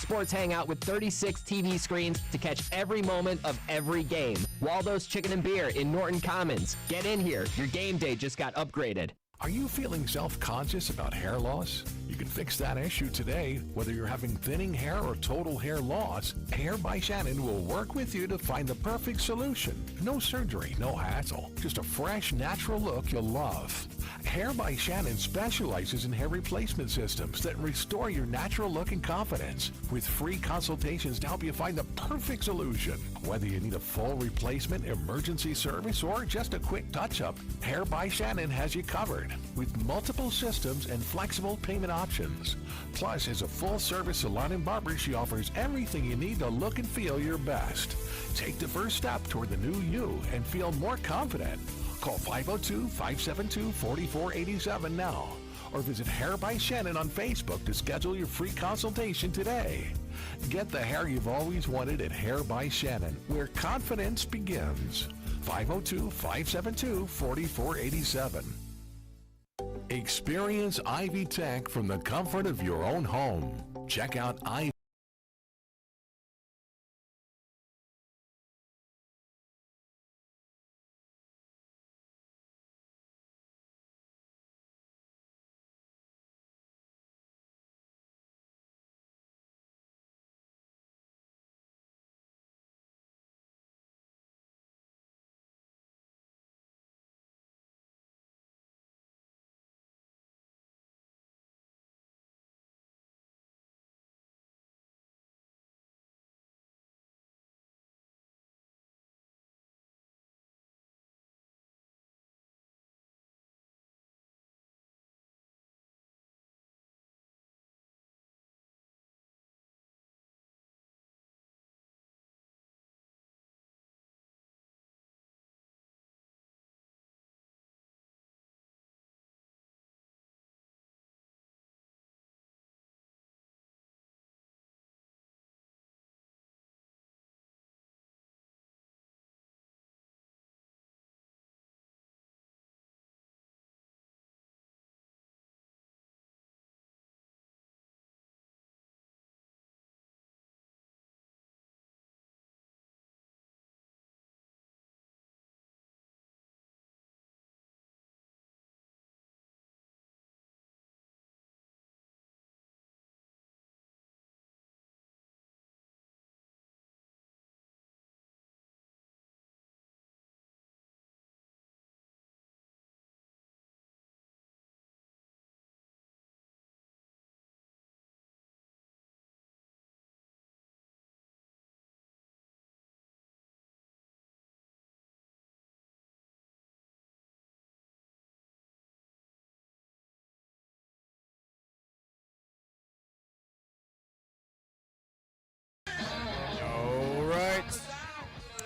Sports Hangout with 36 TV screens to catch every moment of every game. Waldo's Chicken and Beer in Norton Commons. Get in here. Your game day just got upgraded. Are you feeling self-conscious about hair loss? You can fix that issue today. Whether you're having thinning hair or total hair loss, Hair by Shannon will work with you to find the perfect solution. No surgery, no hassle, just a fresh, natural look you'll love. Hair by Shannon specializes in hair replacement systems that restore your natural look and confidence, with free consultations to help you find the perfect solution. Whether you need a full replacement, emergency service, or just a quick touch-up, Hair by Shannon has you covered with multiple systems and flexible payment options. Plus, as a full-service salon and barber, she offers everything you need to look and feel your best. Take the first step toward the new you and feel more confident. Call 502-572-4487 now, or visit Hair by Shannon on Facebook to schedule your free consultation today. Get the hair you've always wanted at Hair by Shannon, where confidence begins. 502-572-4487. Experience Ivy Tech from the comfort of your own home. Check out Ivy.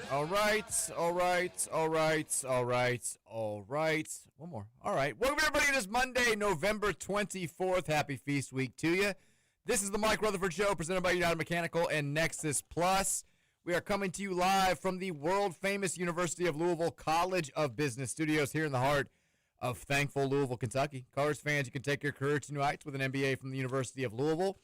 All right. One more. All right. Welcome, everybody. It is Monday, November 24th. Happy Feast Week to you. This is the Mike Rutherford Show, presented by United Mechanical and Nexus Plus. We are coming to you live from the world-famous University of Louisville College of Business Studios here in the heart of thankful Louisville, Kentucky. Colors fans, you can take your career to new heights with an MBA from the University of Louisville.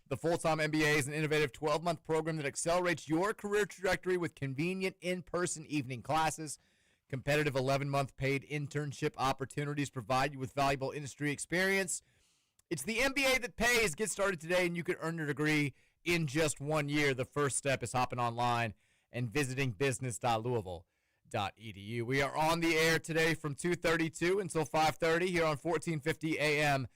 The full-time MBA is an innovative 12-month program that accelerates your career trajectory with convenient in-person evening classes. Competitive 11-month paid internship opportunities provide you with valuable industry experience. It's the MBA that pays. Get started today, and you can earn your degree in just 1 year. The first step is hopping online and visiting business.louisville.edu. We are on the air today from 2:32 until 5:30 here on 1450 AM,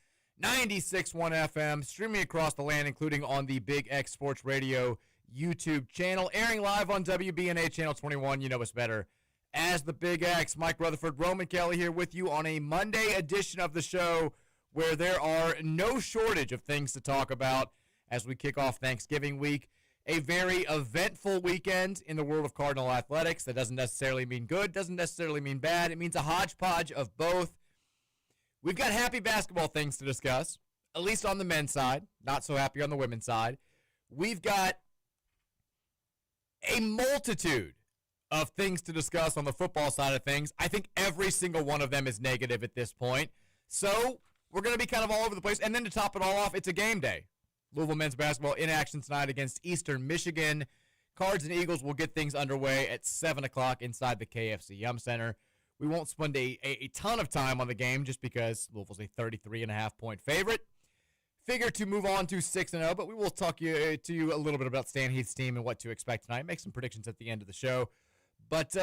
96.1 FM, streaming across the land, including on the Big X Sports Radio YouTube channel, airing live on WBNA Channel 21. You know us better as the Big X. Mike Rutherford, Roman Kelly here with you on a Monday edition of the show where there are no shortage of things to talk about as we kick off Thanksgiving week. A very eventful weekend in the world of Cardinal athletics. That doesn't necessarily mean good, doesn't necessarily mean bad. It means a hodgepodge of both. We've got happy basketball things to discuss, at least on the men's side. Not so happy on the women's side. We've got a multitude of things to discuss on the football side of things. I think every single one of them is negative at this point. So we're going to be kind of all over the place. And then to top it all off, it's a game day. Louisville men's basketball in action tonight against Eastern Michigan. Cards and Eagles will get things underway at 7 o'clock inside the KFC Yum Center. We won't spend a ton of time on the game just because Louisville's a 33.5-point favorite. Figure to move on to 6-0, but we will talk to you a little bit about Stan Heath's team and what to expect tonight. Make some predictions at the end of the show. But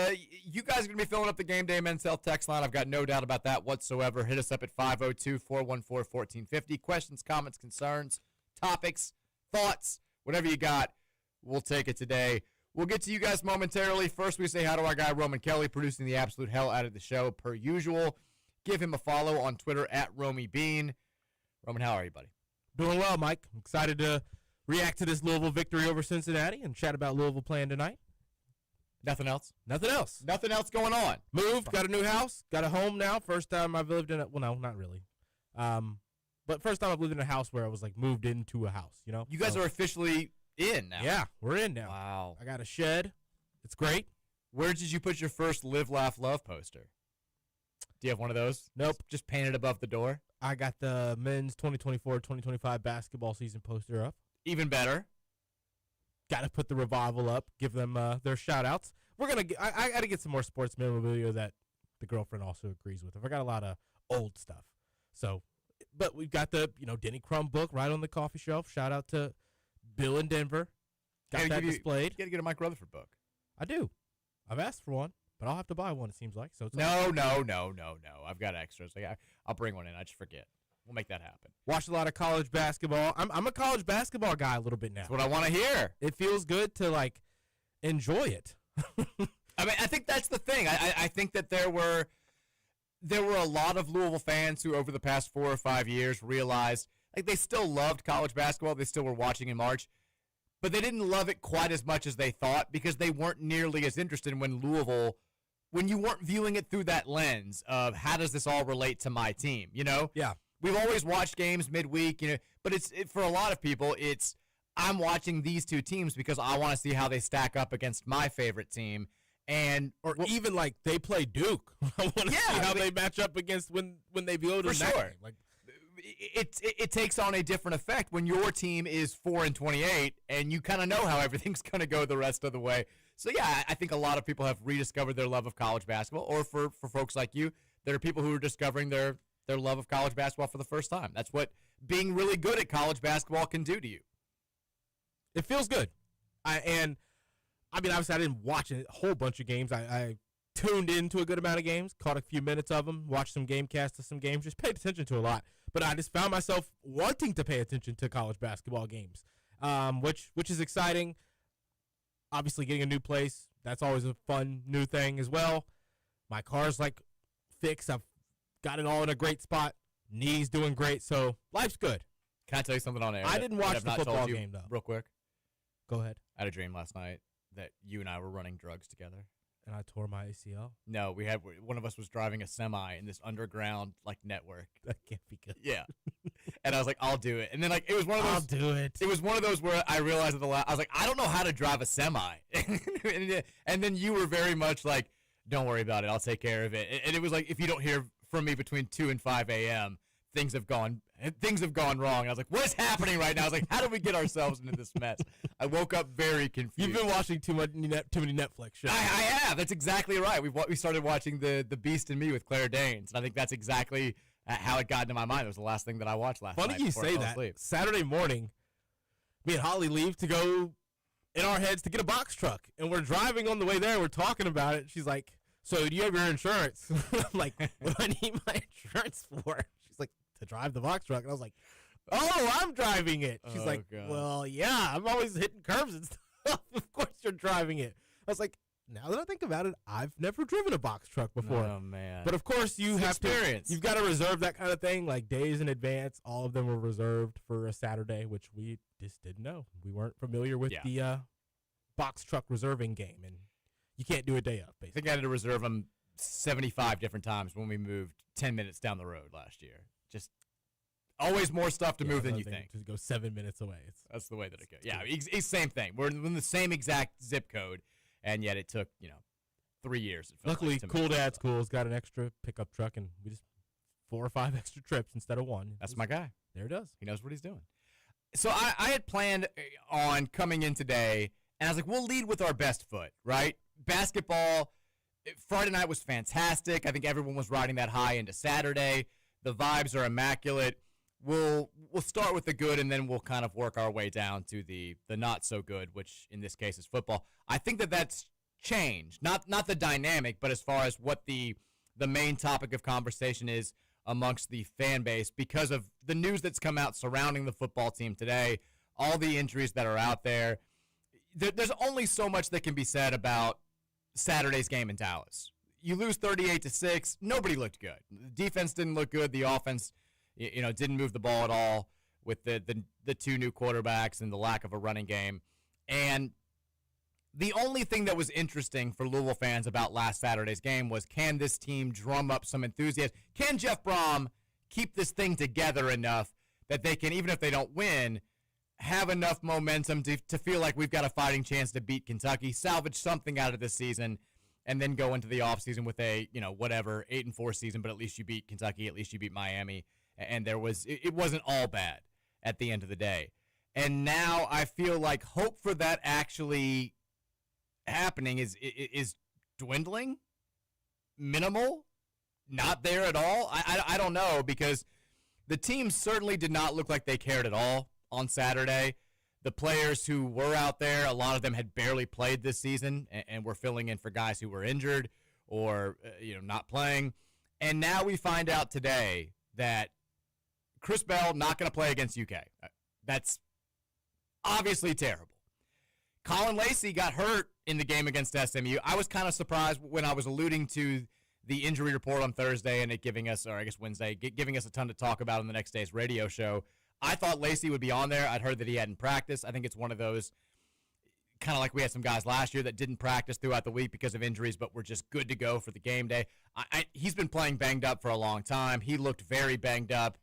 you guys are going to be filling up the Game Day Men's Health text line. I've got no doubt about that whatsoever. Hit us up at 502-414-1450. Questions, comments, concerns, topics, thoughts, whatever you got, we'll take it today. We'll get to you guys momentarily. First, we say hi to our guy, Roman Kelly, producing the absolute hell out of the show per usual. Give him a follow on Twitter at RomyBean. Roman, how are you, buddy? Doing well, Mike. I'm excited to react to this Louisville victory over Cincinnati and chat about Louisville playing tonight. Nothing else? Nothing else. Nothing else going on. Moved, got a new house, got a home now. First time I've lived in a, well, no, not really. But first time I've lived in a house where I was like moved into a house, you know? You guys are officially in now. Yeah, we're in now. Wow. I got a shed. It's great. Where did you put your first Live, Laugh, Love poster? Do you have one of those? Nope. Just painted above the door? I got the men's 2024-2025 basketball season poster up. Even better. Got to put the revival up, give them their shout-outs. We're gonna. I got to get some more sports memorabilia that the girlfriend also agrees with. I got a lot of old stuff. So, but we've got the Denny Crum book right on the coffee shelf. Shout out to Bill in Denver. Got that displayed. You got to get a Mike Rutherford book. I do. I've asked for one, but I'll have to buy one. It seems like so. It's No. I've got extras. I'll bring one in. I just forget. We'll make that happen. Watched a lot of college basketball. I'm a college basketball guy a little bit now. That's what I want to hear. It feels good to like enjoy it. I mean, I think that's the thing. I think that there were a lot of Louisville fans who over the past 4 or 5 years realized like they still loved college basketball. They still were watching in March, but they didn't love it quite as much as they thought because they weren't nearly as interested in when you weren't viewing it through that lens of how does this all relate to my team, you know? Yeah. We've always watched games midweek, but for a lot of people, I'm watching these two teams because I want to see how they stack up against my favorite team, even like they play Duke. I want to see how they match up against when they go to for that sure. game. Like it takes on a different effect when your team is 4-28 and you kind of know how everything's going to go the rest of the way. So yeah, I think a lot of people have rediscovered their love of college basketball, or for folks like you, there are people who are discovering their love of college basketball for the first time. That's what being really good at college basketball can do to you. It feels good. I mean, obviously, I didn't watch a whole bunch of games. I tuned into a good amount of games, caught a few minutes of them, watched some gamecasts of some games, just paid attention to a lot. But I just found myself wanting to pay attention to college basketball games, which is exciting. Obviously, getting a new place, that's always a fun new thing as well. My car's like fixed. I've got it all in a great spot. Knees doing great, so life's good. Can I tell you something on air? I didn't watch the football game, though. Real quick. Go ahead. I had a dream last night that you and I were running drugs together. And I tore my ACL. No, one of us was driving a semi in this underground network. That can't be good. Yeah. And I was like, I'll do it. And then it was one of those. I'll do it. It was one of those where I realized I was like, I don't know how to drive a semi. And then you were very much like, don't worry about it. I'll take care of it. And it was like, if you don't hear from me between 2 and 5 a.m., things have gone wrong. And I was like, what is happening right now? I was like, how did we get ourselves into this mess? I woke up very confused. You've been watching too many Netflix shows. I have. That's exactly right. We started watching the Beast and Me with Claire Danes, and I think that's exactly how it got into my mind. It was the last thing that I watched last night. Funny you say that. Saturday morning, me and Holly leave to go in our heads to get a box truck, and we're driving on the way there. We're talking about it. She's like, so do you have your insurance? I'm like, what do I need my insurance for? She's like, to drive the box truck. And I was like, oh, I'm driving it. She's like, God. Well, yeah, I'm always hitting curves and stuff. Of course you're driving it. I was like, now that I think about it, I've never driven a box truck before. Oh, man. But, of course, you've got to reserve that kind of thing, like days in advance. All of them were reserved for a Saturday, which we just didn't know. We weren't familiar with the box truck reserving game, and you can't do a day up, basically. I think I had to reserve them 75 different times when we moved 10 minutes down the road last year. Just always more stuff to move than you think. To go 7 minutes away. That's the way that it goes. Yeah, it's same thing. We're in the same exact zip code, and yet it took 3 years. Luckily, Cool Dad's Cool's got an extra pickup truck, and we just 4 or 5 extra trips instead of one. That's my guy. There it is. He knows what he's doing. So I had planned on coming in today, and I was like, we'll lead with our best foot, right? Basketball, Friday night was fantastic. I think everyone was riding that high into Saturday. The vibes are immaculate. We'll start with the good, and then we'll kind of work our way down to the not so good, which in this case is football. I think that's changed. Not the dynamic, but as far as what the main topic of conversation is amongst the fan base because of the news that's come out surrounding the football team today, all the injuries that are out there. There's only so much that can be said about Saturday's game in Dallas. You lose 38-6. Nobody looked good. The defense didn't look good. The offense, didn't move the ball at all with the two new quarterbacks and the lack of a running game. And the only thing that was interesting for Louisville fans about last Saturday's game was, can this team drum up some enthusiasm? Can Jeff Brom keep this thing together enough that they can, even if they don't win, have enough momentum to feel like we've got a fighting chance to beat Kentucky, salvage something out of this season, and then go into the offseason with a, 8-4 season, but at least you beat Kentucky, at least you beat Miami, and it wasn't all bad at the end of the day. And now I feel like hope for that actually happening is dwindling, minimal, not there at all. I don't know, because the team certainly did not look like they cared at all on Saturday. The players who were out there, a lot of them had barely played this season and were filling in for guys who were injured or not playing. And now we find out today that Chris Bell not going to play against UK. That's obviously terrible. Colin Lacey got hurt in the game against SMU. I was kind of surprised when I was alluding to the injury report on Thursday and it giving us, or I guess Wednesday, giving us a ton to talk about in the next day's radio show. I thought Lacey would be on there. I'd heard that he hadn't practiced. I think it's one of those, kind of like we had some guys last year that didn't practice throughout the week because of injuries, but were just good to go for the game day. He's been playing banged up for a long time. He looked very banged up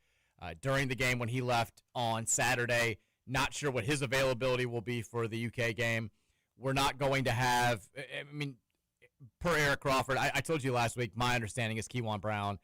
during the game when he left on Saturday. Not sure what his availability will be for the UK game. We're not going to have, per Eric Crawford, I told you last week, my understanding is Keywan Brown,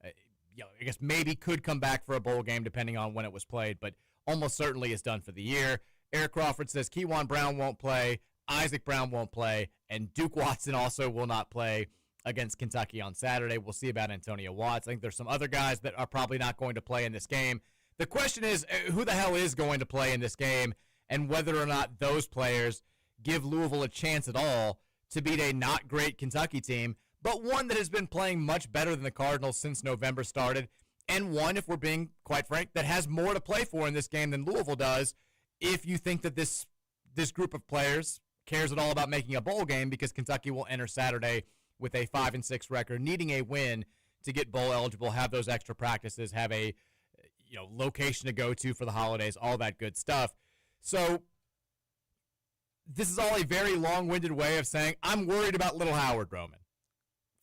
I guess maybe could come back for a bowl game depending on when it was played, but almost certainly is done for the year. Eric Crawford says Keywan Brown won't play, Isaac Brown won't play, and Duke Watson also will not play against Kentucky on Saturday. We'll see about Antonio Watts. I think there's some other guys that are probably not going to play in this game. The question is, who the hell is going to play in this game, and whether or not those players give Louisville a chance at all to beat a not great Kentucky team, but one that has been playing much better than the Cardinals since November started, and one, if we're being quite frank, that has more to play for in this game than Louisville does, if you think that this group of players cares at all about making a bowl game, because Kentucky will enter Saturday with a 5-6 record, needing a win to get bowl eligible, have those extra practices, have a location to go to for the holidays, all that good stuff. So this is all a very long-winded way of saying I'm worried about Little Howard, Roman.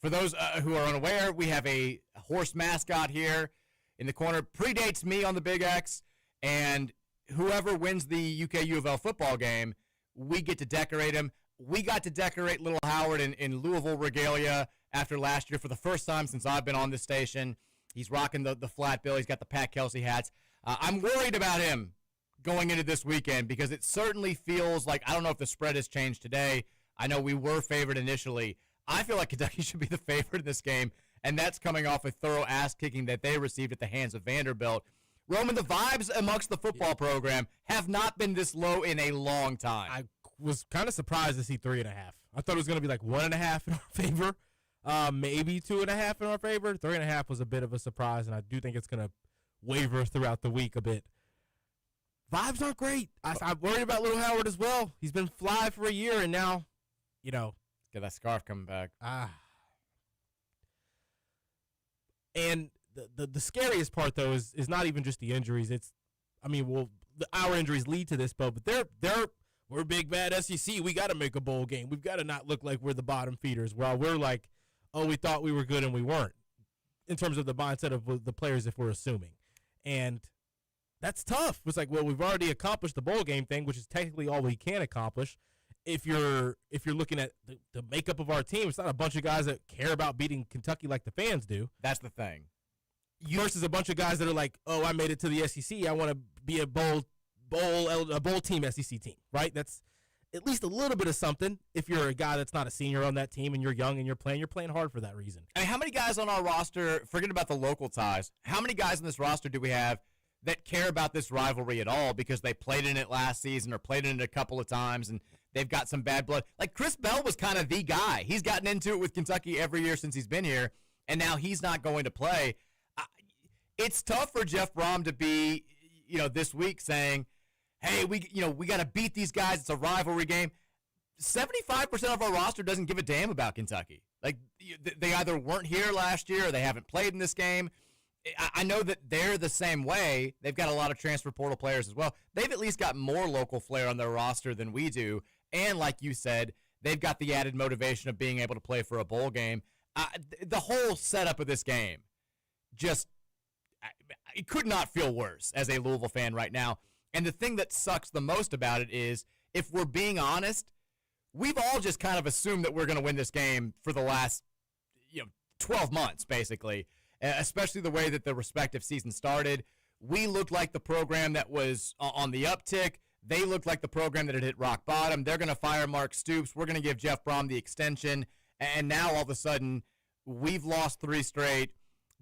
For those who are unaware, we have a horse mascot here in the corner. Predates me on the Big X, and whoever wins the UK U of L football game, we get to decorate him. We got to decorate Little Howard in Louisville regalia after last year for the first time since I've been on this station. He's rocking the flat bill. He's got the Pat Kelsey hats. I'm worried about him going into this weekend because it certainly feels like, I don't know if the spread has changed today. I know we were favored initially. I feel like Kentucky should be the favorite in this game, and that's coming off a thorough ass-kicking that they received at the hands of Vanderbilt. Roman, the vibes amongst the football program have not been this low in a long time. I was kind of surprised to see 3.5. I thought it was going to be like 1.5 in our favor, maybe 2.5 in our favor. 3.5 was a bit of a surprise, and I do think it's going to waver throughout the week a bit. Vibes aren't great. I'm worried about Little Howard as well. He's been fly for a year, and now, Get that scarf coming back. And the scariest part, though, is not even just the injuries. Our injuries lead to this, but we're big bad SEC. We got to make a bowl game. We've got to not look like we're the bottom feeders. While we're like, oh, we thought we were good and we weren't, in terms of the mindset of the players, if we're assuming. And that's tough. It's like, well, we've already accomplished the bowl game thing, which is technically all we can accomplish. If you're looking at the makeup of our team, it's not a bunch of guys that care about beating Kentucky like the fans do. That's the thing. Versus a bunch of guys that are like, oh, I made it to the SEC. I want to be a bowl a bowl team SEC team, right? That's at least a little bit of something if you're a guy that's not a senior on that team and you're young and you're playing hard for that reason. I mean, how many guys on our roster, forget about the local ties, how many guys on this roster do we have that care about this rivalry at all because they played in it last season or played in it a couple of times and they've got some bad blood? Like Chris Bell was kind of the guy. He's gotten into it with Kentucky every year since he's been here, and now he's not going to play. It's tough for Jeff Brom to be, this week saying, hey, we got to beat these guys. It's a rivalry game. 75% of our roster doesn't give a damn about Kentucky. Like, they either weren't here last year or they haven't played in this game. I know that they're the same way. They've got a lot of transfer portal players as well. They've at least got more local flair on their roster than we do. And like you said, they've got the added motivation of being able to play for a bowl game. The whole setup of this game it could not feel worse as a Louisville fan right now. And the thing that sucks the most about it is, if we're being honest, we've all just kind of assumed that we're going to win this game for the last 12 months, basically, especially the way that the respective season started. We looked like the program that was on the uptick. They looked like the program that had hit rock bottom. They're going to fire Mark Stoops. We're going to give Jeff Brom the extension. And now all of a sudden, we've lost 3 straight.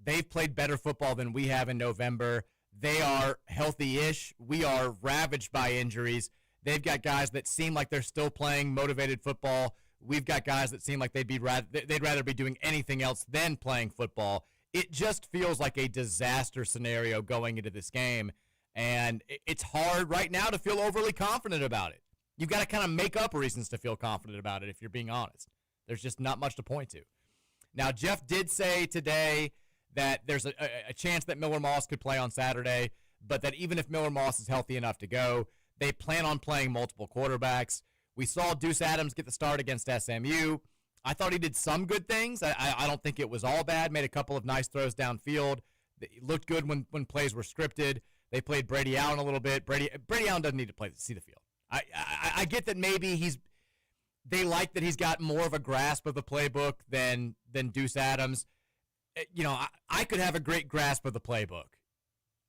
They've played better football than we have in November. They are healthy-ish. We are ravaged by injuries. They've got guys that seem like they're still playing motivated football. We've got guys that seem like they'd rather be doing anything else than playing football. It just feels like a disaster scenario going into this game, and it's hard right now to feel overly confident about it. You've got to kind of make up reasons to feel confident about it if you're being honest. There's just not much to point to. Now, Jeff did say today that there's a chance that Miller Moss could play on Saturday, but that even if Miller Moss is healthy enough to go, they plan on playing multiple quarterbacks. We saw Deuce Adams get the start against SMU. I thought he did some good things. I don't think it was all bad. Made a couple of nice throws downfield. It looked good when plays were scripted. They played Brady Allen a little bit. Brady Allen doesn't need to see the field. I get that maybe they like that he's got more of a grasp of the playbook than Deuce Adams. I could have a great grasp of the playbook.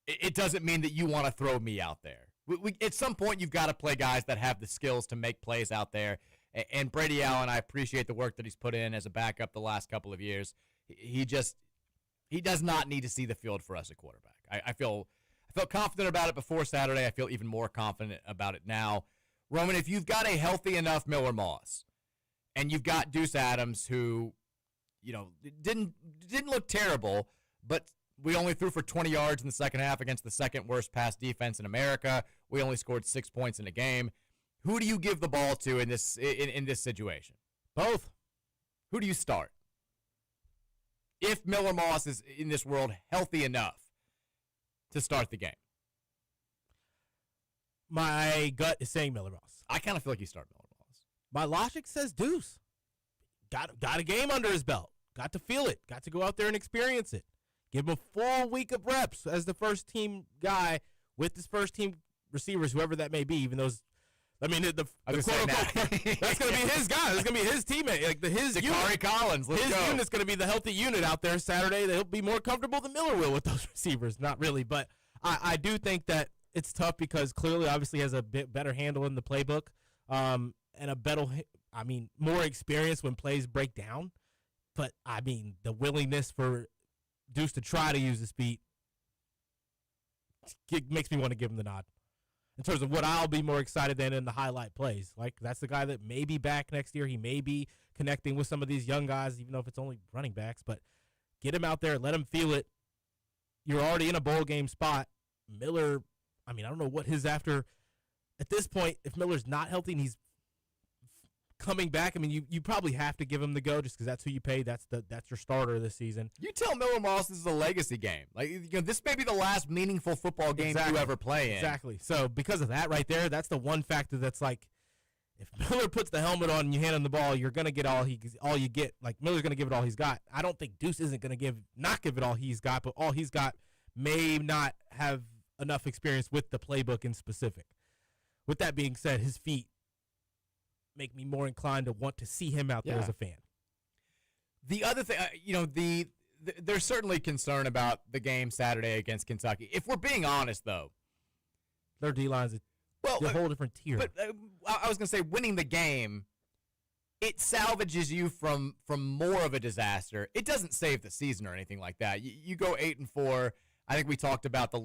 It doesn't mean that you want to throw me out there. At some point, you've got to play guys that have the skills to make plays out there. And Brady Allen, I appreciate the work that he's put in as a backup the last couple of years. He does not need to see the field for us at quarterback. I felt confident about it before Saturday. I feel even more confident about it now. Roman, if you've got a healthy enough Miller Moss, and you've got Deuce Adams, who didn't look terrible, but we only threw for 20 yards in the second half against the second worst pass defense in America. We only scored 6 points in a game. Who do you give the ball to in this situation? Both. Who do you start? If Miller Moss is in this world healthy enough to start the game. My gut is saying Miller Moss. I kind of feel like you start Miller Moss. My logic says Deuce. Got a game under his belt. Got to feel it. Got to go out there and experience it. Give him a full week of reps as the first team guy with his first team receivers, whoever that may be. Even those, the quote unquote, that's going to be his guy. That's going to be his teammate. Like his Dakari Collins. Let's his go. unit's going to be the healthy unit out there Saturday. They'll be more comfortable than Miller will with those receivers. Not really, but I do think that it's tough because clearly, obviously, has a bit better handle in the playbook, and more experience when plays break down. But the willingness for Deuce to try to use his feet makes me want to give him the nod. In terms of what I'll be more excited than in the highlight plays. Like, that's the guy that may be back next year. He may be connecting with some of these young guys, even though if it's only running backs. But get him out there, let him feel it. You're already in a bowl game spot. Miller, I don't know what his after. At this point, if Miller's not healthy and he's coming back, you probably have to give him the go just because that's who you pay. That's your starter this season. You tell Miller Moss this is a legacy game. Like, this may be the last meaningful football game you ever play in. Exactly. So because of that right there, that's the one factor that's like, if Miller puts the helmet on and you hand him the ball, you're gonna get all you get. Like, Miller's gonna give it all he's got. I don't think Deuce isn't gonna not give it all he's got, but all he's got may not have enough experience with the playbook in specific. With that being said, his feet make me more inclined to want to see him out there as a fan. The other thing, there's certainly concern about the game Saturday against Kentucky. If we're being honest, though, their D-line's Well, They're a whole different tier. But I was going to say, winning the game, it salvages you from more of a disaster. It doesn't save the season or anything like that. You go 8-4. I think we talked about the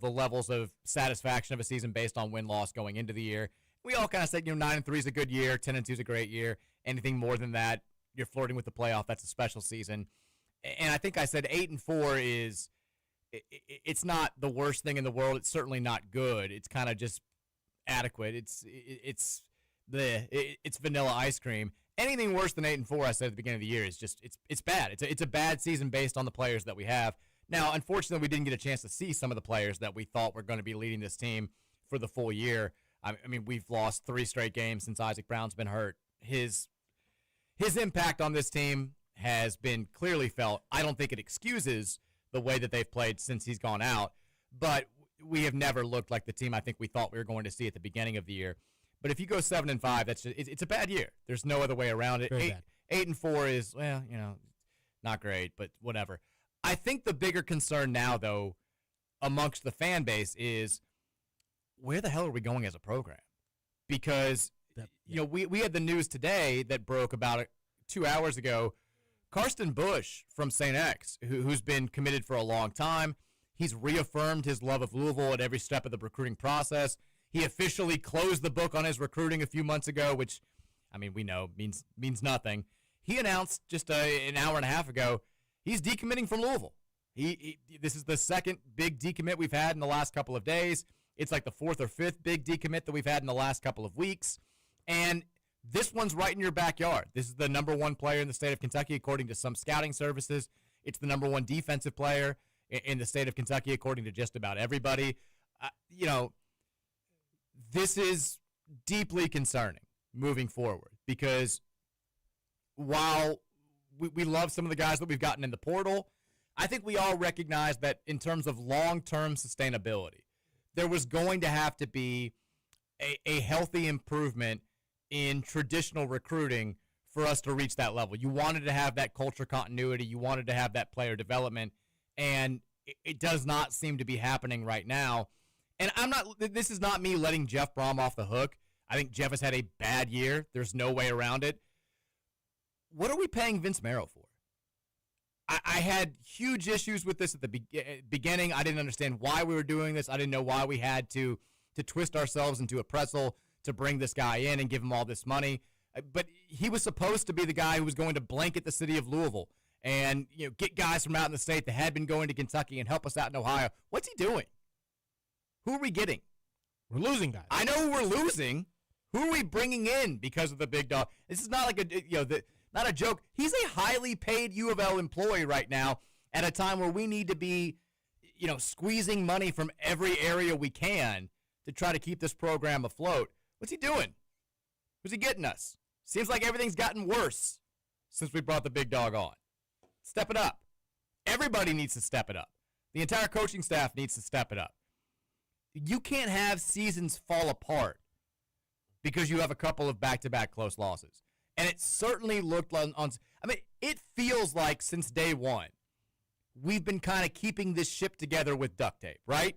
levels of satisfaction of a season based on win-loss going into the year. We all kind of said, 9-3 is a good year, 10-2 is a great year. Anything more than that, you're flirting with the playoff. That's a special season. And I think I said 8-4 is it's not the worst thing in the world. It's certainly not good. It's kind of just adequate. It's vanilla ice cream. Anything worse than 8-4, I said at the beginning of the year, is just it's bad. It's a bad season based on the players that we have. Now, unfortunately, we didn't get a chance to see some of the players that we thought were going to be leading this team for the full year. I mean, we've lost 3 straight games since Isaac Brown's been hurt. His impact on this team has been clearly felt. I don't think it excuses the way that they've played since he's gone out, but we have never looked like the team I think we thought we were going to see at the beginning of the year. But if you go 7-5, that's just, it's a bad year. There's no other way around it. Very bad. 8-4 is, well, not great, but whatever. I think the bigger concern now, though, amongst the fan base is where the hell are we going as a program? Because, we had the news today that broke about 2 hours ago. Karsten Bush from St. X, who's been committed for a long time, he's reaffirmed his love of Louisville at every step of the recruiting process. He officially closed the book on his recruiting a few months ago, which, we know means nothing. He announced just an hour and a half ago he's decommitting from Louisville. This is the second big decommit we've had in the last couple of days. It's like the 4th or 5th big decommit that we've had in the last couple of weeks. And this one's right in your backyard. This is the number 1 player in the state of Kentucky, according to some scouting services. It's the number 1 defensive player in the state of Kentucky, according to just about everybody. This is deeply concerning moving forward because while we love some of the guys that we've gotten in the portal, I think we all recognize that in terms of long-term sustainability, there was going to have to be a healthy improvement in traditional recruiting for us to reach that level. You wanted to have that culture continuity. You wanted to have that player development, and it does not seem to be happening right now. And this is not me letting Jeff Brom off the hook. I think Jeff has had a bad year. There's no way around it. What are we paying Vince Marrow for? I had huge issues with this at the beginning. I didn't understand why we were doing this. I didn't know why we had to twist ourselves into a pretzel to bring this guy in and give him all this money. But he was supposed to be the guy who was going to blanket the city of Louisville and get guys from out in the state that had been going to Kentucky and help us out in Ohio. What's he doing? Who are we getting? We're losing guys. I know who we're losing. Who are we bringing in because of the big dog? This is not like not a joke. He's a highly paid U of L employee right now at a time where we need to be, squeezing money from every area we can to try to keep this program afloat. What's he doing? Who's he getting us? Seems like everything's gotten worse since we brought the big dog on. Step it up. Everybody needs to step it up. The entire coaching staff needs to step it up. You can't have seasons fall apart because you have a couple of back-to-back close losses. And it certainly looked it feels like since day one, we've been kind of keeping this ship together with duct tape, right?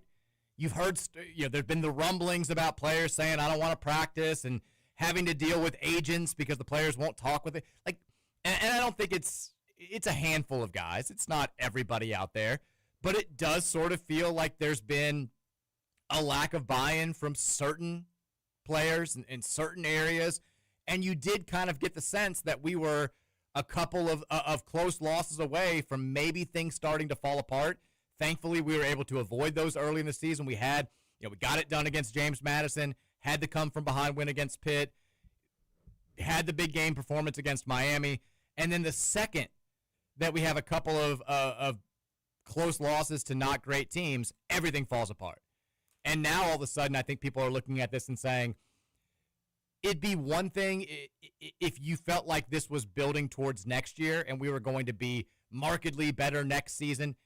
You've heard, there's been the rumblings about players saying, I don't want to practice, and having to deal with agents because the players won't talk with it. And I don't think it's a handful of guys. It's not everybody out there. But it does sort of feel like there's been a lack of buy-in from certain players in certain areas. And you did kind of get the sense that we were a couple of close losses away from maybe things starting to fall apart. Thankfully, we were able to avoid those early in the season. We had, we got it done against James Madison, had the come from behind win against Pitt, had the big game performance against Miami. And then the second that we have a couple of close losses to not great teams, everything falls apart. And now all of a sudden, I think people are looking at this and saying, it'd be one thing if you felt like this was building towards next year and we were going to be markedly better next season.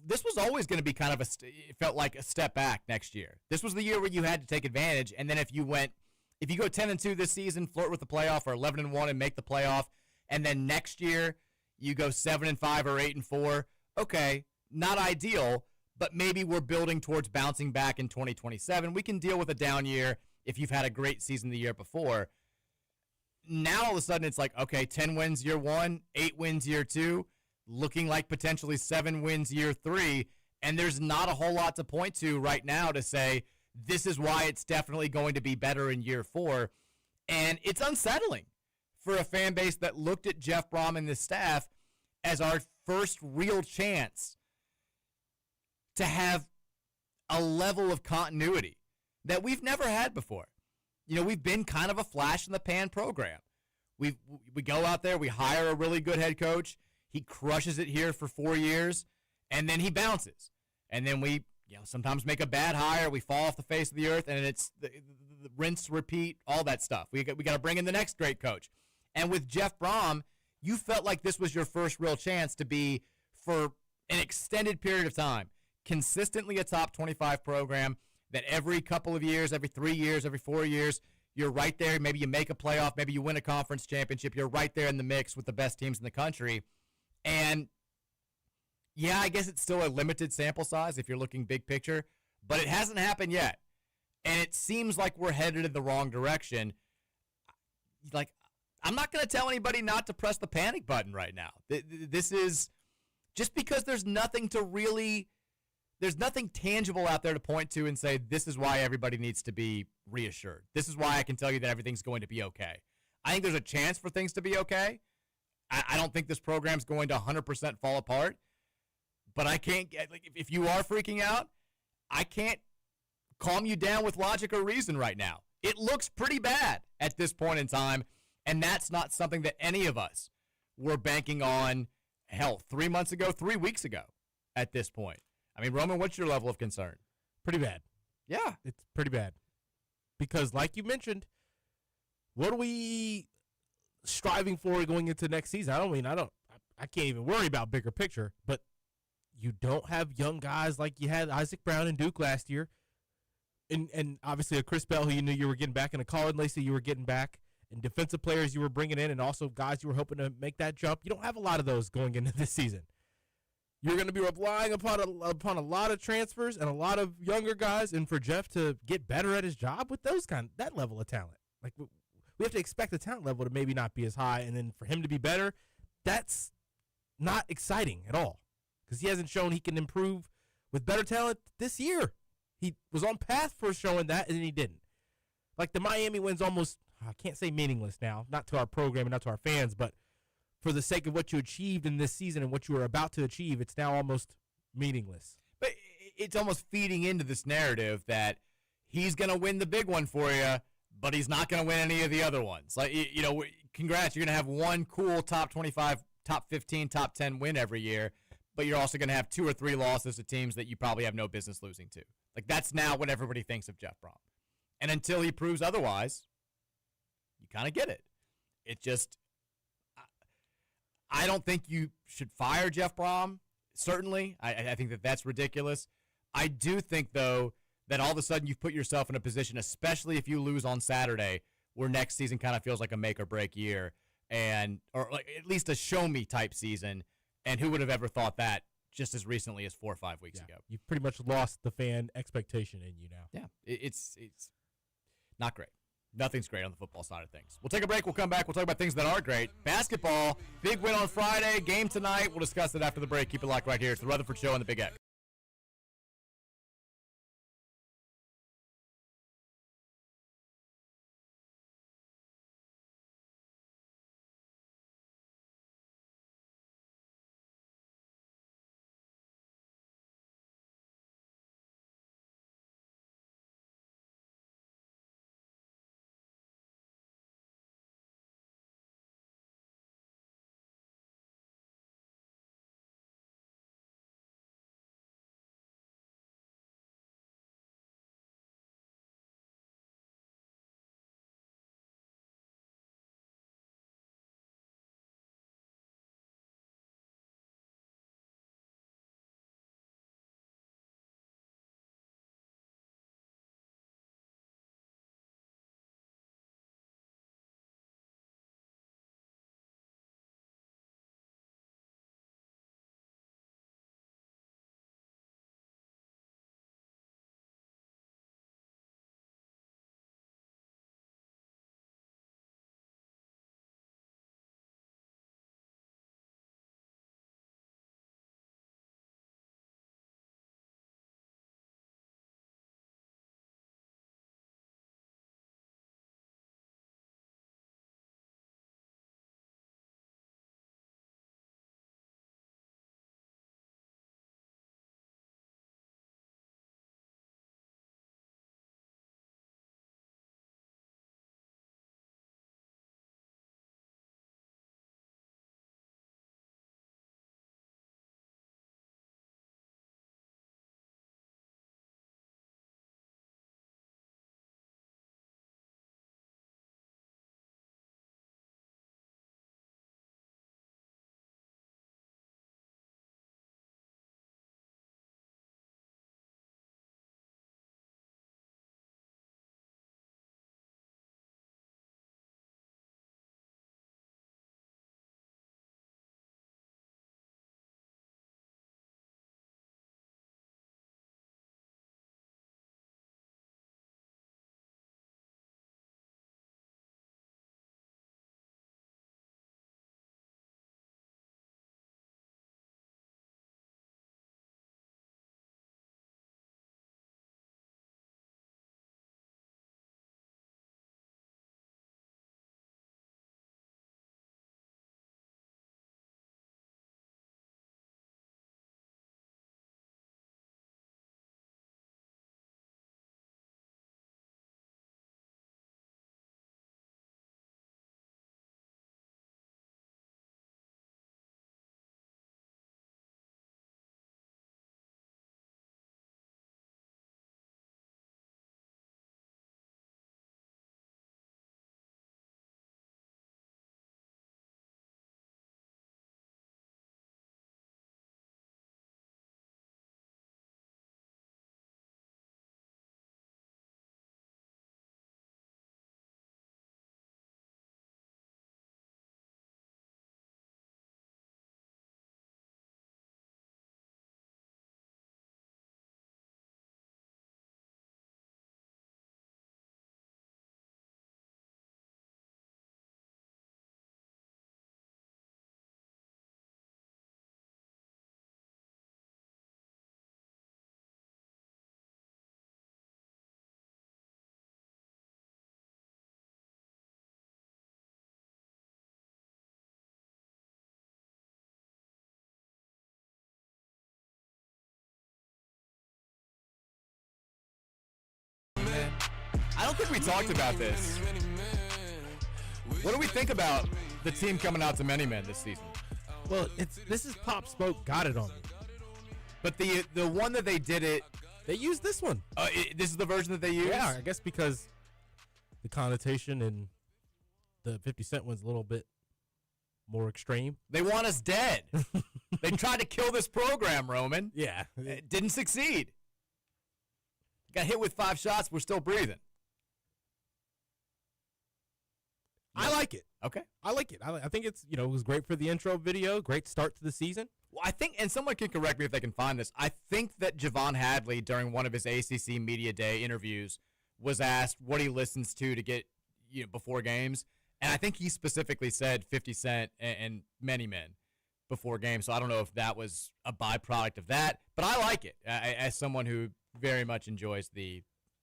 This was always going to be kind of it felt like a step back next year. This was the year where you had to take advantage. And then if you go 10-2 this season, flirt with the playoff, or 11-1 and make the playoff, and then next year you go 7-5 or 8-4, okay, not ideal, but maybe we're building towards bouncing back in 2027. We can deal with a down year if you've had a great season the year before. Now all of a sudden it's like, okay, 10 wins year 1, 8 wins year 2, looking like potentially 7 wins year 3, and there's not a whole lot to point to right now to say this is why it's definitely going to be better in year 4. And it's unsettling for a fan base that looked at Jeff Brom and the staff as our first real chance to have a level of continuity that we've never had before. You know, we've been kind of a flash in the pan program. We go out there, we hire a really good head coach, he crushes it here for 4 years, and then he bounces. And then we, sometimes make a bad hire, we fall off the face of the earth, and it's the rinse, repeat, all that stuff. We got to bring in the next great coach. And with Jeff Brom, you felt like this was your first real chance to be, for an extended period of time, consistently a top 25 program that every couple of years, every 3 years, every 4 years, you're right there. Maybe you make a playoff. Maybe you win a conference championship. You're right there in the mix with the best teams in the country. And, yeah, I guess it's still a limited sample size if you're looking big picture, but it hasn't happened yet. And it seems like we're headed in the wrong direction. Like, I'm not going to tell anybody not to press the panic button right now. This is just because there's nothing tangible out there to point to and say, this is why everybody needs to be reassured. This is why I can tell you that everything's going to be okay. I think there's a chance for things to be okay. I don't think this program's going to 100% fall apart. But I can't get, if you are freaking out, I can't calm you down with logic or reason right now. It looks pretty bad at this point in time, and that's not something that any of us were banking on, 3 months ago, 3 weeks ago at this point. I mean, Roman, what's your level of concern? Pretty bad. Yeah. It's pretty bad. Because like you mentioned, what are we striving for going into next season? I can't even worry about bigger picture, but you don't have young guys like you had Isaac Brown and Duke last year. And obviously a Chris Bell who you knew you were getting back, and a Colin Lacey you were getting back, and defensive players you were bringing in, and also guys you were hoping to make that jump. You don't have a lot of those going into this season. You're going to be relying upon a lot of transfers and a lot of younger guys, and for Jeff to get better at his job with that level of talent. Like, we have to expect the talent level to maybe not be as high, and then for him to be better, that's not exciting at all, because he hasn't shown he can improve with better talent this year. He was on path for showing that, and then he didn't. Like, the Miami win's almost, I can't say meaningless now, not to our program and not to our fans, but for the sake of what you achieved in this season and what you were about to achieve, it's now almost meaningless. But it's almost feeding into this narrative that he's going to win the big one for you, but he's not going to win any of the other ones. Like, congrats, you're going to have one cool top 25, top 15, top 10 win every year, but you're also going to have 2 or 3 losses to teams that you probably have no business losing to. Like, that's now what everybody thinks of Jeff Brom. And until he proves otherwise, you kind of get it. It just, I don't think you should fire Jeff Brom, certainly. I think that that's ridiculous. I do think, though, that all of a sudden you've put yourself in a position, especially if you lose on Saturday, where next season kind of feels like a make-or-break year, or like at least a show-me type season. And who would have ever thought that just as recently as 4 or 5 weeks ago? You've pretty much lost the fan expectation in you now. Yeah, it's not great. Nothing's great on the football side of things. We'll take a break. We'll come back. We'll talk about things that are great. Basketball, big win on Friday, game tonight. We'll discuss it after the break. Keep it locked right here. It's the Rutherford Show on the Big X. we talked about this. What do we think about the team coming out to Many Men this season? Well, this is Pop Smoke got it on me. But the one that they did it, They used this one. this is the version that they used? Yeah, I guess because the connotation in the 50 Cent one's a little bit more extreme. They want us dead. They tried to kill this program, Roman. Yeah. It didn't succeed. Got hit with 5 shots. We're still breathing. I like it. Okay. I like it. I think it's, it was great for the intro video. Great start to the season. Well, I think, and someone can correct me if they can find this, I think that Javon Hadley, during one of his ACC Media Day interviews, was asked what he listens to get, before games. And I think he specifically said 50 Cent and Many Men before games. So I don't know if that was a byproduct of that. But I like it as someone who very much enjoys the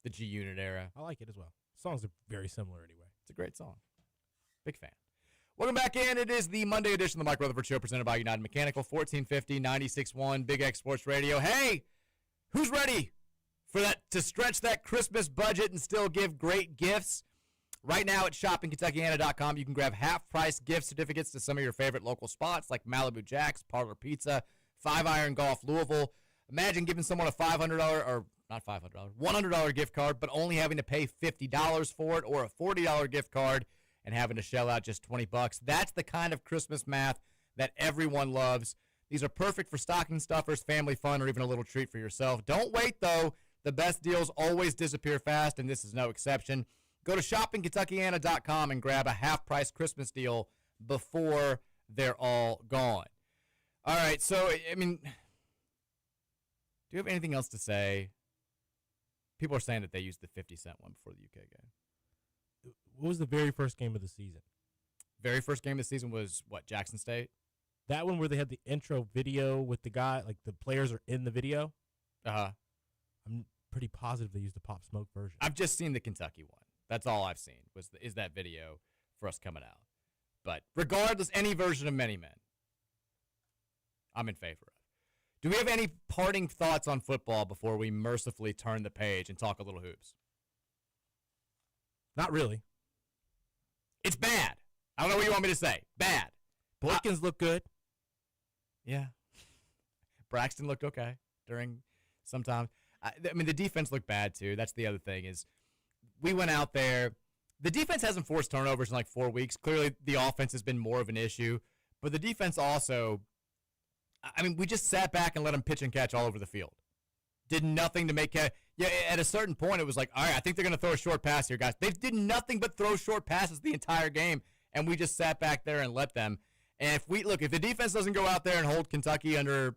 G Unit era. I like it as well. Songs are very similar anyway. It's a great song. Big fan. Welcome back in. It is the Monday edition of the Mike Rutherford Show presented by United Mechanical, 1450, 96.1, Big X Sports Radio. Hey, who's ready for that to stretch that Christmas budget and still give great gifts? Right now at shoppingkentuckiana.com, you can grab half-price gift certificates to some of your favorite local spots like Malibu Jack's, Parlor Pizza, 5 Iron Golf Louisville. Imagine giving someone a $500, or not $500, $100 gift card, but only having to pay $50 for it, or a $40 gift card and having to shell out just $20. That's the kind of Christmas math that everyone loves. These are perfect for stocking stuffers, family fun, or even a little treat for yourself. Don't wait, though. The best deals always disappear fast, and this is no exception. Go to shoppingkentuckiana.com and grab a half-price Christmas deal before they're all gone. All right, so, do you have anything else to say? People are saying that they used the 50 Cent one before the UK game. What was the very first game of the season? Very first game of the season was, what, Jackson State? That one where they had the intro video with the guy, like the players are in the video? Uh-huh. I'm pretty positive they used the Pop Smoke version. I've just seen the Kentucky one. That's all I've seen is that video for us coming out. But regardless, any version of Many Men, I'm in favor of. Do we have any parting thoughts on football before we mercifully turn the page and talk a little hoops? Not really. It's bad. I don't know what you want me to say. Bad. Boykins look good. Yeah. Braxton looked okay during some time. The defense looked bad, too. That's the other thing is we went out there. The defense hasn't forced turnovers in like 4 weeks. Clearly, the offense has been more of an issue. But the defense also, we just sat back and let them pitch and catch all over the field. Did nothing to make at a certain point, it was like, all right, I think they're going to throw a short pass here, guys. They did nothing but throw short passes the entire game, and we just sat back there and let them. And if the defense doesn't go out there and hold Kentucky under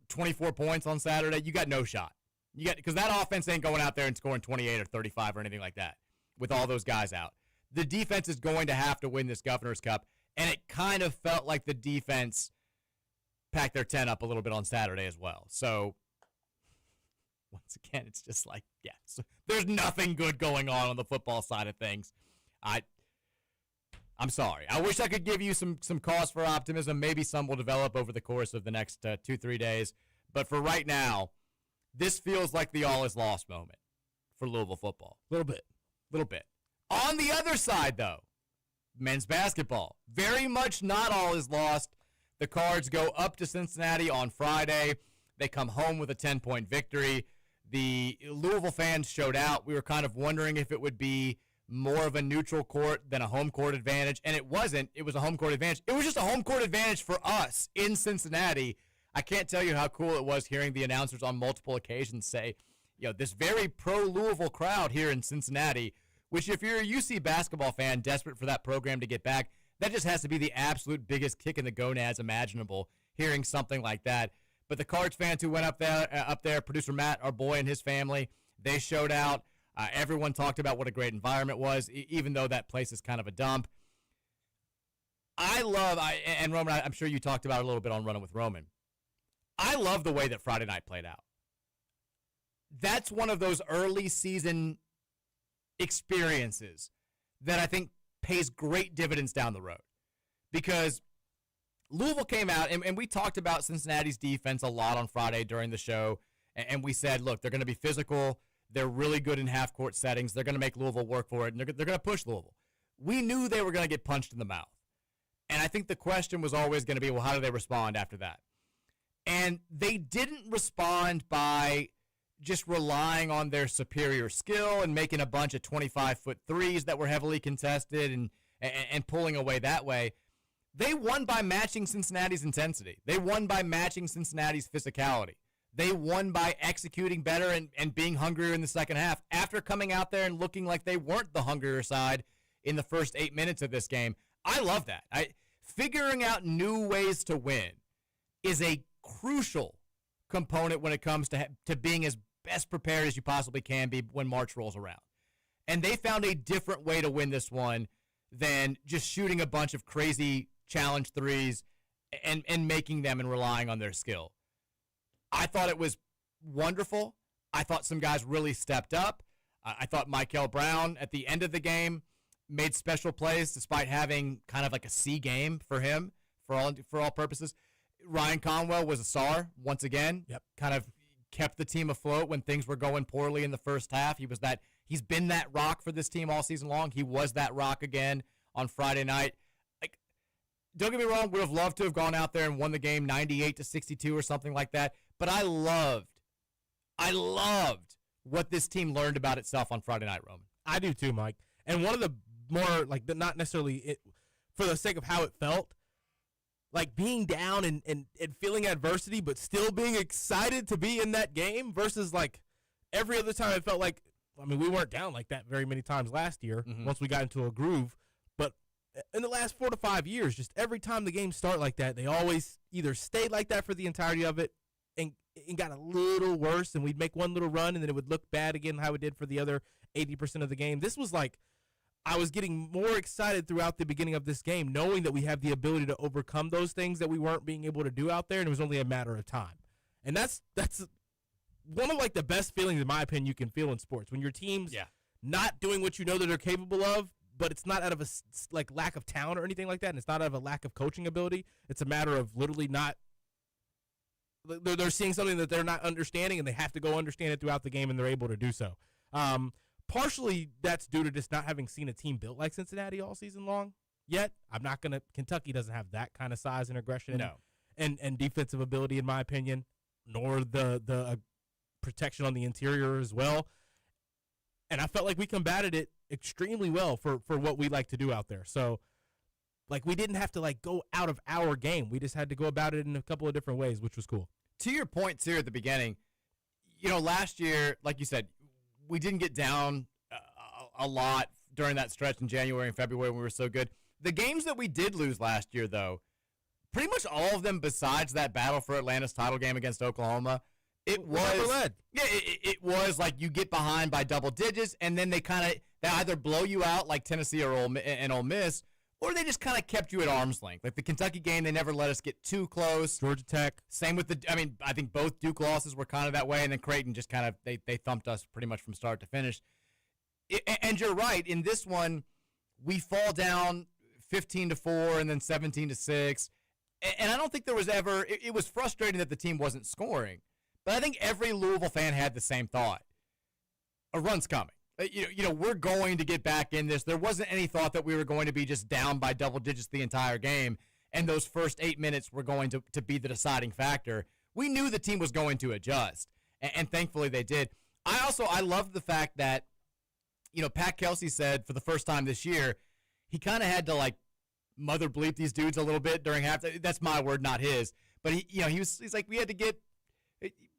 24 points on Saturday, you got no shot. Because that offense ain't going out there and scoring 28 or 35 or anything like that with all those guys out. The defense is going to have to win this Governor's Cup, and it kind of felt like the defense packed their tent up a little bit on Saturday as well. So, once again, it's just like, so there's nothing good going on the football side of things. I'm sorry. I wish I could give you some cause for optimism. Maybe some will develop over the course of the next 2-3 days. But for right now, this feels like the all is lost moment for Louisville football. A little bit. On the other side, though, men's basketball. Very much not all is lost. The Cards go up to Cincinnati on Friday. They come home with a 10-point victory. The Louisville fans showed out. We were kind of wondering if it would be more of a neutral court than a home court advantage, and it wasn't. It was a home court advantage. It was just a home court advantage for us in Cincinnati. I can't tell you how cool it was hearing the announcers on multiple occasions say, this very pro-Louisville crowd here in Cincinnati, which if you're a UC basketball fan desperate for that program to get back, that just has to be the absolute biggest kick in the gonads imaginable, hearing something like that. But the Cards fans who went up there, producer Matt, our boy and his family, they showed out. Everyone talked about what a great environment was, even though that place is kind of a dump. And Roman, I'm sure you talked about it a little bit on Running with Roman. I love the way that Friday night played out. That's one of those early season experiences that I think pays great dividends down the road. Because Louisville came out, and we talked about Cincinnati's defense a lot on Friday during the show, and we said, look, they're going to be physical. They're really good in half-court settings. They're going to make Louisville work for it, and they're going to push Louisville. We knew they were going to get punched in the mouth. And I think the question was always going to be, well, how do they respond after that? And they didn't respond by just relying on their superior skill and making a bunch of 25-foot threes that were heavily contested and pulling away that way. They won by matching Cincinnati's intensity. They won by matching Cincinnati's physicality. They won by executing better and being hungrier in the second half after coming out there and looking like they weren't the hungrier side in the first 8 minutes of this game. I love that. Figuring out new ways to win is a crucial component when it comes to being as best prepared as you possibly can be when March rolls around. And they found a different way to win this one than just shooting a bunch of crazy challenge threes and making them and relying on their skill. I thought it was wonderful. I thought some guys really stepped up. I thought Michael Brown at the end of the game made special plays despite having kind of like a C game for him for all purposes. Ryan Conwell was a star once again. Yep. Kind of kept the team afloat when things were going poorly in the first half. He's been that rock for this team all season long. He was that rock again on Friday night. Like, don't get me wrong, would have loved to have gone out there and won the game 98-62 or something like that. But I loved what this team learned about itself on Friday night, Roman. I do too, Mike. And one of the more, like, not necessarily for the sake of how it felt, like being down and feeling adversity, but still being excited to be in that game versus like every other time it felt like, I mean, we weren't down like that very many times last year once we got into a groove. But in the last 4 to 5 years, just every time the games start like that, they always either stayed like that for the entirety of it and got a little worse, and we'd make one little run, and then it would look bad again how it did for the other 80% of the game. This was like, I was getting more excited throughout the beginning of this game, knowing that we have the ability to overcome those things that we weren't being able to do out there, and it was only a matter of time. And that's one of like the best feelings, in my opinion, you can feel in sports, when your team's not doing what you know that they're capable of, but it's not out of a like lack of talent or anything like that, and it's not out of a lack of coaching ability. It's a matter of literally not. They're seeing something that they're not understanding, and they have to go understand it throughout the game, and they're able to do so. Partially, that's due to just not having seen a team built like Cincinnati all season long yet. Kentucky doesn't have that kind of size and aggression and defensive ability, in my opinion, nor the protection on the interior as well. And I felt like we combated it extremely well for what we like to do out there. So, like, we didn't have to, like, go out of our game. We just had to go about it in a couple of different ways, which was cool. To your points here at the beginning, last year, like you said, we didn't get down a lot during that stretch in January and February when we were so good. The games that we did lose last year, though, pretty much all of them besides that battle for Atlanta's title game against Oklahoma, it was like you get behind by double digits, and then they either blow you out like Tennessee or Ole Miss, or they just kind of kept you at arm's length. Like the Kentucky game, they never let us get too close. Georgia Tech. Same with I think both Duke losses were kind of that way, and then Creighton just kind of, they thumped us pretty much from start to finish. And you're right. In this one, we fall down 15-4 and then 17-6. And I don't think there was ever, it was frustrating that the team wasn't scoring. But I think every Louisville fan had the same thought. A run's coming. We're going to get back in this. There wasn't any thought that we were going to be just down by double digits the entire game, and those first 8 minutes were going to be the deciding factor. We knew the team was going to adjust, and thankfully they did. I loved the fact that, Pat Kelsey said for the first time this year, he kind of had to, like, mother bleep these dudes a little bit during halftime. That's my word, not his. But he's like, we had to get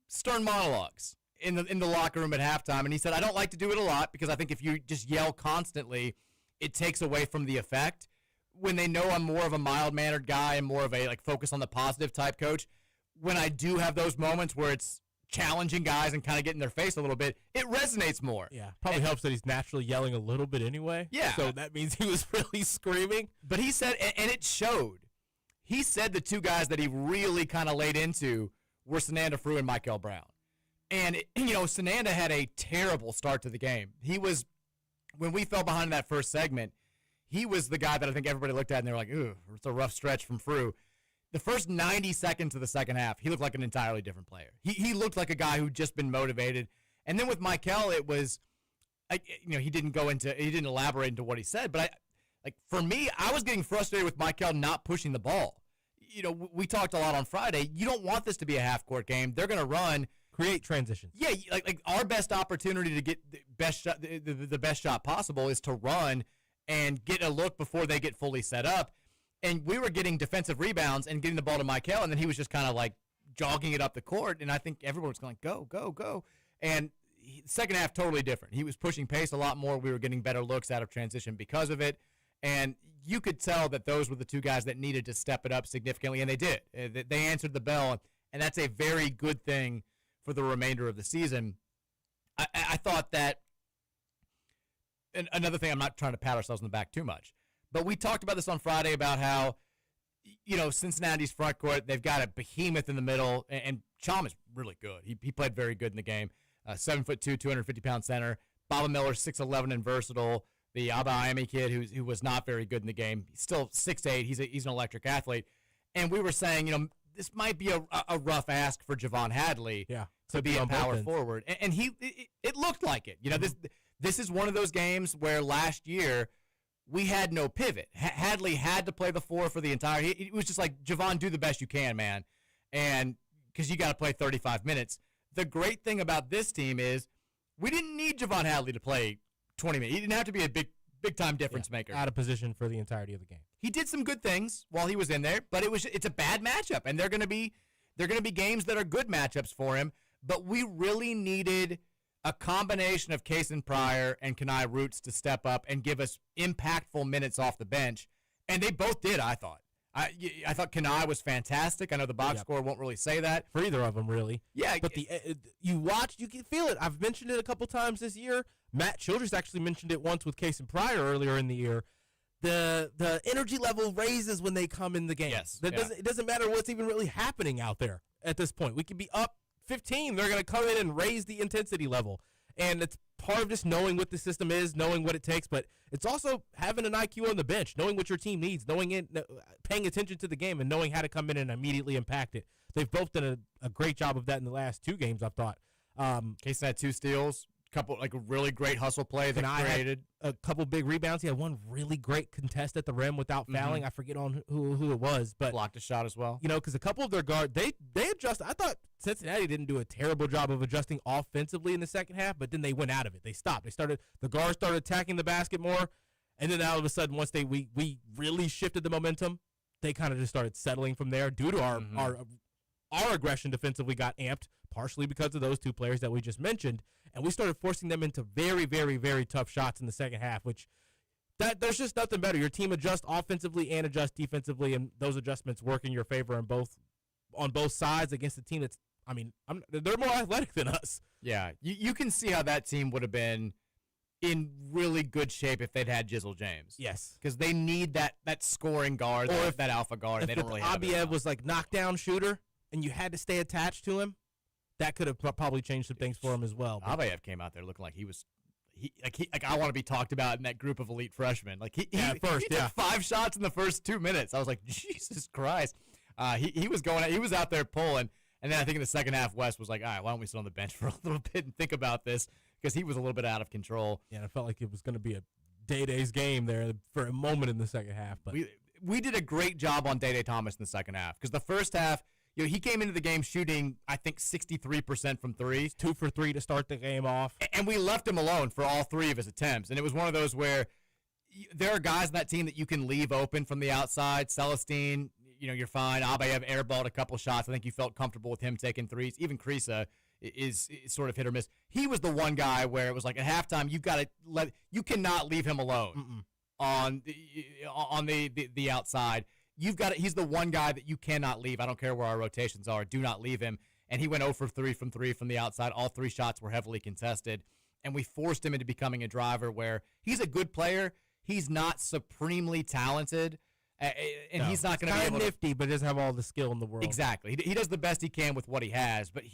stern monologues in the locker room at halftime, and he said, I don't like to do it a lot because I think if you just yell constantly, it takes away from the effect. When they know I'm more of a mild-mannered guy and more of a focus on the positive type coach, when I do have those moments where it's challenging guys and kind of getting their face a little bit, it resonates more. Yeah, probably helps that he's naturally yelling a little bit anyway. Yeah. So that means he was really screaming. But he said, and it showed, he said the two guys that he really kind of laid into were Sananda Frew and Michael Brown. And, Sananda had a terrible start to the game. He was, when we fell behind in that first segment, he was the guy that I think everybody looked at and they were like, ooh, it's a rough stretch from Frew. The first 90 seconds of the second half, he looked like an entirely different player. He looked like a guy who'd just been motivated. And then with Michael, it was, he didn't elaborate into what he said, but for me, I was getting frustrated with Michael not pushing the ball. We talked a lot on Friday. You don't want this to be a half-court game. They're going to run. Create transitions. Yeah, like our best opportunity to get the best shot, the best shot possible is to run and get a look before they get fully set up. And we were getting defensive rebounds and getting the ball to Michael, and then he was just kind of like jogging it up the court. And I think everyone was going, go, go, go. And second half, totally different. He was pushing pace a lot more. We were getting better looks out of transition because of it. And you could tell that those were the two guys that needed to step it up significantly, and they did. They answered the bell, and that's a very good thing for the remainder of the season. I thought that, and another thing, I'm not trying to pat ourselves on the back too much, but we talked about this on Friday about how, Cincinnati's front court, they've got a behemoth in the middle, and Chom is really good. He played very good in the game. 7'2", 250-pound center. Baba Miller, 6'11", and versatile. The Abayami kid who was not very good in the game. He's still 6'8". He's an electric athlete. And we were saying, this might be a rough ask for Javon Hadley to be a power forward. And it looked like it. This is one of those games where last year we had no pivot. Hadley had to play the 4 for the entire. It was just like, Javon, do the best you can, man. And because you got to play 35 minutes. The great thing about this team is we didn't need Javon Hadley to play 20 minutes. He didn't have to be a big time difference maker. Out of position for the entirety of the game. He did some good things while he was in there, but it's a bad matchup, and they're going to be games that are good matchups for him. But we really needed a combination of Kason Pryor and Kenai Roots to step up and give us impactful minutes off the bench, and they both did. I thought. I thought Kenai was fantastic. I know the box score won't really say that for either of them, really. Yeah, but you can feel it. I've mentioned it a couple times this year. Matt Childress actually mentioned it once with Kason Pryor earlier in the year. The energy level raises when they come in the game. Yes, it doesn't matter what's even really happening out there at this point. We could be up 15. They're going to come in and raise the intensity level. And it's part of just knowing what the system is, knowing what it takes, but it's also having an IQ on the bench, knowing what your team needs, paying attention to the game, and knowing how to come in and immediately impact it. They've both done a great job of that in the last 2 games, I've thought. Casey had 2 steals, couple a really great hustle play that created a couple big rebounds. He had one really great contest at the rim without fouling. I forget on who it was, but blocked a shot as well. Because a couple of their guard they adjust. I thought Cincinnati didn't do a terrible job of adjusting offensively in the second half, but then they went out of it. They stopped. The guards started attacking the basket more, and then all of a sudden, once we really shifted the momentum, they kind of just started settling from there due to our aggression defensively got amped, partially because of those 2 players that we just mentioned, and we started forcing them into very, very, very tough shots in the second half, which there's just nothing better. Your team adjusts offensively and adjusts defensively, and those adjustments work in your favor on both sides against a team that's, they're more athletic than us. Yeah, you can see how that team would have been in really good shape if they'd had Jizzle James. Yes. Because they need that scoring guard, or that alpha guard. They don't really have it. Abiev was like knockdown shooter, and you had to stay attached to him, that could have probably changed some things for him as well. Abayev came out there looking like I want to be talked about in that group of elite freshmen. Like he took 5 shots in the first 2 minutes. I was like, Jesus Christ. He was out there pulling, and then I think in the second half, West was like, all right, why don't we sit on the bench for a little bit and think about this, because he was a little bit out of control. Yeah, and it felt like it was going to be a Day-Day's game there for a moment in the second half. But we did a great job on Day-Day Thomas in the second half, because the first half, he came into the game shooting, I think, 63% from threes. 2 for 3 to start the game off. And we left him alone for all 3 of his attempts. And it was one of those where there are guys in that team that you can leave open from the outside. Celestine, you're fine. Abayev airballed a couple shots. I think you felt comfortable with him taking threes. Even Krisa is sort of hit or miss. He was the one guy where it was like at halftime, you cannot leave him alone on the outside. He's the one guy that you cannot leave. I don't care where our rotations are. Do not leave him. And he went 0 for 3 from 3 from the outside. All 3 shots were heavily contested. And we forced him into becoming a driver where he's a good player. He's not supremely talented. And he's not going to be able nifty, but doesn't have all the skill in the world. Exactly. He does the best he can with what he has. But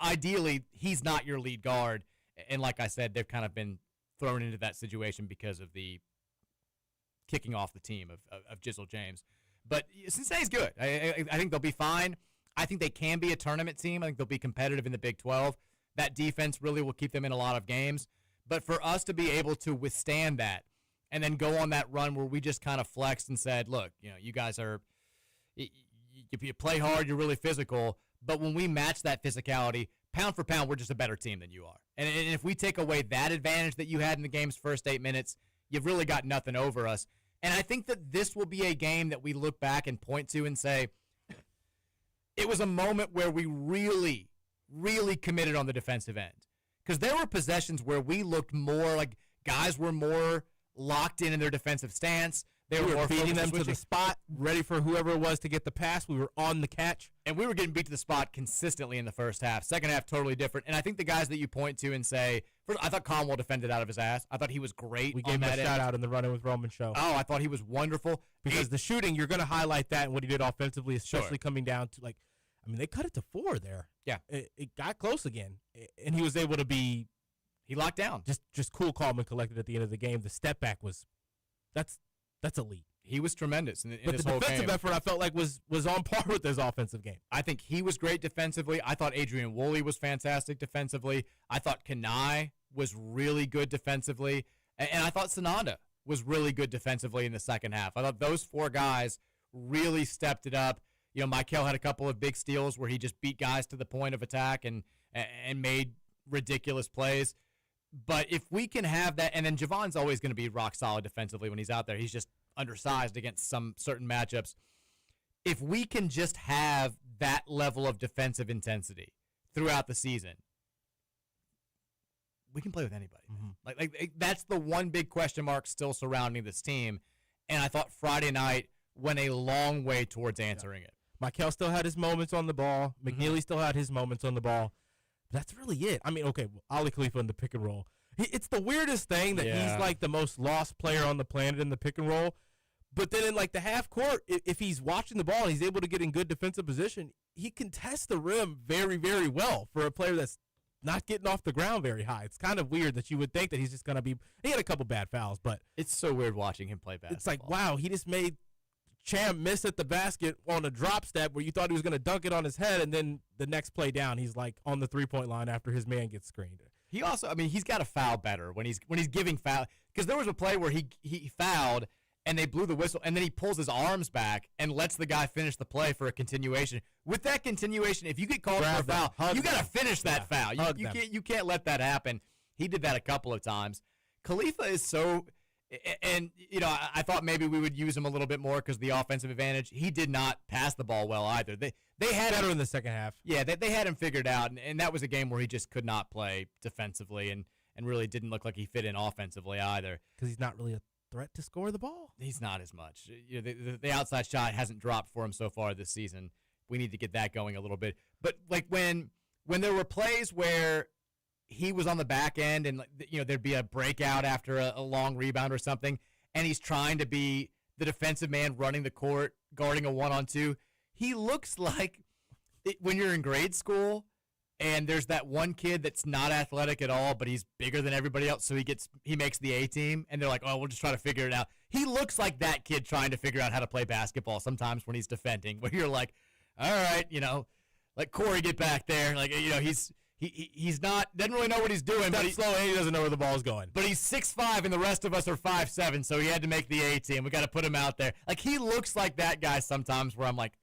ideally, he's not your lead guard. And like I said, they've kind of been thrown into that situation because of the kicking off the team of Jizzle James. But Cincinnati's good. I think they'll be fine. I think they can be a tournament team. I think they'll be competitive in the Big 12. that defense really will keep them in a lot of games. But for us to be able to withstand that and then go on that run where we just kind of flexed and said, look, you guys are you play hard, you're really physical, but when we match that physicality, pound for pound, we're just a better team than you are. And if we take away that advantage that you had in the game's first 8 minutes, you've really got nothing over us. And I think that this will be a game that we look back and point to and say, it was a moment where we really, really committed on the defensive end. Because there were possessions where we looked more like guys were more locked in their defensive stance. They We were were more feeding focused them to switching. the spot, ready for whoever it was to get the pass. We were on the catch. And we were getting beat to the spot consistently in the first half. Second half, totally different. And I think the guys that you point to and say, first, I thought Conwell defended out of his ass. I thought he was great. We on gave him a that end. shout out in the Run In with Roman show. Oh, I thought he was wonderful. Because the shooting, you're going to highlight that and what he did offensively, especially Sure. coming down to, they cut it to 4 there. Yeah. It got close again. And he was able to be He locked down. just cool, calm, and collected at the end of the game. The step back that's elite. He was tremendous in But this the whole defensive game. effort, I felt like, was on par with his offensive game. I think he was great defensively. I thought Adrian Woolley was fantastic defensively. I thought Kanai was really good defensively. And I thought Sananda was really good defensively in the second half. I thought those 4 guys really stepped it up. Michael had a couple of big steals where he just beat guys to the point of attack and made ridiculous plays. But if we can have that, and then Javon's always going to be rock solid defensively when he's out there. He's just undersized against some certain matchups. If we can just have that level of defensive intensity throughout the season, we can play with anybody. Like that's the one big question mark still surrounding this team. And I thought Friday night went a long way towards answering it. Michael still had his moments on the ball. McNeely still had his moments on the ball. That's really it. I mean, okay, Ali Khalifa in the pick and roll. It's the weirdest thing that he's like the most lost player on the planet in the pick and roll. But then in the half court, if he's watching the ball and he's able to get in good defensive position, he can test the rim very, very well for a player that's not getting off the ground very high. It's kind of weird that you would think that he's just going to be – he had a couple bad fouls, but – It's so weird watching him play basketball. It's like, wow, he just made Cham miss at the basket on a drop step where you thought he was going to dunk it on his head, and then the next play down, he's on the three-point line after his man gets screened. He also, he's got to foul better when he's giving foul. Because there was a play where he fouled and they blew the whistle, and then he pulls his arms back and lets the guy finish the play for a continuation. With that continuation, if you get called for a foul, you got to finish that foul. You can't let that happen. He did that a couple of times. Khalifa is so, and I thought maybe we would use him a little bit more because of the offensive advantage. He did not pass the ball well either. They had better in the second half. Yeah, they had him figured out, and that was a game where he just could not play defensively and really didn't look like he fit in offensively either. Because he's not really a threat to score the ball. He's not as much. The outside shot hasn't dropped for him so far this season. We need to get that going a little bit. But when there were plays where he was on the back end and there'd be a breakout after a long rebound or something, and he's trying to be the defensive man running the court, guarding a 1-on-2, he looks like when you're in grade school and there's that one kid that's not athletic at all, but he's bigger than everybody else, so he makes the A team, and they're like, oh, we'll just try to figure it out. He looks like that kid trying to figure out how to play basketball sometimes when he's defending, where you're like, all right, let Corey get back there. He's not, doesn't really know what he's doing. But slow and he doesn't know where the ball's going. But he's 6'5", and the rest of us are 5'7", so he had to make the A team. We got to put him out there. He looks like that guy sometimes where I'm like,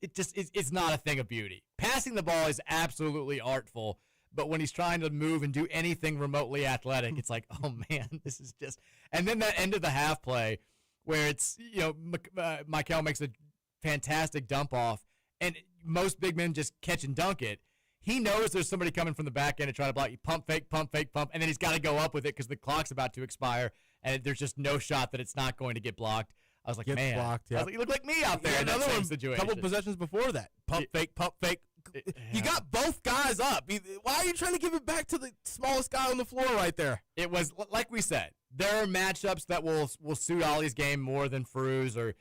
it's not a thing of beauty. Passing the ball is absolutely artful, but when he's trying to move and do anything remotely athletic, it's like, oh man, this is just. And then that end of the half play, where it's Michael makes a fantastic dump off, and most big men just catch and dunk it. He knows there's somebody coming from the back end to try to block you. Pump, fake, pump, fake, pump, and then he's got to go up with it because the clock's about to expire, and there's just no shot that it's not going to get blocked. I was like, man. Blocked, yeah. I was like, you look like me out there in that same situation. Couple possessions before that. Pump, fake, pump, fake. You got both guys up. Why are you trying to give it back to the smallest guy on the floor right there? It was, like we said, there are matchups that will suit Ollie's game more than Feruz's, or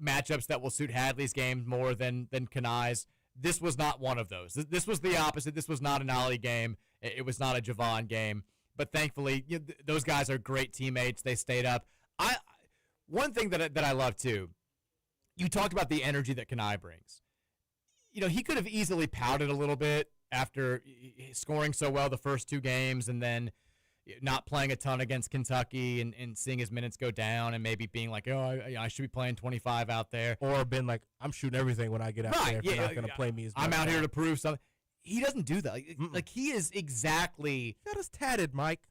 matchups that will suit Hadley's game more than Kanai's. This was not one of those. This was the opposite. This was not an Ollie game. It was not a Javon game. But thankfully, those guys are great teammates. They stayed up. One thing that I love, too, you talked about the energy that Kanai brings. He could have easily pouted a little bit after scoring so well the first 2 games and then not playing a ton against Kentucky and seeing his minutes go down and maybe being like, oh, I should be playing 25 out there. Or been like, I'm shooting everything when I get out there. If you're not going to play me as much. I'm out here to prove something. He doesn't do that. Like he is exactly. He got us tatted, Mike.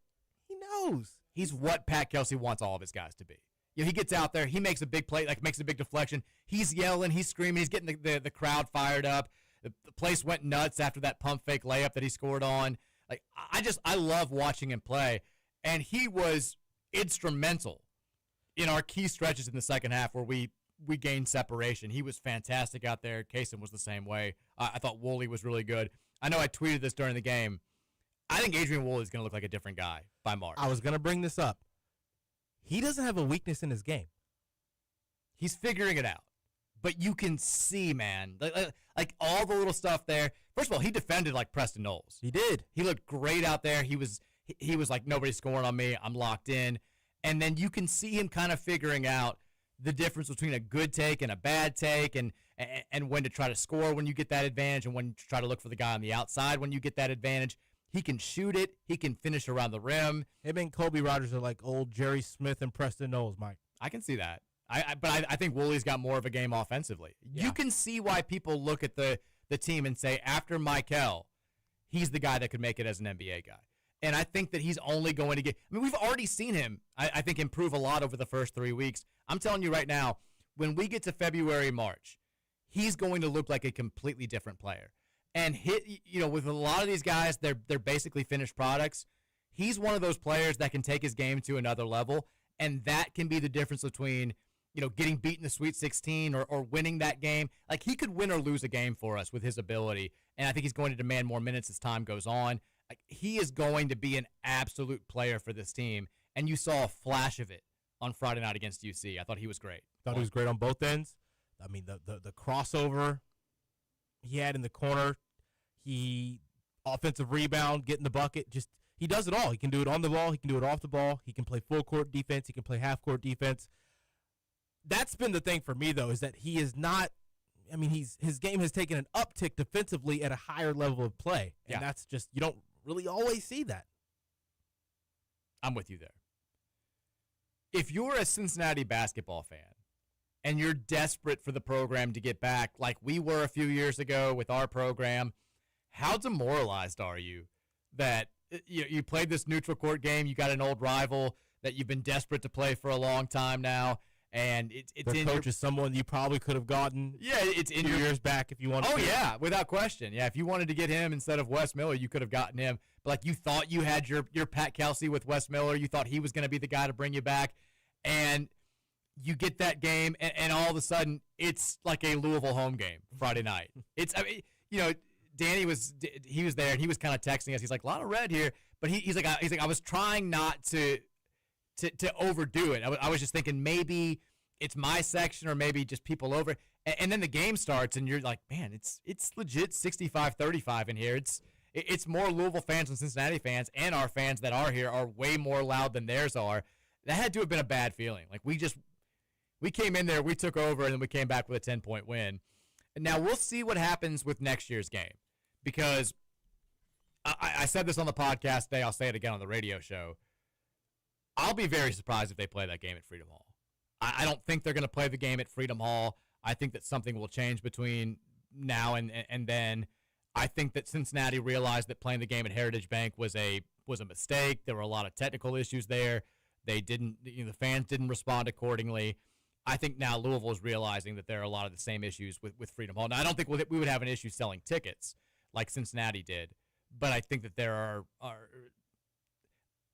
He knows. He's what Pat Kelsey wants all of his guys to be. He gets out there. He makes a big play, like makes a big deflection. He's yelling. He's screaming. He's getting the crowd fired up. The place went nuts after that pump fake layup that he scored on. Like I love watching him play, and he was instrumental in our key stretches in the second half where we gained separation. He was fantastic out there. Kaysen was the same way. I thought Woolley was really good. I know I tweeted this during the game. I think Adrian Woolley is going to look like a different guy by March. I was going to bring this up. He doesn't have a weakness in his game. He's figuring it out. But you can see, man, like all the little stuff there. First of all, he defended like Preston Knowles. He did. He looked great out there. He was like, nobody's scoring on me. I'm locked in. And then you can see him kind of figuring out the difference between a good take and a bad take and when to try to score when you get that advantage and when to try to look for the guy on the outside when you get that advantage. He can shoot it. He can finish around the rim. Him and Kobe Rogers are like old Jerry Smith and Preston Knowles, Mike. I can see that. But I think Woolley's got more of a game offensively. Yeah. You can see why people look at the team and say, after Michael, he's the guy that could make it as an NBA guy. And I think that he's only going to get – I mean, we've already seen him, I think, improve a lot over the first 3 weeks. I'm telling you right now, when we get to February, March, he's going to look like a completely different player. And with a lot of these guys, they're basically finished products. He's one of those players that can take his game to another level, and that can be the difference between – getting beat in the Sweet 16 or winning that game. Like, he could win or lose a game for us with his ability, and I think he's going to demand more minutes as time goes on. Like, he is going to be an absolute player for this team, and you saw a flash of it on Friday night against UC. I thought he was great. Thought he was great on both ends. I mean, the crossover he had in the corner, he offensive rebound, getting the bucket, just he does it all. He can do it on the ball. He can do it off the ball. He can play full court defense. He can play half court defense. That's been the thing for me, though, is that he is not – I mean, his game has taken an uptick defensively at a higher level of play. And that's just – you don't really always see that. I'm with you there. If you're a Cincinnati basketball fan and you're desperate for the program to get back like we were a few years ago with our program, how demoralized are you that you played this neutral court game, you got an old rival that you've been desperate to play for a long time now, and it's their coach is someone you probably could have gotten. Yeah, it's in your years back if you wanted. Oh yeah, without question. Yeah, if you wanted to get him instead of Wes Miller, you could have gotten him. But like you thought you had your Pat Kelsey with Wes Miller, you thought he was going to be the guy to bring you back, and you get that game, and all of a sudden it's like a Louisville home game Friday night. Danny was there and he was kind of texting us. He's like, a lot of red here, but he's like I was trying not to overdo it. I was just thinking maybe it's my section or maybe just people over. And then the game starts and you're like, man, it's legit 65-35 in here. It's more Louisville fans than Cincinnati fans, and our fans that are here are way more loud than theirs are. That had to have been a bad feeling. Like we came in there, we took over, and then we came back with a 10-point win. And now we'll see what happens with next year's game, because I said this on the podcast today. I'll say it again on the radio show. I'll be very surprised if they play that game at Freedom Hall. I don't think they're going to play the game at Freedom Hall. I think that something will change between now and then. I think that Cincinnati realized that playing the game at Heritage Bank was a mistake. There were a lot of technical issues there. They didn't, the fans didn't respond accordingly. I think now Louisville is realizing that there are a lot of the same issues with Freedom Hall. Now, I don't think we would have an issue selling tickets like Cincinnati did, but I think that there are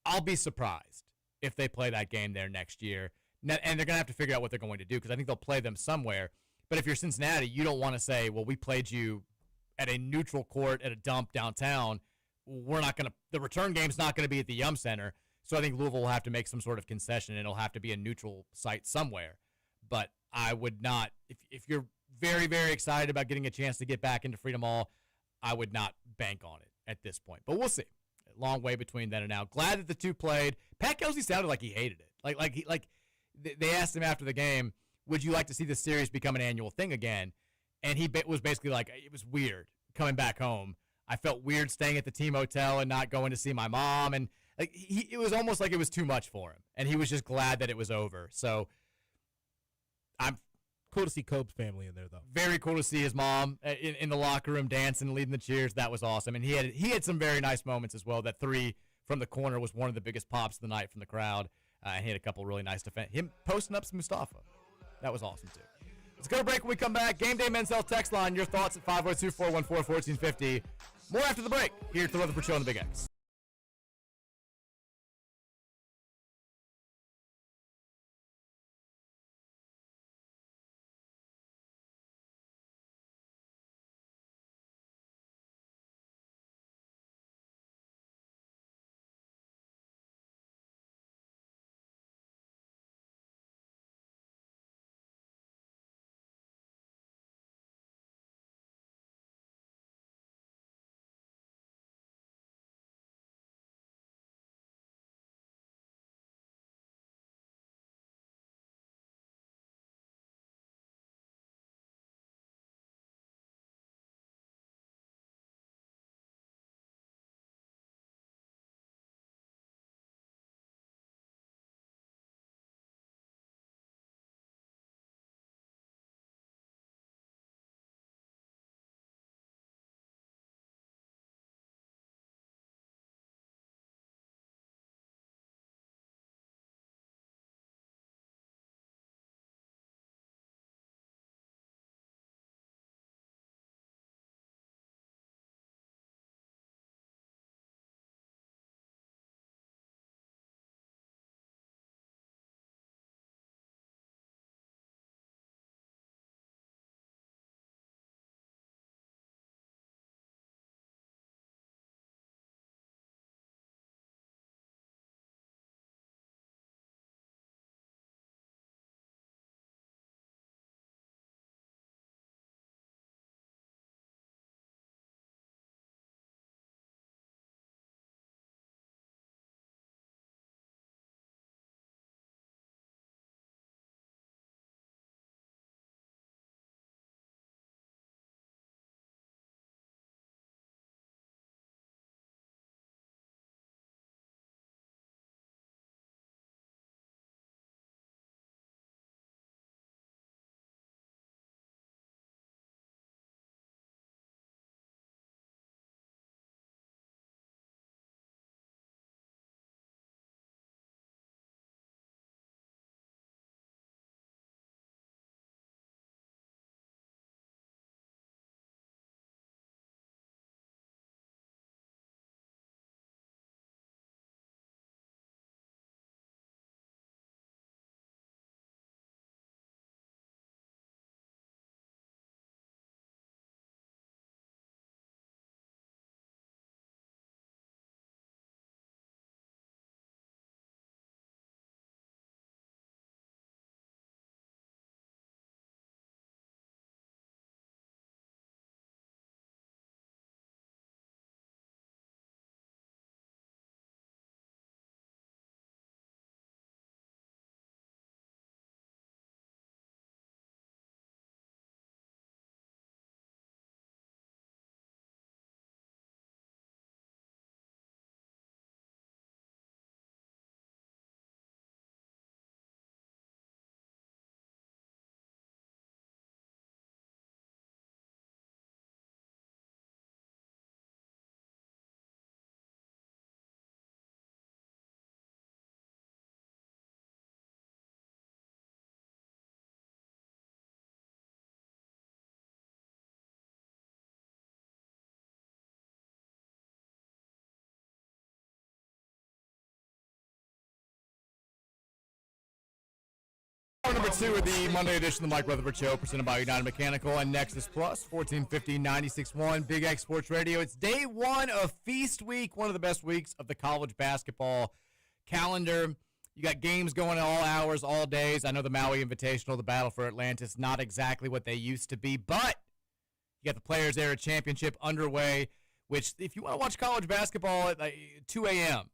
I'll be surprised if they play that game there next year. And they're going to have to figure out what they're going to do, because I think they'll play them somewhere. But if you're Cincinnati, you don't want to say, well, we played you at a neutral court at a dump downtown. We're not going to – the return game's not going to be at the Yum Center. So I think Louisville will have to make some sort of concession, and it'll have to be a neutral site somewhere. But I would not – if you're very, very excited about getting a chance to get back into Freedom Hall, I would not bank on it at this point. But we'll see. A long way between then and now. Glad that the two played. Pat Kelsey sounded like he hated it. They asked him after the game, would you like to see this series become an annual thing again? And he was basically like, it was weird coming back home. I felt weird staying at the team hotel and not going to see my mom. And like it was almost like it was too much for him. And he was just glad that it was over. So I'm Cool to see Cope's family in there, though. very cool to see his mom in the locker room dancing, leading the cheers. That was awesome. And he had some very nice moments as well. That three from the corner was one of the biggest pops of the night from the crowd. And he had a couple really nice defense. Him posting up some Mustafa. That was awesome, too. Let's go to break. When we come back, Game Day Men's Health text line. Your thoughts at 502-414-1450. More after the break here at the Rutherford Show on the Big X. Number 2 of the Monday edition of the Mike Rutherford Show, presented by United Mechanical and Nexus Plus, 1450 96.1 Big X Sports Radio. It's day 1 of Feast Week, one of the best weeks of the college basketball calendar. You got games going at all hours, all days. I know the Maui Invitational, the Battle for Atlantis, not exactly what they used to be, but you got the Players Era Championship underway, which if you want to watch college basketball at 2 a.m.,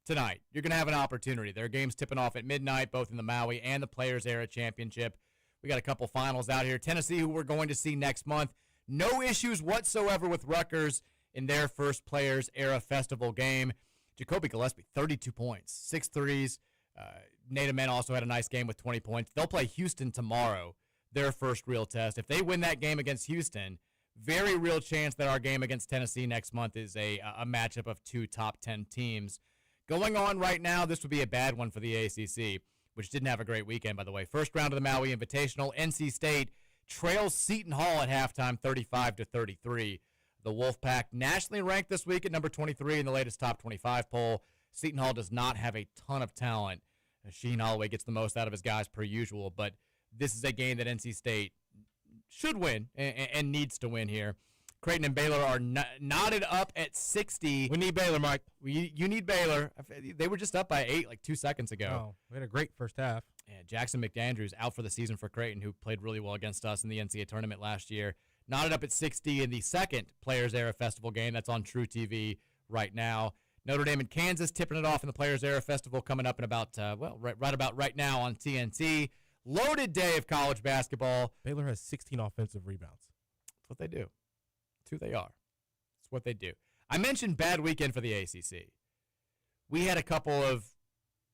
tonight, you're going to have an opportunity. There are games tipping off at midnight, both in the Maui and the Players Era Championship. We got a couple finals out here. Tennessee, who we're going to see next month. No issues whatsoever with Rutgers in their first Players Era Festival game. Jacoby Gillespie, 32 points, 6 threes. Nate Men also had a nice game with 20 points. They'll play Houston tomorrow, their first real test. If they win that game against Houston, very real chance that our game against Tennessee next month is a matchup of 2 top 10 teams. Going on right now, this would be a bad one for the ACC, which didn't have a great weekend, by the way. First round of the Maui Invitational, NC State trails Seton Hall at halftime, 35-33. The Wolfpack, nationally ranked this week at number 23 in the latest top 25 poll. Seton Hall does not have a ton of talent. Sheen Holloway gets the most out of his guys per usual, but this is a game that NC State should win and needs to win here. Creighton and Baylor are knotted up at 60. We need Baylor, Mike. You need Baylor. They were just up by 8 like 2 seconds ago. Oh, we had a great first half. And Jackson McAndrews out for the season for Creighton, who played really well against us in the NCAA tournament last year. Knotted up at 60 in the second Players Era Festival game. That's on True TV right now. Notre Dame and Kansas tipping it off in the Players Era Festival coming up in about, right now on TNT. Loaded day of college basketball. Baylor has 16 offensive rebounds. That's what they do. It's who they are. It's what they do. I mentioned bad weekend for the ACC. We had a couple of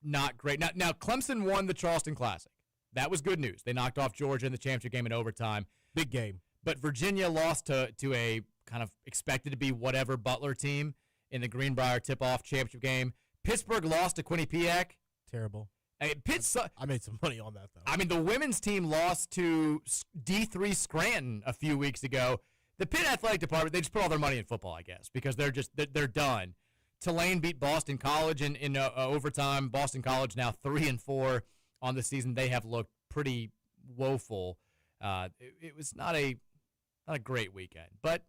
not great. Now Clemson won the Charleston Classic. That was good news. They knocked off Georgia in the championship game in overtime. Big game. But Virginia lost to a kind of expected to be whatever Butler team in the Greenbrier tip-off championship game. Pittsburgh lost to Quinnipiac. Terrible. I made some money on that, though. I mean, the women's team lost to D3 Scranton a few weeks ago. The Pitt Athletic Department, they just put all their money in football, I guess, because they're done. Tulane beat Boston College in overtime. Boston College now 3-4 on the season. They have looked pretty woeful. It was not a great weekend, but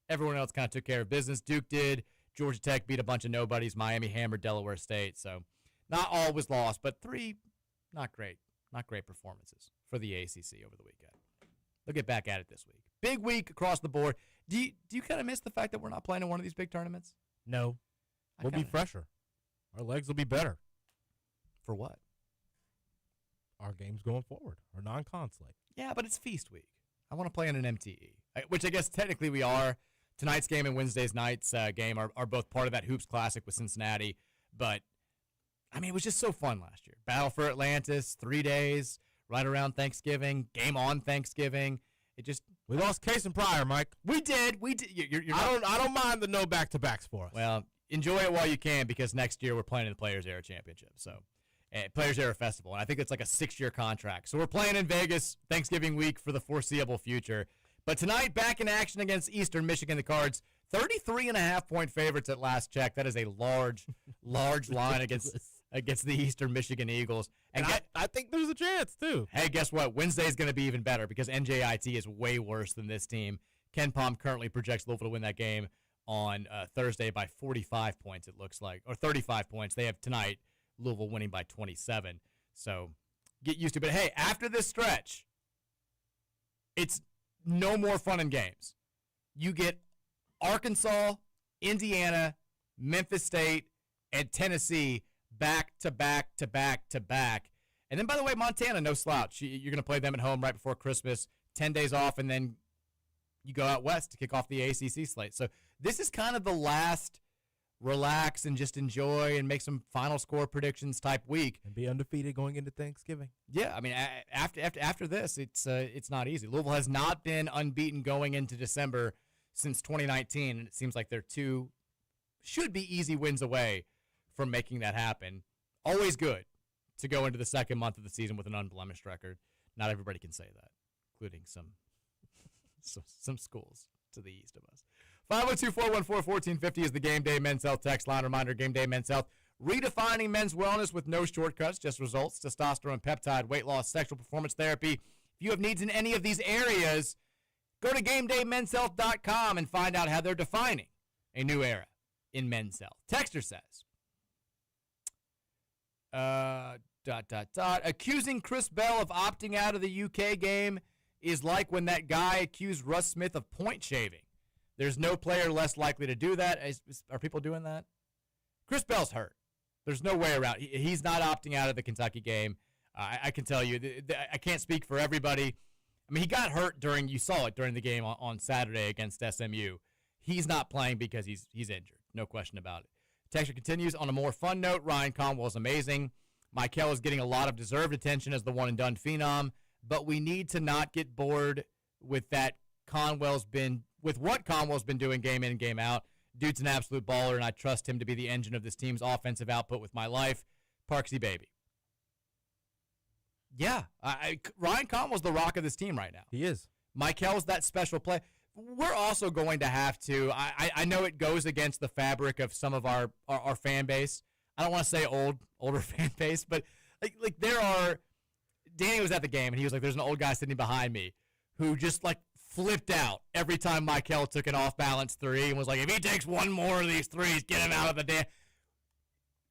everyone else kind of took care of business. Duke did. Georgia Tech beat a bunch of nobodies. Miami hammered Delaware State. So not all was lost, but 3 not great performances for the ACC over the weekend. They'll get back at it this week. Big week across the board. Do you kind of miss the fact that we're not playing in one of these big tournaments? No. We'll be fresher. Our legs will be better. For what? Our games going forward. Our non-con slate. Yeah, but it's feast week. I want to play in an MTE, which I guess technically we are. Tonight's game and Wednesday's night's game are both part of that Hoops Classic with Cincinnati. But, I mean, it was just so fun last year. Battle for Atlantis, 3 days, right around Thanksgiving, game on Thanksgiving. We lost Case and Pryor, Mike. We did. I don't mind the no back-to-backs for us. Well, enjoy it while you can, because next year we're playing in the Players Era Championship. So, Players Era Festival. And I think it's like a 6-year contract. So we're playing in Vegas Thanksgiving week for the foreseeable future. But tonight, back in action against Eastern Michigan, the Cards, 33.5-point favorites at last check. That is a large line against the Eastern Michigan Eagles. And I think there's a chance, too. Hey, guess what? Wednesday's going to be even better because NJIT is way worse than this team. Ken Palm currently projects Louisville to win that game on Thursday by 45 points, it looks like, or 35 points. They have tonight Louisville winning by 27. So get used to it. But, hey, after this stretch, it's no more fun and games. You get Arkansas, Indiana, Memphis State, and Tennessee back to back to back to back. And then, by the way, Montana, no slouch. You're going to play them at home right before Christmas, 10 days off, and then you go out west to kick off the ACC slate. So this is kind of the last relax and just enjoy and make some final score predictions type week. And be undefeated going into Thanksgiving. Yeah, I mean, after this, it's not easy. Louisville has not been unbeaten going into December since 2019, and it seems like they're should be easy wins away from making that happen. Always good to go into the second month of the season with an unblemished record. Not everybody can say that, including some schools to the east of us. 502-414-1450 is the Game Day Men's Health text line. Reminder, Game Day Men's Health, redefining men's wellness with no shortcuts, just results, testosterone, peptide, weight loss, sexual performance therapy. If you have needs in any of these areas, go to GameDayMen'sHealth.com and find out how they're defining a new era in men's health. Texter says, accusing Chris Bell of opting out of the UK game is like when that guy accused Russ Smith of point shaving. There's no player less likely to do that. Are people doing that? Chris Bell's hurt. There's no way around. He's not opting out of the Kentucky game. I can tell you. I can't speak for everybody. I mean, he got hurt you saw it during the game on Saturday against SMU. he's not playing because he's injured. No question about it. Texture continues. On a more fun note, Ryan Conwell is amazing. Michael is getting a lot of deserved attention as the one-and-done phenom, but we need to not get bored with what Conwell's been doing game in and game out. Dude's an absolute baller, and I trust him to be the engine of this team's offensive output with my life. Parksy baby. Yeah, Ryan Conwell's the rock of this team right now. He is. Michael's that special play. We're also going to have to, I know it goes against the fabric of some of our fan base. I don't want to say older fan base, but like there are, Danny was at the game, and he was like, there's an old guy sitting behind me who just like flipped out every time Michael took an off-balance three and was like, if he takes one more of these threes, get him out of the damn.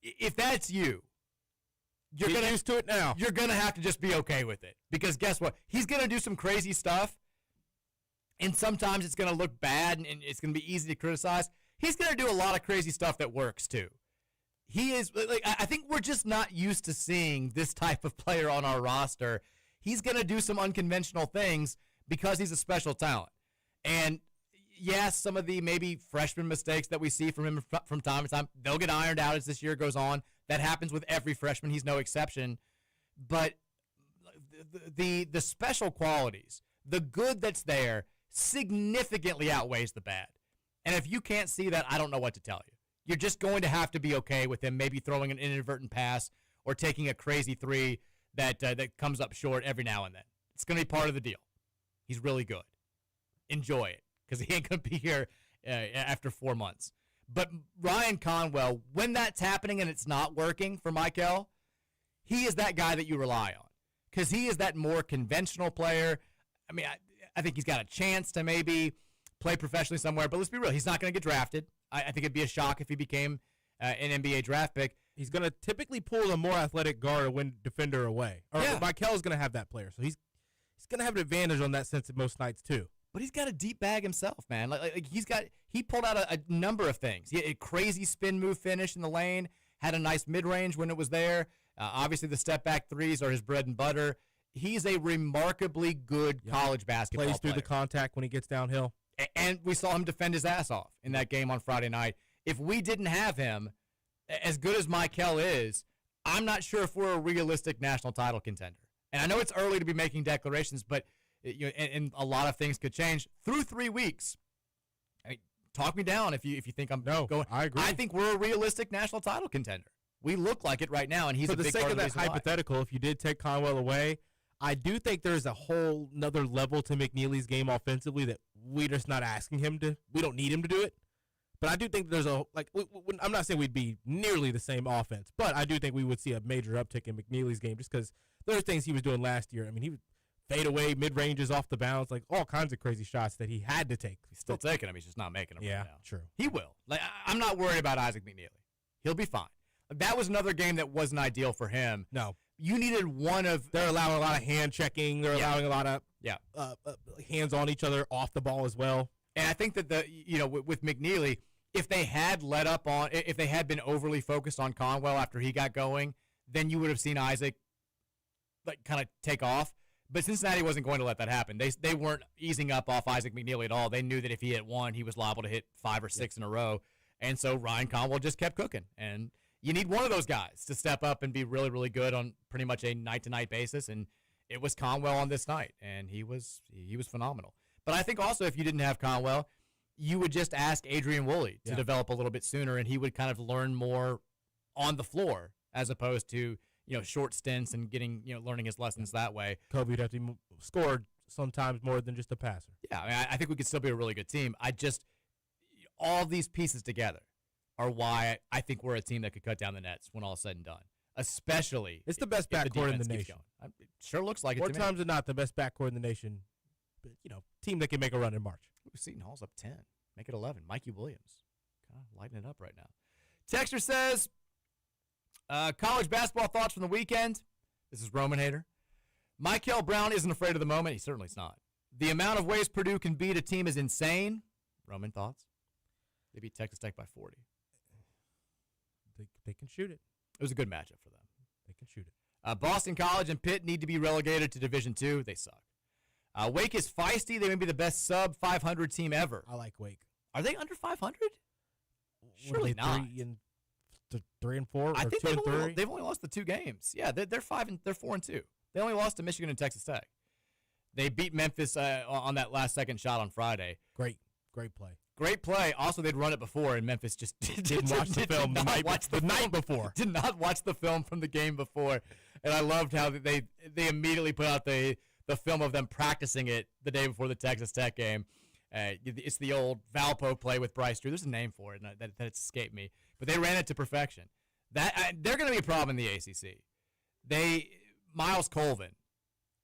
If that's you, you're Get used to it now. You're going to have to just be okay with it. Because guess what? He's going to do some crazy stuff, and sometimes it's going to look bad, and it's going to be easy to criticize. He's going to do a lot of crazy stuff that works, too. He is, like, I think we're just not used to seeing this type of player on our roster. He's going to do some unconventional things because he's a special talent. And, yes, some of the maybe freshman mistakes that we see from him from time to time, they'll get ironed out as this year goes on. That happens with every freshman. He's no exception. But the special qualities, the good that's there, significantly outweighs the bad. And if you can't see that, I don't know what to tell you. You're just going to have to be okay with him maybe throwing an inadvertent pass or taking a crazy three that comes up short every now and then. It's going to be part of the deal. He's really good. Enjoy it, because he ain't going to be here after 4 months. But Ryan Conwell, when that's happening and it's not working for Michael, he is that guy that you rely on, because he is that more conventional player. I mean, I think he's got a chance to maybe play professionally somewhere, but let's be real. He's not going to get drafted. I think it'd be a shock if he became an NBA draft pick. He's going to typically pull a more athletic guard or win defender away. Or Yeah. Michael's going to have that player. So he's going to have an advantage on that sense of most nights too. But he's got a deep bag himself, man. He pulled out a number of things. He had a crazy spin move finish in the lane, had a nice mid-range when it was there. Obviously, the step-back threes are his bread and butter. He's a remarkably good college basketball Plays through player. the contact when he gets downhill. And we saw him defend his ass off in that game on Friday night. If we didn't have him, as good as Michael is, I'm not sure if we're a realistic national title contender. And I know it's early to be making declarations, but and a lot of things could change through 3 weeks. I mean, talk me down if you think I'm going. I agree. I think we're a realistic national title contender. We look like it right now, and he's For a the big sake part of the that reason why. hypothetical, if you did take Conwell away, I do think there's a whole another level to McNeely's game offensively that we're just not asking him to. We don't need him to do it. But I do think there's I'm not saying we'd be nearly the same offense, but I do think we would see a major uptick in McNeely's game just because there are things he was doing last year. I mean, he would fade away, mid-ranges off the bounce, like all kinds of crazy shots that he had to take. He's still taking them. He's just not making them Yeah, right now. true. He will. I'm not worried about Isaac McNeely. He'll be fine. That was another game that wasn't ideal for him. No. You needed one of. They're allowing a lot of hand checking. They're allowing a lot of hands on each other off the ball as well. And I think that with McNeely, if they had if they had been overly focused on Conwell after he got going, then you would have seen Isaac kind of take off. But Cincinnati wasn't going to let that happen. They weren't easing up off Isaac McNeely at all. They knew that if he hit one, he was liable to hit 5 or 6 in a row. And so Ryan Conwell just kept cooking. And you need one of those guys to step up and be really, really good on pretty much a night-to-night basis. And it was Conwell on this night, and he was phenomenal. But I think also if you didn't have Conwell, you would just ask Adrian Woolley to develop a little bit sooner, and he would kind of learn more on the floor as opposed to short stints and getting learning his lessons that way. Kobe would have to score sometimes more than just a passer. Yeah, I mean, I think we could still be a really good team. All these pieces together are why I think we're a team that could cut down the nets when all is said and done. Especially, it's the best backcourt in the nation. It sure looks like it More to me. times than not, the best backcourt in the nation. But, team that can make a run in March. Ooh, Seton Hall's up 10. Make it 11. Mikey Williams, kind of lighting it up right now. Texter says, college basketball thoughts from the weekend. This is Roman Hater. Michael Brown isn't afraid of the moment. He certainly is not. The amount of ways Purdue can beat a team is insane. Roman, thoughts? They beat Texas Tech by 40. They can shoot it. It was a good matchup for them. They can shoot it. Boston College and Pitt need to be relegated to Division II. They suck. Wake is feisty. They may be the best sub-500 team ever. I like Wake. Are they under 500? Surely not. 3 and 4. I or think 2 and 3. they've only lost the 2 games. Yeah, they're 4 and 2. They only lost to Michigan and Texas Tech. They beat Memphis on that last second shot on Friday. Great play. Great play. Also, they'd run it before, and Memphis just Didn't watch the film the night before. Did not watch the film from the game before, and I loved how they immediately put out the film of them practicing it the day before the Texas Tech game. It's the old Valpo play with Bryce Drew. There's a name for it, and that escaped me. But they ran it to perfection. They're going to be a problem in the ACC. Miles Colvin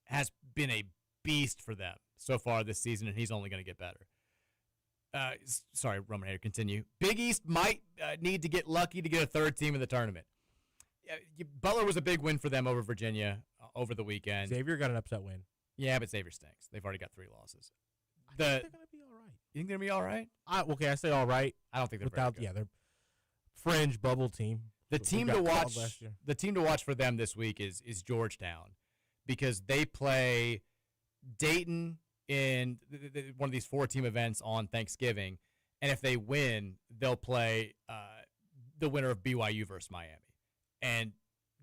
has been a beast for them so far this season, and he's only going to get better. Sorry, Roman Hater, continue. Big East might need to get lucky to get a third team in the tournament. Butler was a big win for them over Virginia over the weekend. Xavier got an upset win. Yeah, but Xavier stinks. They've already got 3 losses. I think they're going to be all right. You think they're going to be all right? Okay, I say all right. I don't think they're very good. Yeah, they're fringe bubble team. The team to watch. The team to watch for them this week is Georgetown, because they play Dayton in one of these 4-team events on Thanksgiving, and if they win, they'll play the winner of BYU versus Miami. And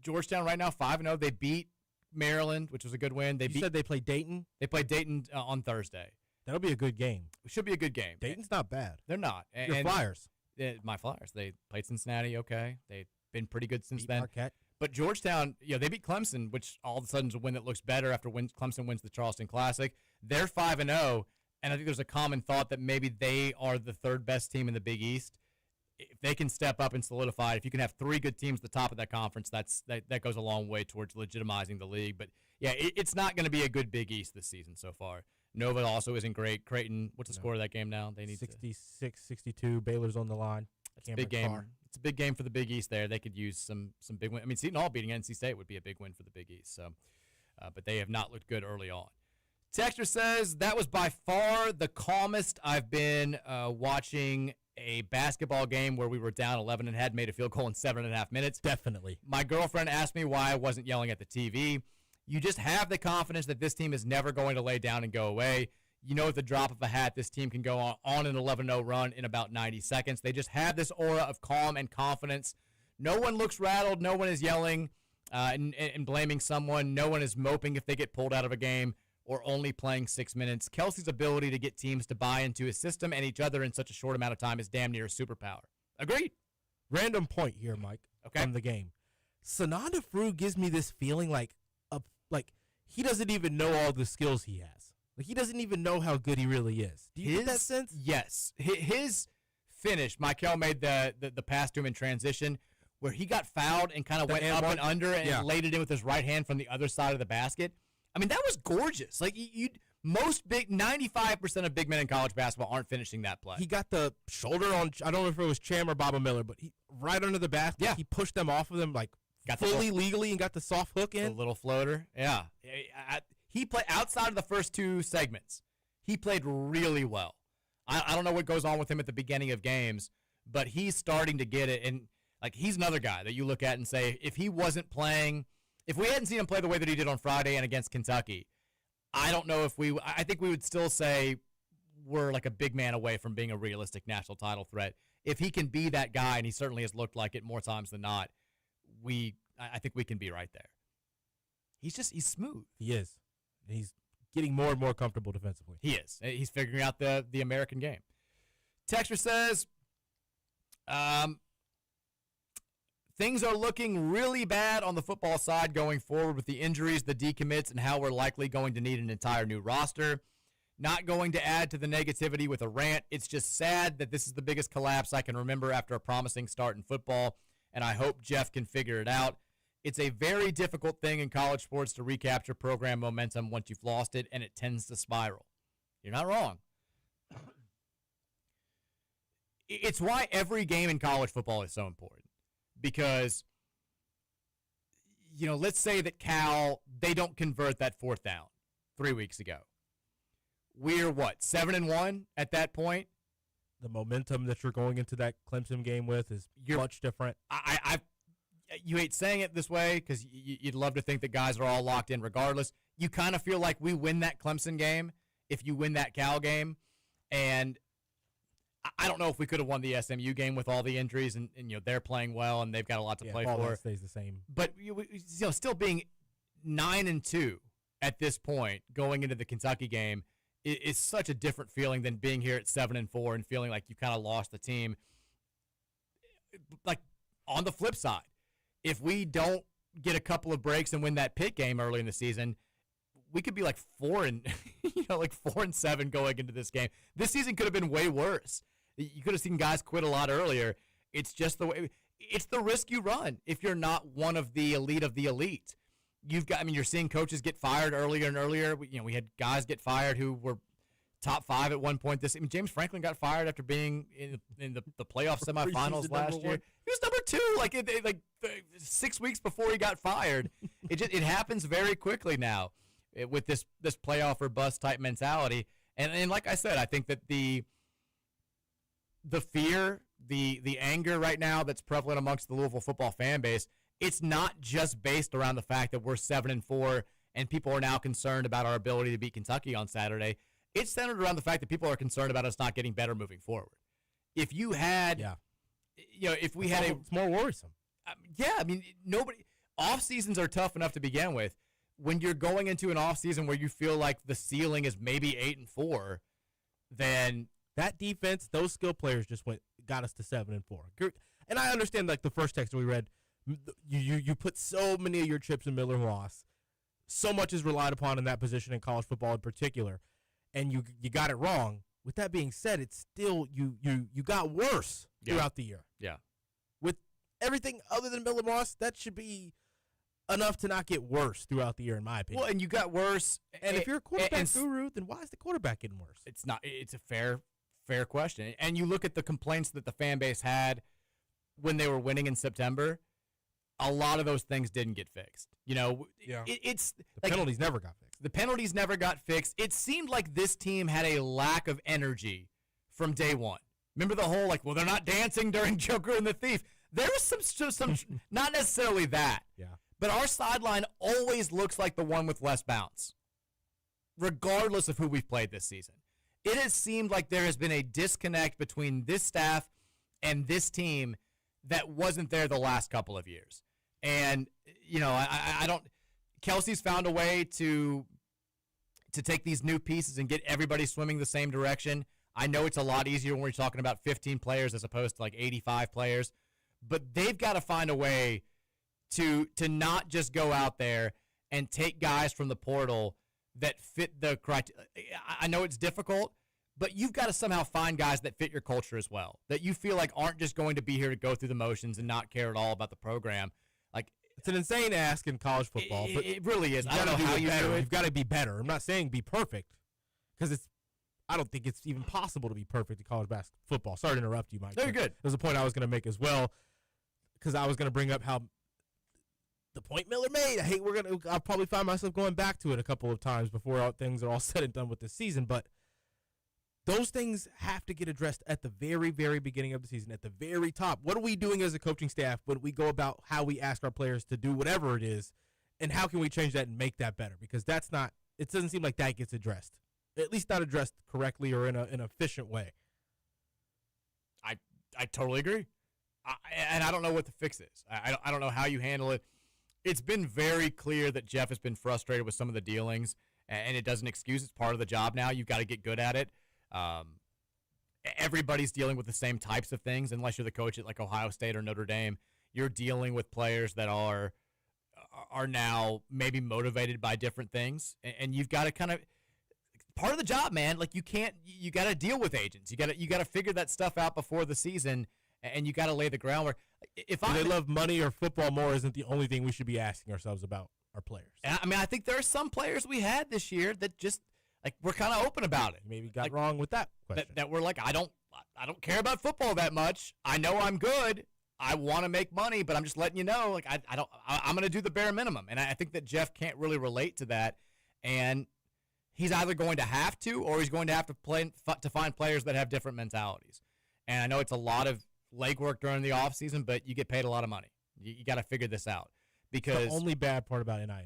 Georgetown right now 5-0. They beat Maryland, which was a good win. You said they play Dayton? They play Dayton on Thursday. That'll be a good game. It should be a good game. Dayton's not bad. They're not. Your Flyers. My Flyers. They played Cincinnati. Okay, they've been pretty good since then. Marquette. But Georgetown, they beat Clemson, which all of a sudden is a win that looks better after Clemson wins the Charleston Classic. They're 5-0, and I think there's a common thought that maybe they are the third best team in the Big East. If they can step up and solidify, if you can have 3 good teams at the top of that conference, that goes a long way towards legitimizing the league. But yeah, it's not going to be a good Big East this season so far. Nova also isn't great. Creighton, what's the score of that game now? They need 66-62. Baylor's on the line. It's a big game. It's a big game for the Big East there. They could use some big win. I mean, Seton Hall beating NC State would be a big win for the Big East. So, but they have not looked good early on. Texter says, that was by far the calmest I've been watching a basketball game where we were down 11 and had made a field goal in 7.5 minutes. Definitely. My girlfriend asked me why I wasn't yelling at the TV. You just have the confidence that this team is never going to lay down and go away. You know, at the drop of a hat, this team can go on an 11-0 run in about 90 seconds. They just have this aura of calm and confidence. No one looks rattled. No one is yelling and blaming someone. No one is moping if they get pulled out of a game or only playing 6 minutes. Kelsey's ability to get teams to buy into his system and each other in such a short amount of time is damn near a superpower. Agreed. Random point here, Mike, from the game. Sananda Fru gives me this feeling like he doesn't even know all the skills he has. Like, he doesn't even know how good he really is. Do you get that sense? Yes. His finish, Michael made the pass to him in transition, where he got fouled and kind of went up and under and laid it in with his right hand from the other side of the basket. I mean, that was gorgeous. Like, 95% of big men in college basketball aren't finishing that play. He got the shoulder on, I don't know if it was Cham or Baba Miller, but right under the basket, he pushed them off of them fully legally and got the soft hook in. The little floater. Yeah. He played outside of the first 2 segments. He played really well. I don't know what goes on with him at the beginning of games, but he's starting to get it. And he's another guy that you look at and say, if he wasn't playing, if we hadn't seen him play the way that he did on Friday and against Kentucky, I don't know if I think we would still say we're like a big man away from being a realistic national title threat. If he can be that guy, and he certainly has looked like it more times than not, I think we can be right there. He's smooth. He is. He's getting more and more comfortable defensively. He is. He's figuring out the American game. Texture says, things are looking really bad on the football side going forward with the injuries, the decommits, and how we're likely going to need an entire new roster. Not going to add to the negativity with a rant. It's just sad that this is the biggest collapse I can remember after a promising start in football, and I hope Jeff can figure it out. It's a very difficult thing in college sports to recapture program momentum once you've lost it, and it tends to spiral. You're not wrong. It's why every game in college football is so important. Because, let's say that Cal, they don't convert that 4th down 3 weeks ago. We're 7-1 at that point? The momentum that you're going into that Clemson game with is much different. You hate saying it this way because you'd love to think that guys are all locked in regardless. You kind of feel like we win that Clemson game if you win that Cal game. And I don't know if we could have won the SMU game with all the injuries, and they're playing well and they've got a lot to play all for. that stays the same. But still being 9-2 at this point going into the Kentucky game is such a different feeling than being here at 7-4 and feeling like you kind of lost the team. Like on the flip side, if we don't get a couple of breaks and win that Pitt game early in the season, we could be like 4-7 going into this game. This season could have been way worse. You could have seen guys quit a lot earlier. It's just the way. It's the risk you run if you're not one of the elite. You're seeing coaches get fired earlier and earlier. We had guys get fired who were top 5 at one point. James Franklin got fired after being in the playoff semifinals last year. He was number 2, 6 weeks before he got fired. It happens very quickly now with this playoff or bust type mentality. And like I said, I think that the fear, the anger right now that's prevalent amongst the Louisville football fan base, it's not just based around the fact that we're 7-4 and people are now concerned about our ability to beat Kentucky on Saturday. It's centered around the fact that people are concerned about us not getting better moving forward. If you had, it's more worrisome. Nobody. Off seasons are tough enough to begin with. When you're going into an off season where you feel like the ceiling is maybe 8-4, then that defense, those skill players got us to 7-4. And I understand, like the first text we read, you put so many of your chips in Miller Moss. So much is relied upon in that position in college football in particular, and you got it wrong. With that being said, it's still you got worse throughout the year. Yeah. With everything other than Miller Moss, that should be enough to not get worse throughout the year, in my opinion. Well, and you got worse. And if you're a quarterback guru, then why is the quarterback getting worse? It's not. It's a fair question. And you look at the complaints that the fan base had when they were winning in September. A lot of those things didn't get fixed. It's the penalties never got fixed. The penalties never got fixed. It seemed like this team had a lack of energy from day one. Remember the whole they're not dancing during Joker and the Thief. There was some not necessarily that. Yeah. But our sideline always looks like the one with less bounce, regardless of who we've played this season. It has seemed like there has been a disconnect between this staff and this team that wasn't there the last couple of years. And, I don't – Kelsey's found a way to take these new pieces and get everybody swimming the same direction. I know it's a lot easier when we're talking about 15 players as opposed to 85 players. But they've got to find a way to not just go out there and take guys from the portal that fit the criteria. I know it's difficult, but you've got to somehow find guys that fit your culture as well, that you feel like aren't just going to be here to go through the motions and not care at all about the program. It's an insane ask in college football. But it really is. I don't know how you do it. You've got to be better. I'm not saying be perfect, because I don't think it's even possible to be perfect in college football. Sorry to interrupt you, Mike. No, you're good. There's a point I was going to make as well, because I was going to bring up how the point Miller made. I'll probably find myself going back to it a couple of times before things are all said and done with this season. But those things have to get addressed at the very, very beginning of the season, at the very top. What are we doing as a coaching staff when we go about how we ask our players to do whatever it is, and how can we change that and make that better? Because it doesn't seem like that gets addressed, at least not addressed correctly or in an efficient way. I totally agree. And I don't know what the fix is. I don't know how you handle it. It's been very clear that Jeff has been frustrated with some of the dealings, and it doesn't excuse. It's part of the job now. You've got to get good at it. Everybody's dealing with the same types of things, unless you're the coach at Ohio State or Notre Dame. You're dealing with players that are now maybe motivated by different things, and you've got to kind of part of the job, man. You got to deal with agents. You got to figure that stuff out before the season, and you got to lay the groundwork. If they love money or football more isn't the only thing we should be asking ourselves about our players. I think there are some players we had this year that just we're kind of open about it. Maybe got wrong with that question. That we're I don't care about football that much. I know I'm good. I want to make money, but I'm just letting you know, I'm going to do the bare minimum. And I think that Jeff can't really relate to that. And he's either going to have to, or he's going to have to find players that have different mentalities. And I know it's a lot of legwork during the offseason, but you get paid a lot of money. You got to figure this out. Because the only bad part about NIL.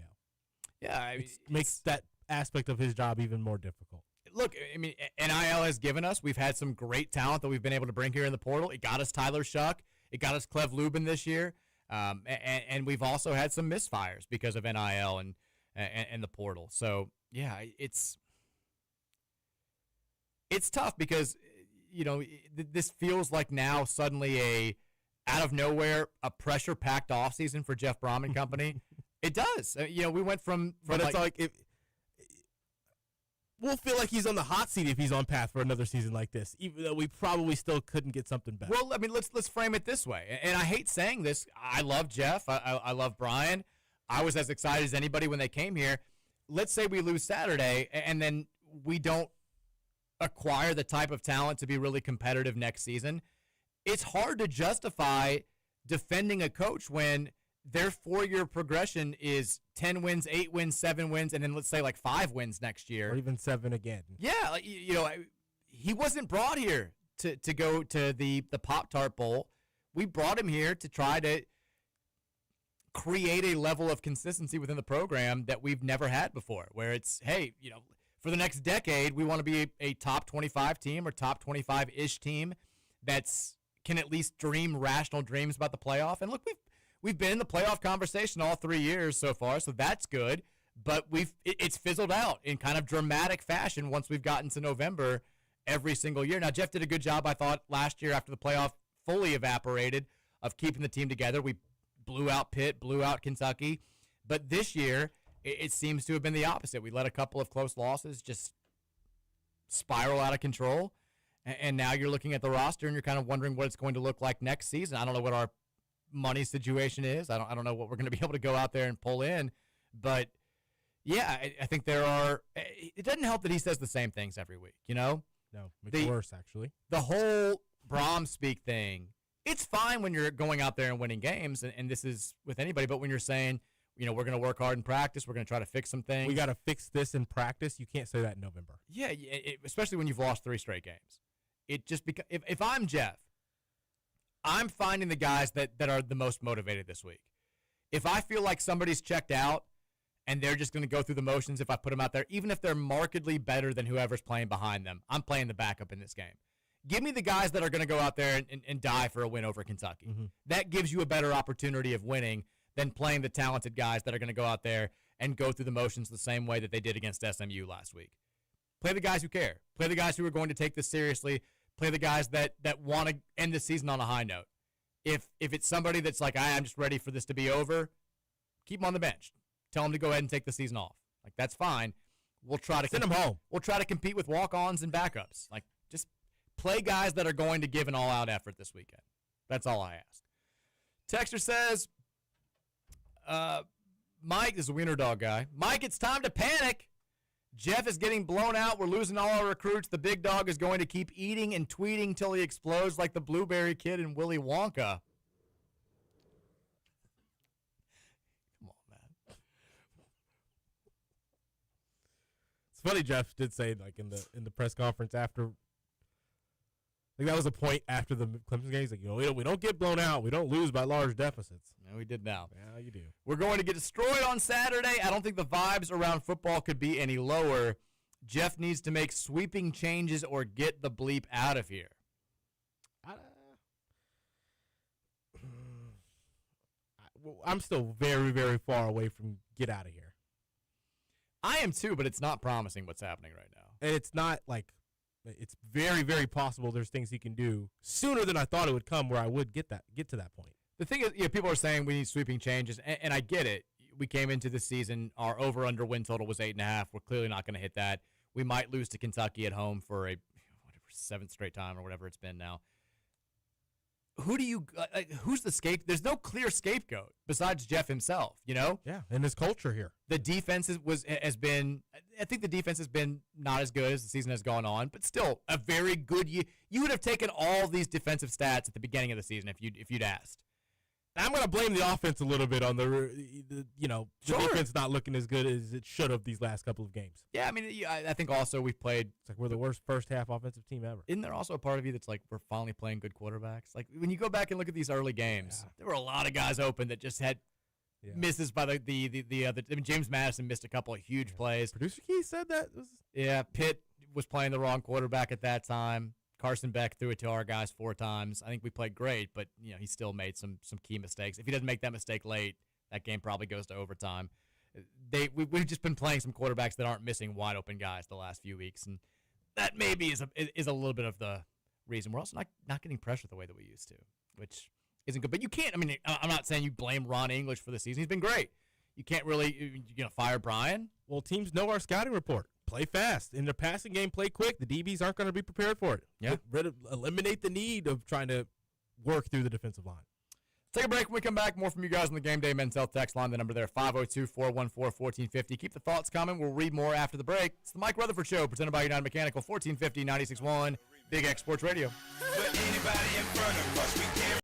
Yeah. It makes that aspect of his job even more difficult. look, I mean, NIL has given us. We've had some great talent that we've been able to bring here in the portal. It got us Tyler Shuck. It got us Clev Lubin this year. And we've also had some misfires because of NIL and the portal. So, yeah, it's tough because, this feels like now suddenly out of nowhere, a pressure-packed offseason for Jeff Brom and company. It does. We went from but it's we'll feel like he's on the hot seat if he's on path for another season like this, even though we probably still couldn't get something better. Well, I mean, let's frame it this way. And I hate saying this. I love Jeff. I love Brian. I was as excited as anybody when they came here. Let's say we lose Saturday, and then we don't acquire the type of talent to be really competitive next season. It's hard to justify defending a coach when their 4-year progression is 10 wins, 8 wins, 7 wins, and then let's say like 5 wins next year. Or even 7 again. Yeah, he wasn't brought here to go to the Pop-Tart Bowl. We brought him here to try to create a level of consistency within the program that we've never had before, where it's, hey, for the next decade, we want to be a top 25 team or top 25-ish team that's can at least dream rational dreams about the playoff. And look, we've been in the playoff conversation all 3 years so far, so that's good. But it's fizzled out in kind of dramatic fashion once we've gotten to November every single year. Now, Jeff did a good job, I thought, last year after the playoff fully evaporated of keeping the team together. We blew out Pitt, blew out Kentucky. But this year, it seems to have been the opposite. We let a couple of close losses just spiral out of control. And now you're looking at the roster and you're kind of wondering what it's going to look like next season. I don't know what our money situation is. I don't know what we're going to be able to go out there and pull in. But, yeah, I think there are – it doesn't help that he says the same things every week, No, makes it worse, actually. The whole Brom speak thing, it's fine when you're going out there and winning games, and this is with anybody, but when you're saying, we're going to work hard in practice, we're going to try to fix some things. We got to fix this in practice. You can't say that in November. Yeah, especially when you've lost 3 straight games. It just if I'm Jeff, I'm finding the guys that are the most motivated this week. If I feel like somebody's checked out and they're just going to go through the motions if I put them out there, even if they're markedly better than whoever's playing behind them, I'm playing the backup in this game. Give me the guys that are going to go out there and die for a win over Kentucky. Mm-hmm. That gives you a better opportunity of winning than playing the talented guys that are going to go out there and go through the motions the same way that they did against SMU last week. Play the guys who care. Play the guys who are going to take this seriously. Play the guys that want to end the season on a high note. If it's somebody that's like, I'm just ready for this to be over, keep them on the bench. Tell them to go ahead and take the season off. Like, that's fine. We'll try to send them home. We'll try to compete with walk-ons and backups. Like, just play guys that are going to give an all-out effort this weekend. That's all I ask. Texter says, Mike is a wiener dog guy. Mike, it's time to panic. Jeff is getting blown out. We're losing all our recruits. The big dog is going to keep eating and tweeting till he explodes like the Blueberry Kid in Willy Wonka. Come on, man. It's funny. Jeff did say, like, in the press conference after. I think that was a point after the Clemson game. He's like, we don't get blown out. We don't lose by large deficits. No, we did now. Yeah, you do. We're going to get destroyed on Saturday. I don't think the vibes around football could be any lower. Jeff needs to make sweeping changes or get the bleep out of here. I'm still very, very far away from get out of here. I am too, but it's not promising what's happening right now. And it's not like it's very, very possible there's things he can do sooner than I thought it would come where I would get to that point. The thing is, people are saying we need sweeping changes, and I get it. We came into this season, our over-under win total was 8.5. We're clearly not going to hit that. We might lose to Kentucky at home for a 7th straight time or whatever it's been now. Who's the scapegoat? There's no clear scapegoat besides Jeff himself, Yeah, and his culture here. The defense has been not as good as the season has gone on, but still a very good year. You would have taken all these defensive stats at the beginning of the season if you'd asked. I'm going to blame the offense a little bit on the Sure. defense not looking as good as it should have these last couple of games. Yeah, I mean, I think also we've played. It's like we're the worst first half offensive team ever. Isn't there also a part of you that's like we're finally playing good quarterbacks? Like when you go back and look at these early games, there were a lot of guys open that just had misses by the other. I mean, James Madison missed a couple of huge plays. Producer Keith said that. Pitt was playing the wrong quarterback at that time. Carson Beck threw it to our guys 4 times. I think we played great, but he still made some key mistakes. If he doesn't make that mistake late, that game probably goes to overtime. We've just been playing some quarterbacks that aren't missing wide open guys the last few weeks, and that maybe is a little bit of the reason. We're also not getting pressure the way that we used to, which isn't good. But you can't. I mean, I'm not saying you blame Ron English for the season. He's been great. You can't really fire Brian. Well, teams know our scouting report. Play fast. In their passing game, play quick. The DBs aren't going to be prepared for it. Yeah. Eliminate the need of trying to work through the defensive line. Take a break. When we come back, more from you guys on the Game Day Men's Health text line. The number there, 502-414-1450. Keep the thoughts coming. We'll read more after the break. It's the Mike Rutherford Show, presented by United Mechanical, 1450, 96.1, Big X Sports Radio. But anybody in front of us, we can't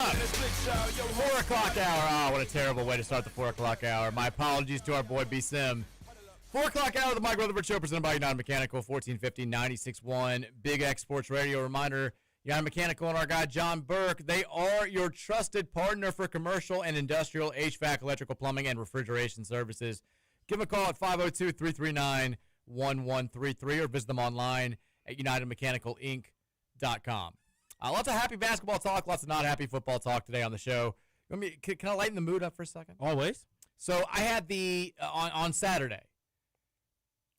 up? 4 o'clock hour. Oh, what a terrible way to start the 4 o'clock hour. My apologies to our boy B Sim. 4 o'clock hour of the Mike Rutherford Show, presented by United Mechanical, 1450 96.1 Big X Sports Radio. Reminder, United Mechanical and our guy John Burke, they are your trusted partner for commercial and industrial HVAC, electrical, plumbing, and refrigeration services. Give them a call at 502-339-1133 or visit them online at UnitedMechanicalInc.com. Lots of happy basketball talk, lots of not happy football talk today on the show. Can I lighten the mood up for a second? Always. So I had on Saturday,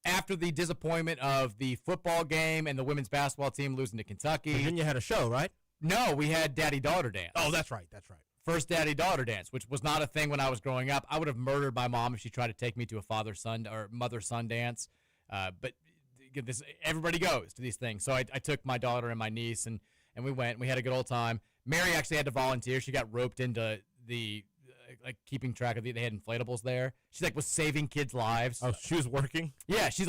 after the disappointment of the football game and the women's basketball team losing to Kentucky. Virginia had a show, right? No, we had daddy-daughter dance. Oh, that's right. That's right. First daddy-daughter dance, which was not a thing when I was growing up. I would have murdered my mom if she tried to take me to a father-son or mother-son dance. But everybody goes to these things. So I took my daughter and my niece, and we went. And we had a good old time. Mary actually had to volunteer. She got roped into the keeping track of they had inflatables there. She was saving kids' lives. Oh, she was working? Yeah, she's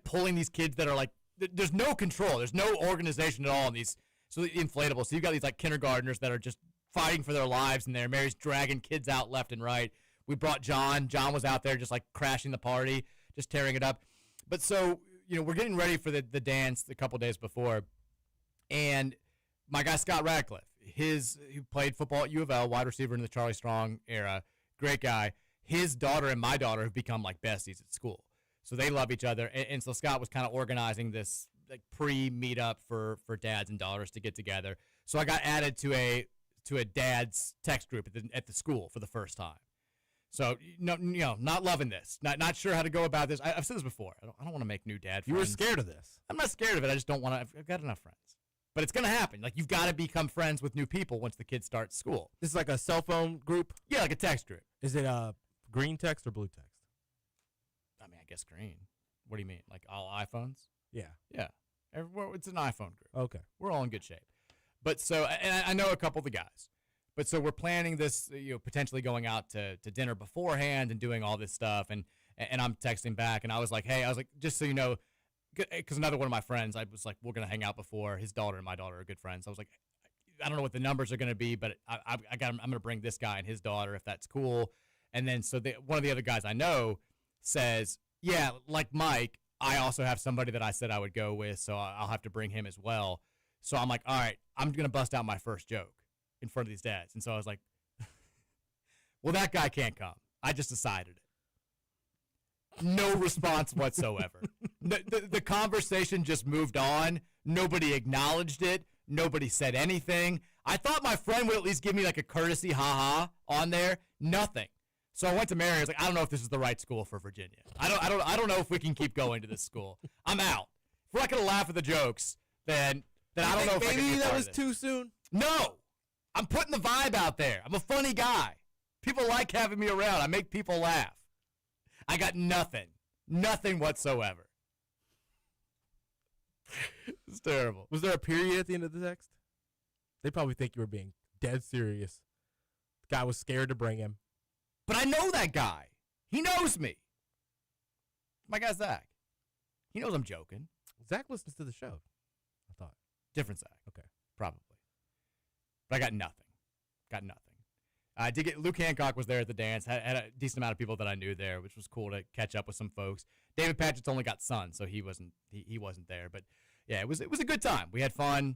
pulling these kids that are there's no control. There's no organization at all in these. So the inflatables. So you've got these kindergartners that are just fighting for their lives in there. Mary's dragging kids out left and right. We brought John. John was out there just crashing the party, just tearing it up. But so, we're getting ready for the dance a couple days before. And my guy Scott Radcliffe, he played football at U of L, wide receiver in the Charlie Strong era. Great guy. His daughter and my daughter have become besties at school. So they love each other. And so Scott was kind of organizing this pre-meetup for dads and daughters to get together. So I got added to a dad's text group at the school for the first time. So not loving this, not sure how to go about this. I've said this before. I don't want to make new dad friends. You were scared of this. I'm not scared of it. I just don't want to. I've got enough friends. But it's going to happen. You've got to become friends with new people once the kids start school. This is like a cell phone group? Yeah, like a text group. Is it green text or blue text? I guess green. What do you mean? All iPhones? Yeah. Yeah. It's an iPhone group. Okay. We're all in good shape. But so, and I know a couple of the guys. But so we're planning this, potentially going out to dinner beforehand and doing all this stuff. And I'm texting back, and I was like, hey, just so you know, because another one of my friends, I was like, we're going to hang out before. His daughter and my daughter are good friends. I was like, I don't know what the numbers are going to be, but I'm going to bring this guy and his daughter if that's cool. And then so one of the other guys I know says, yeah, like Mike, I also have somebody that I said I would go with, so I'll have to bring him as well. So I'm like, all right, I'm going to bust out my first joke in front of these dads. And so I was like, well, that guy can't come. I just decided it. No response whatsoever. The conversation just moved on. Nobody acknowledged it. Nobody said anything. I thought my friend would at least give me a courtesy ha-ha on there. Nothing. So I went to Mary. I was like, I don't know if this is the right school for Virginia. I don't know if we can keep going to this school. I'm out. If we're not going to laugh at the jokes, then I don't know if I can maybe be that part was of this. too soon. No. I'm putting the vibe out there. I'm a funny guy. People like having me around. I make people laugh. I got nothing. Nothing whatsoever. It's terrible. Was there a period at the end of the text? They probably think you were being dead serious. The guy was scared to bring him. But I know that guy. He knows me. My guy Zach. He knows I'm joking. Zach listens to the show, I thought. Different Zach. Okay. Probably. But I got nothing. Got nothing. I did get Luke Hancock was there at the dance. Had a decent amount of people that I knew there, which was cool to catch up with some folks. David Patchett's only got son, so he wasn't there. But yeah, it was a good time. We had fun.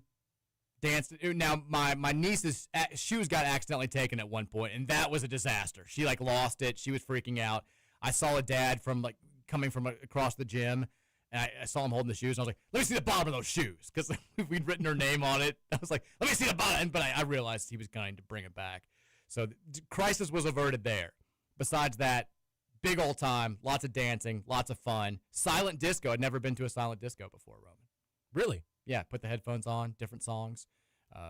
Danced. Now my niece's shoes got accidentally taken at one point, and that was a disaster. She lost it. She was freaking out. I saw a dad from coming from across the gym, and I saw him holding the shoes. And I was like, let me see the bottom of those shoes, because we'd written her name on it. I was like, let me see the bottom. But I realized he was going to bring it back. So crisis was averted there. Besides that, big old time, lots of dancing, lots of fun. Silent disco. I'd never been to a silent disco before, Roman. Really? Yeah, put the headphones on, different songs.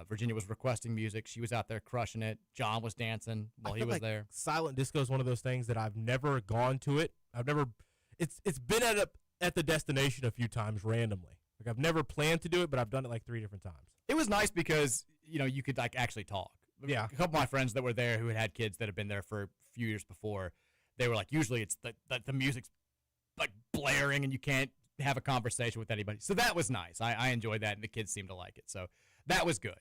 Virginia was requesting music. She was out there crushing it. John was dancing while he was there. Silent disco is one of those things that I've never gone to it. It's been at the destination a few times randomly. I've never planned to do it, but I've done it 3 different times. It was nice because, you could actually talk. Yeah. A couple of my friends that were there who had kids that had been there for a few years before, they were usually it's the music's blaring and you can't have a conversation with anybody. So that was nice. I enjoyed that, and the kids seemed to like it. So that was good.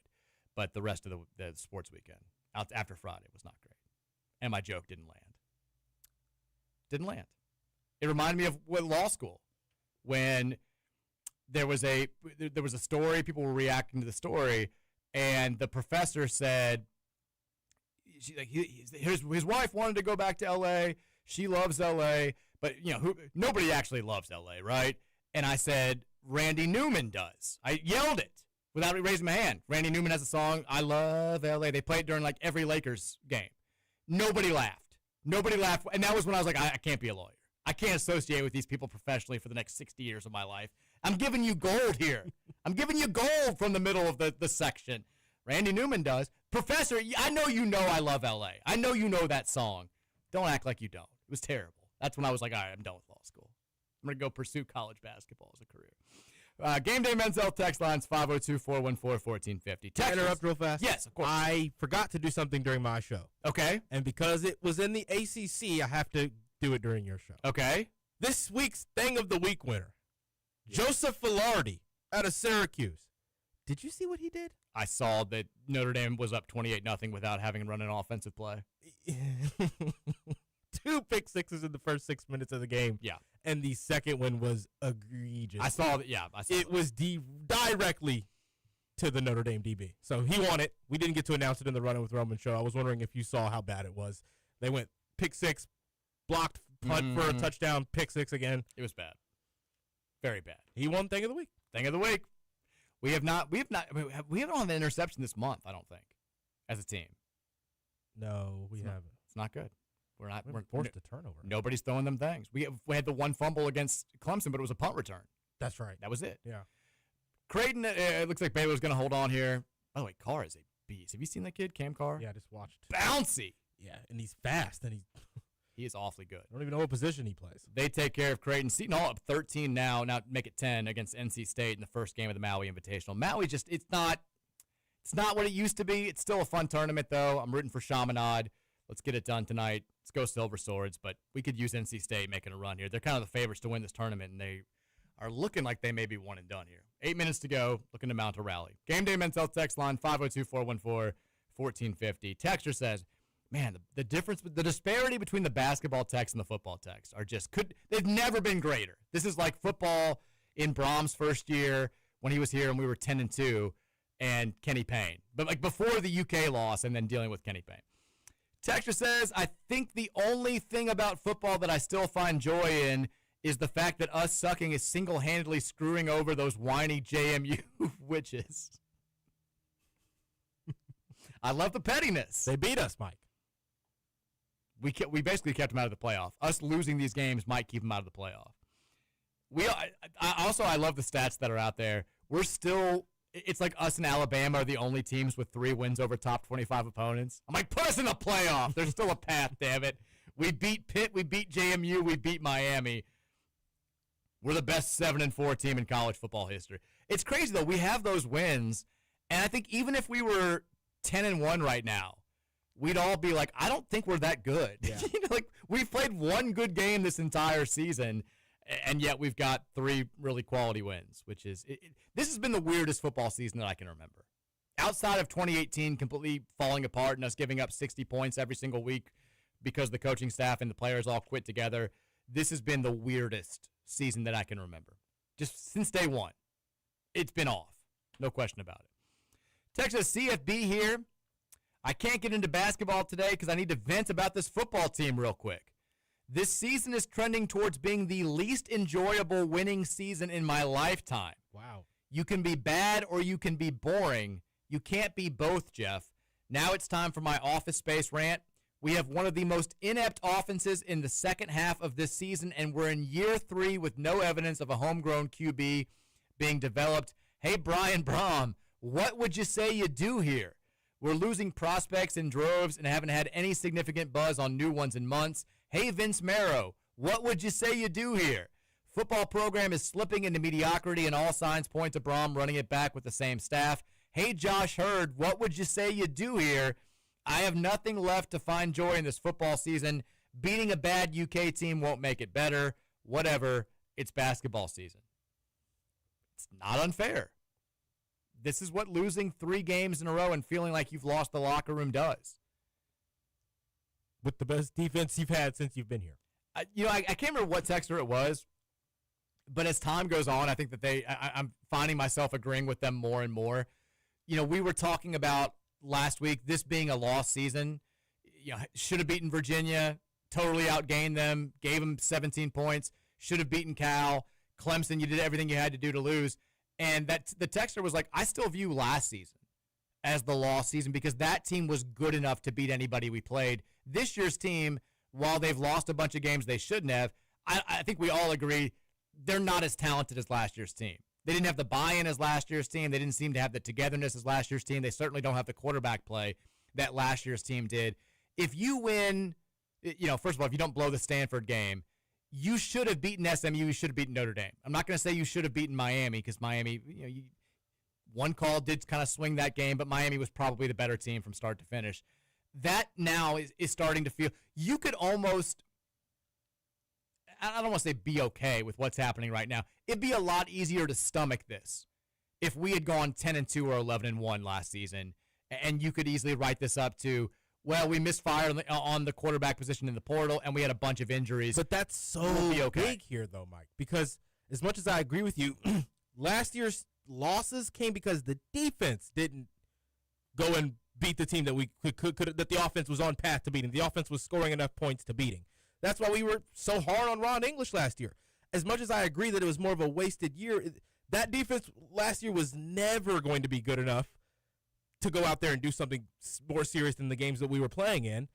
but the rest of the sports weekend after Friday was not great. And my joke didn't land. Didn't land. It reminded me of law school when there was a story, people were reacting to the story, and the professor said, his wife wanted to go back to L.A., she loves L.A., but nobody actually loves L.A., right? And I said, Randy Newman does. I yelled it without raising my hand. Randy Newman has a song, I Love L.A. They play it during like every Lakers game. Nobody laughed. And that was when I was like, I can't be a lawyer. I can't associate with these people professionally for the next 60 years of my life. I'm giving you gold here. I'm giving you gold from the middle of the section. Randy Newman does. Professor, I know you know I Love L.A. I know you know that song. Don't act like you don't. It was terrible. That's when I was like, all right, I'm done with law school. I'm going to go pursue college basketball as a career. Game Day Men's Health text lines 502-414-1450. Can I interrupt real fast? Yes, of course. I forgot to do something during my show. Okay. And because it was in the ACC, I have to do it during your show. Okay. This week's Thing of the Week winner, Joseph Filardi out of Syracuse. Did you see what he did? I saw that Notre Dame was up 28-0 without having run an offensive play. 2 pick sixes in the first 6 minutes of the game. Yeah. And the second one was egregious. I saw that. Yeah. It was directly to the Notre Dame DB. So he won it. We didn't get to announce it in the Running with Roman show. I was wondering if you saw how bad it was. They went pick six, blocked punt for a touchdown, pick six again. It was bad. Very bad. He won Thing of the Week. Thing of the Week. We haven't on the interception this month, I don't think, as a team. No, we haven't. It's not good. We're forced a turnover. Nobody's throwing them things. We had the one fumble against Clemson, but it was a punt return. That's right. That was it. Yeah. Creighton, it looks like Baylor's going to hold on here. By the way, Carr is a beast. Have you seen that kid, Cam Carr? Yeah, I just watched. Bouncy. Yeah, and he's fast, and he is awfully good. I don't even know what position he plays. They take care of Creighton. Seton Hall up 13 now make it 10 against NC State in the first game of the Maui Invitational. Maui it's not what it used to be. It's still a fun tournament, though. I'm rooting for Chaminade. Let's get it done tonight. Let's go Silver Swords, but we could use NC State making a run here. They're kind of the favorites to win this tournament, and they are looking like they may be one and done here. 8 minutes to go, looking to mount a rally. Game Day Men's Health text line 502-414-1450. Texter says, man, the difference, the disparity between the basketball text and the football text they've never been greater. This is like football in Brahms' first year when he was here and we were 10-2 and Kenny Payne. But like before the UK loss and then dealing with Kenny Payne. Texter says, I think the only thing about football that I still find joy in is the fact that us sucking is single-handedly screwing over those whiny JMU witches. I love the pettiness. They beat us, Mike. We basically kept them out of the playoff. Us losing these games might keep them out of the playoff. I love the stats that are out there. We're still, it's like us and Alabama are the only teams with 3 wins over top 25 opponents. I'm like, put us in the playoff. There's still a path, damn it. We beat Pitt, we beat JMU, we beat Miami. We're the best 7-4 team in college football history. It's crazy, though. We have those wins, and I think even if we were 10-1 right now, we'd all be like, I don't think we're that good. Yeah. Like we've played one good game this entire season, and yet we've got 3 really quality wins, which is this has been the weirdest football season that I can remember. Outside of 2018 completely falling apart and us giving up 60 points every single week because the coaching staff and the players all quit together, this has been the weirdest season that I can remember. Just since day one. It's been off. No question about it. Texas CFB here. I can't get into basketball today because I need to vent about this football team real quick. This season is trending towards being the least enjoyable winning season in my lifetime. Wow. You can be bad or you can be boring. You can't be both, Jeff. Now it's time for my Office Space rant. We have one of the most inept offenses in the second half of this season, and we're in year 3 with no evidence of a homegrown QB being developed. Hey, Brian Brom, what would you say you do here? We're losing prospects in droves and haven't had any significant buzz on new ones in months. Hey, Vince Marrow, what would you say you do here? Football program is slipping into mediocrity and all signs point to Brom running it back with the same staff. Hey, Josh Hurd, what would you say you do here? I have nothing left to find joy in this football season. Beating a bad UK team won't make it better. Whatever, it's basketball season. It's not unfair. this is what losing 3 games in a row and feeling like you've lost the locker room does. With the best defense you've had since you've been here. I can't remember what texter it was, but as time goes on, I think that I'm finding myself agreeing with them more and more. We were talking about last week, this being a lost season. Should have beaten Virginia, totally outgained them, gave them 17 points, should have beaten Cal. Clemson, you did everything you had to do to lose. And the texter was like, I still view last season as the lost season because that team was good enough to beat anybody we played. This year's team, while they've lost a bunch of games they shouldn't have, I think we all agree they're not as talented as last year's team. They didn't have the buy-in as last year's team. They didn't seem to have the togetherness as last year's team. They certainly don't have the quarterback play that last year's team did. If you win, first of all, if you don't blow the Stanford game, you should have beaten SMU. You should have beaten Notre Dame. I'm not going to say you should have beaten Miami because Miami, one call did kind of swing that game, but Miami was probably the better team from start to finish. That now is starting to feel, you could almost, I don't want to say be okay with what's happening right now. It'd be a lot easier to stomach this if we had gone 10-2 or 11-1 last season, and you could easily write this up to, well, we misfired on the quarterback position in the portal, and we had a bunch of injuries. But that's so big here, though, Mike, because as much as I agree with you, last year's losses came because the defense didn't go and beat the team that we could that the offense was on path to beating. The offense was scoring enough points to beating. That's why we were so hard on Ron English last year. As much as I agree that it was more of a wasted year, that defense last year was never going to be good enough to go out there and do something more serious than the games that we were playing in.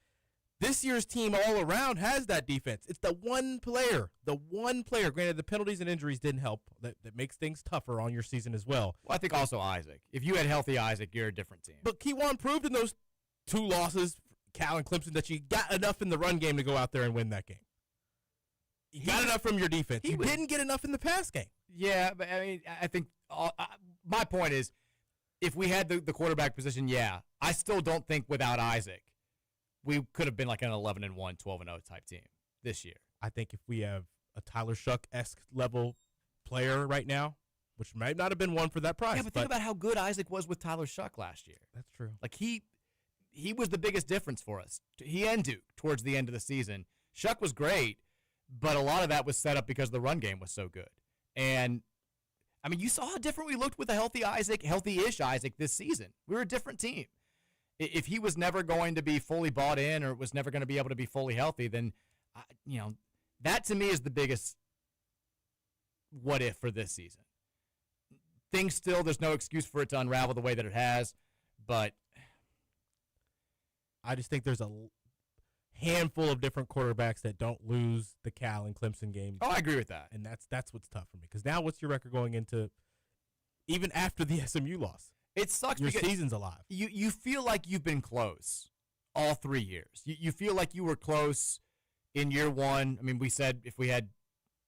This year's team all around has that defense. It's the one player. Granted, the penalties and injuries didn't help. That makes things tougher on your season as well. Well, I think also Isaac. If you had healthy Isaac, you're a different team. But Keywan proved in those 2 losses, Cal and Clemson, that you got enough in the run game to go out there and win that game. You got enough from your defense. You didn't get enough in the pass game. Yeah, but I mean, I think my point is, if we had the quarterback position, yeah, I still don't think without Isaac, we could have been like an 11-1, 12-0 type team this year. I think if we have a Tyler Shuck-esque level player right now, which might not have been one for that price. Yeah, but think about how good Isaac was with Tyler Shuck last year. That's true. Like he was the biggest difference for us. He and Duke towards the end of the season. Shuck was great, but a lot of that was set up because the run game was so good. And I mean, you saw how different we looked with a healthy-ish Isaac this season. We were a different team. If he was never going to be fully bought in or was never going to be able to be fully healthy, then, that to me is the biggest what if for this season. Things still, there's no excuse for it to unravel the way that it has, but I just think there's a handful of different quarterbacks that don't lose the Cal and Clemson games. Oh, I agree with that. And that's what's tough for me. Because now what's your record going into even after the SMU loss? It sucks your because season's alive. You feel like you've been close all 3 years. You feel like you were close in year one. I mean, we said if we had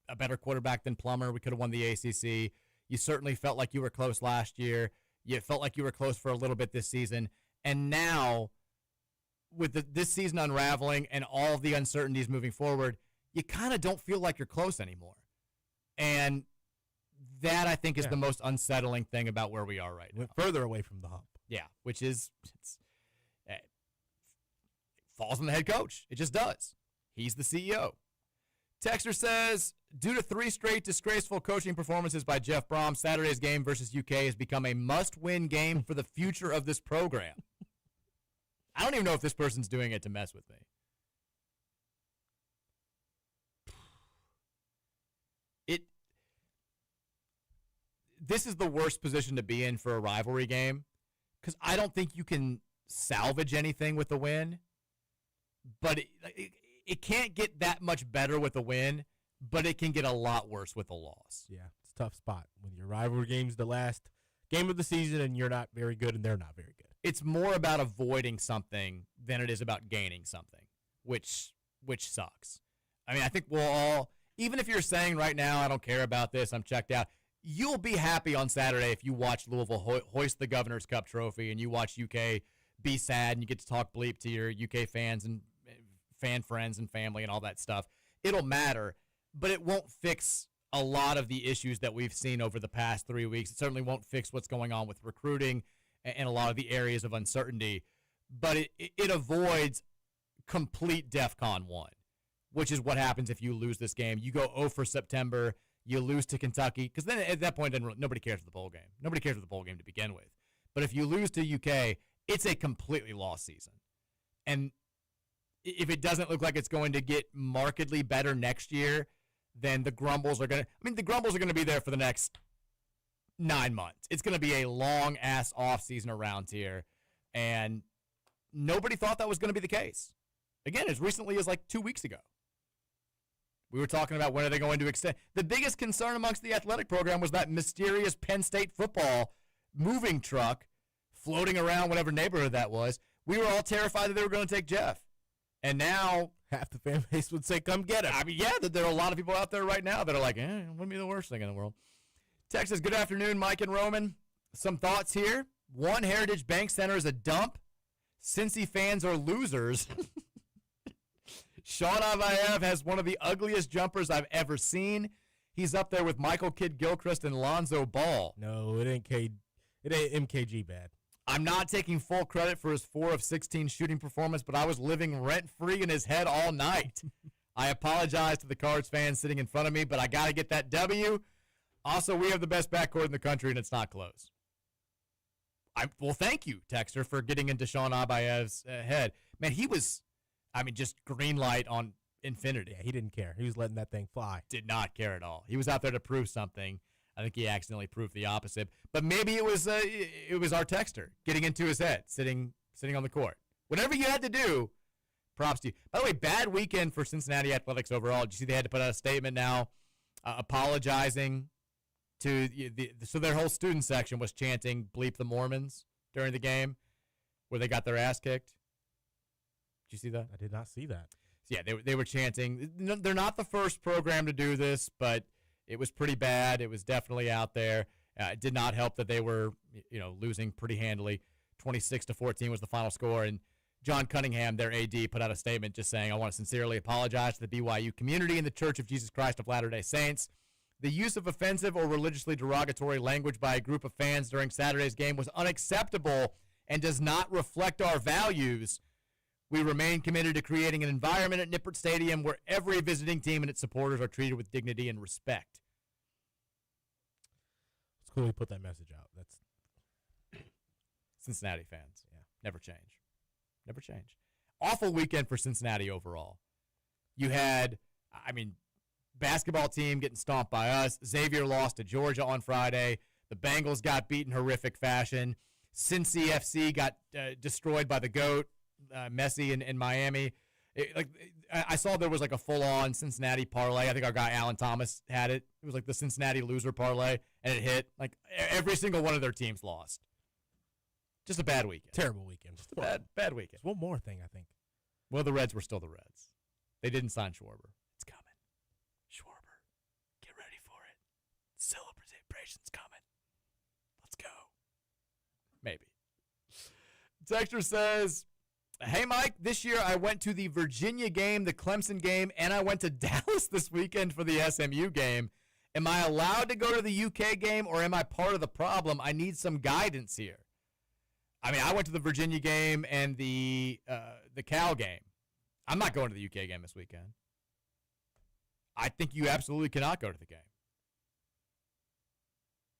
a better quarterback than Plummer, we could have won the ACC. You certainly felt like you were close last year. You felt like you were close for a little bit this season. And now, with this season unraveling and all of the uncertainties moving forward, you kind of don't feel like you're close anymore. And that, I think, is the most unsettling thing about where we are right now. Went further away from the hump. Yeah, which is it falls on the head coach. It just does. He's the CEO. Texter says, due to 3 straight disgraceful coaching performances by Jeff Brom, Saturday's game versus UK has become a must-win game for the future of this program. I don't even know if this person's doing it to mess with me. This is the worst position to be in for a rivalry game because I don't think you can salvage anything with a win, but it can't get that much better with a win, but it can get a lot worse with a loss. Yeah, it's a tough spot when your rivalry game's the last game of the season and you're not very good and they're not very good. It's more about avoiding something than it is about gaining something, which sucks. I mean, I think we'll all, even if you're saying right now, I don't care about this, I'm checked out, you'll be happy on Saturday if you watch Louisville hoist the Governor's Cup trophy and you watch UK be sad and you get to talk bleep to your UK fans and fan friends and family and all that stuff. It'll matter, but it won't fix a lot of the issues that we've seen over the past 3 weeks. It certainly won't fix what's going on with recruiting and a lot of the areas of uncertainty, but it avoids complete DEFCON 1, which is what happens if you lose this game. You go 0 for September, you lose to Kentucky, because then at that point, nobody cares for the bowl game. Nobody cares for the bowl game to begin with. But if you lose to UK, it's a completely lost season. And if it doesn't look like it's going to get markedly better next year, then the grumbles are going to be there for the next 9 months. It's going to be a long-ass offseason around here, and nobody thought that was going to be the case. Again, as recently as like 2 weeks ago. We were talking about when are they going to extend. The biggest concern amongst the athletic program was that mysterious Penn State football moving truck floating around whatever neighborhood that was. We were all terrified that they were going to take Jeff. And now half the fan base would say, come get him. I mean, yeah, there are a lot of people out there right now that are like, it wouldn't be the worst thing in the world. Texas, good afternoon, Mike and Roman. Some thoughts here. One, Heritage Bank Center is a dump. Cincy fans are losers. Sean Avayev has one of the ugliest jumpers I've ever seen. He's up there with Michael Kidd-Gilchrist and Lonzo Ball. No, it ain't MKG bad. I'm not taking full credit for his 4 of 16 shooting performance, but I was living rent-free in his head all night. I apologize to the Cards fans sitting in front of me, but I got to get that W. Also, we have the best backcourt in the country, and it's not close. Well, thank you, Texter, for getting into Sean Abayev's head. Man, he was, just green light on infinity. Yeah, he didn't care. He was letting that thing fly. Did not care at all. He was out there to prove something. I think he accidentally proved the opposite. But maybe it was our Texter getting into his head, sitting on the court. Whatever you had to do, props to you. By the way, bad weekend for Cincinnati athletics overall. Did you see they had to put out a statement now apologizing to so their whole student section was chanting "Bleep the Mormons" during the game where they got their ass kicked. Did you see that? I did not see that. So yeah, they were chanting. They're not the first program to do this, but it was pretty bad. It was definitely out there. It did not help that they were, losing pretty handily. 26-14 was the final score, and John Cunningham, their AD, put out a statement just saying, "I want to sincerely apologize to the BYU community and the Church of Jesus Christ of Latter-day Saints. The use of offensive or religiously derogatory language by a group of fans during Saturday's game was unacceptable and does not reflect our values. We remain committed to creating an environment at Nippert Stadium where every visiting team and its supporters are treated with dignity and respect." It's cool he put that message out. That's Cincinnati fans. Yeah, never change. Never change. Awful weekend for Cincinnati overall. You had, basketball team getting stomped by us. Xavier lost to Georgia on Friday. The Bengals got beaten horrific fashion. Cincy FC got destroyed by the GOAT, Messi in Miami. I saw there was like a full-on Cincinnati parlay. I think our guy Alan Thomas had it. It was like the Cincinnati loser parlay, and it hit. Like every single one of their teams lost. Just a bad weekend. terrible weekend. Just a bad weekend. There's one more thing, I think. Well, the Reds were still the Reds. They didn't sign Schwarber. It's coming. Schwarber, get ready for it. Celebration's coming. Let's go. Maybe. Texter says, "Hey, Mike, this year I went to the Virginia game, the Clemson game, and I went to Dallas this weekend for the SMU game. Am I allowed to go to the UK game, or am I part of the problem? I need some guidance here." I went to the Virginia game and the Cal game. I'm not going to the UK game this weekend. I think you absolutely cannot go to the game.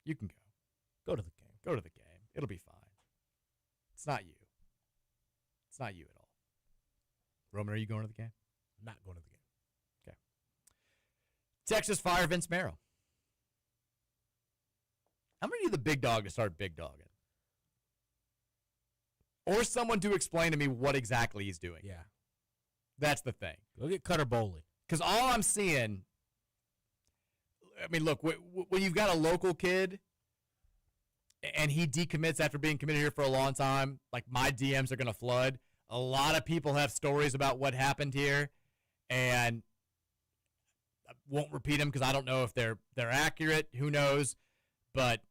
You can go. Go to the game. Go to the game. It'll be fine. It's not you. It's not you at all. Roman, are you going to the game? Not going to the game. Okay. Texas fire Vince Marrow. I'm going to need the big dog to start big dogging. Or someone to explain to me what exactly he's doing. Yeah. That's the thing. Go get Cutter Bowley. Because all I'm seeing, look, when you've got a local kid and he decommits after being committed here for a long time, like my DMs are going to flood. A lot of people have stories about what happened here, and I won't repeat them because I don't know if they're accurate. Who knows? But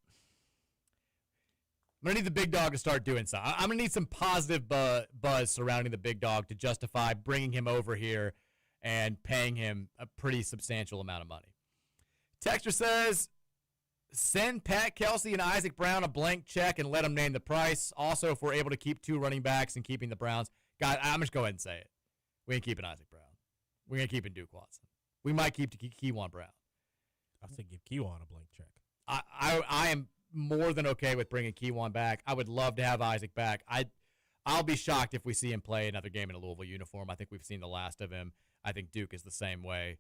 I'm going to need the big dog to start doing something. I'm going to need some positive buzz surrounding the big dog to justify bringing him over here and paying him a pretty substantial amount of money. Texter says, send Pat Kelsey and Isaac Brown a blank check and let them name the price. Also, if we're able to keep 2 running backs and keeping the Browns. God, I'm just go ahead and say it. We ain't keeping Isaac Brown. We're going to keep Duke Watson. We might keep Keywan Brown. I say give Keywan a blank check. I am more than okay with bringing Keywan back. I would love to have Isaac back. I'll be shocked if we see him play another game in a Louisville uniform. I think we've seen the last of him. I think Duke is the same way.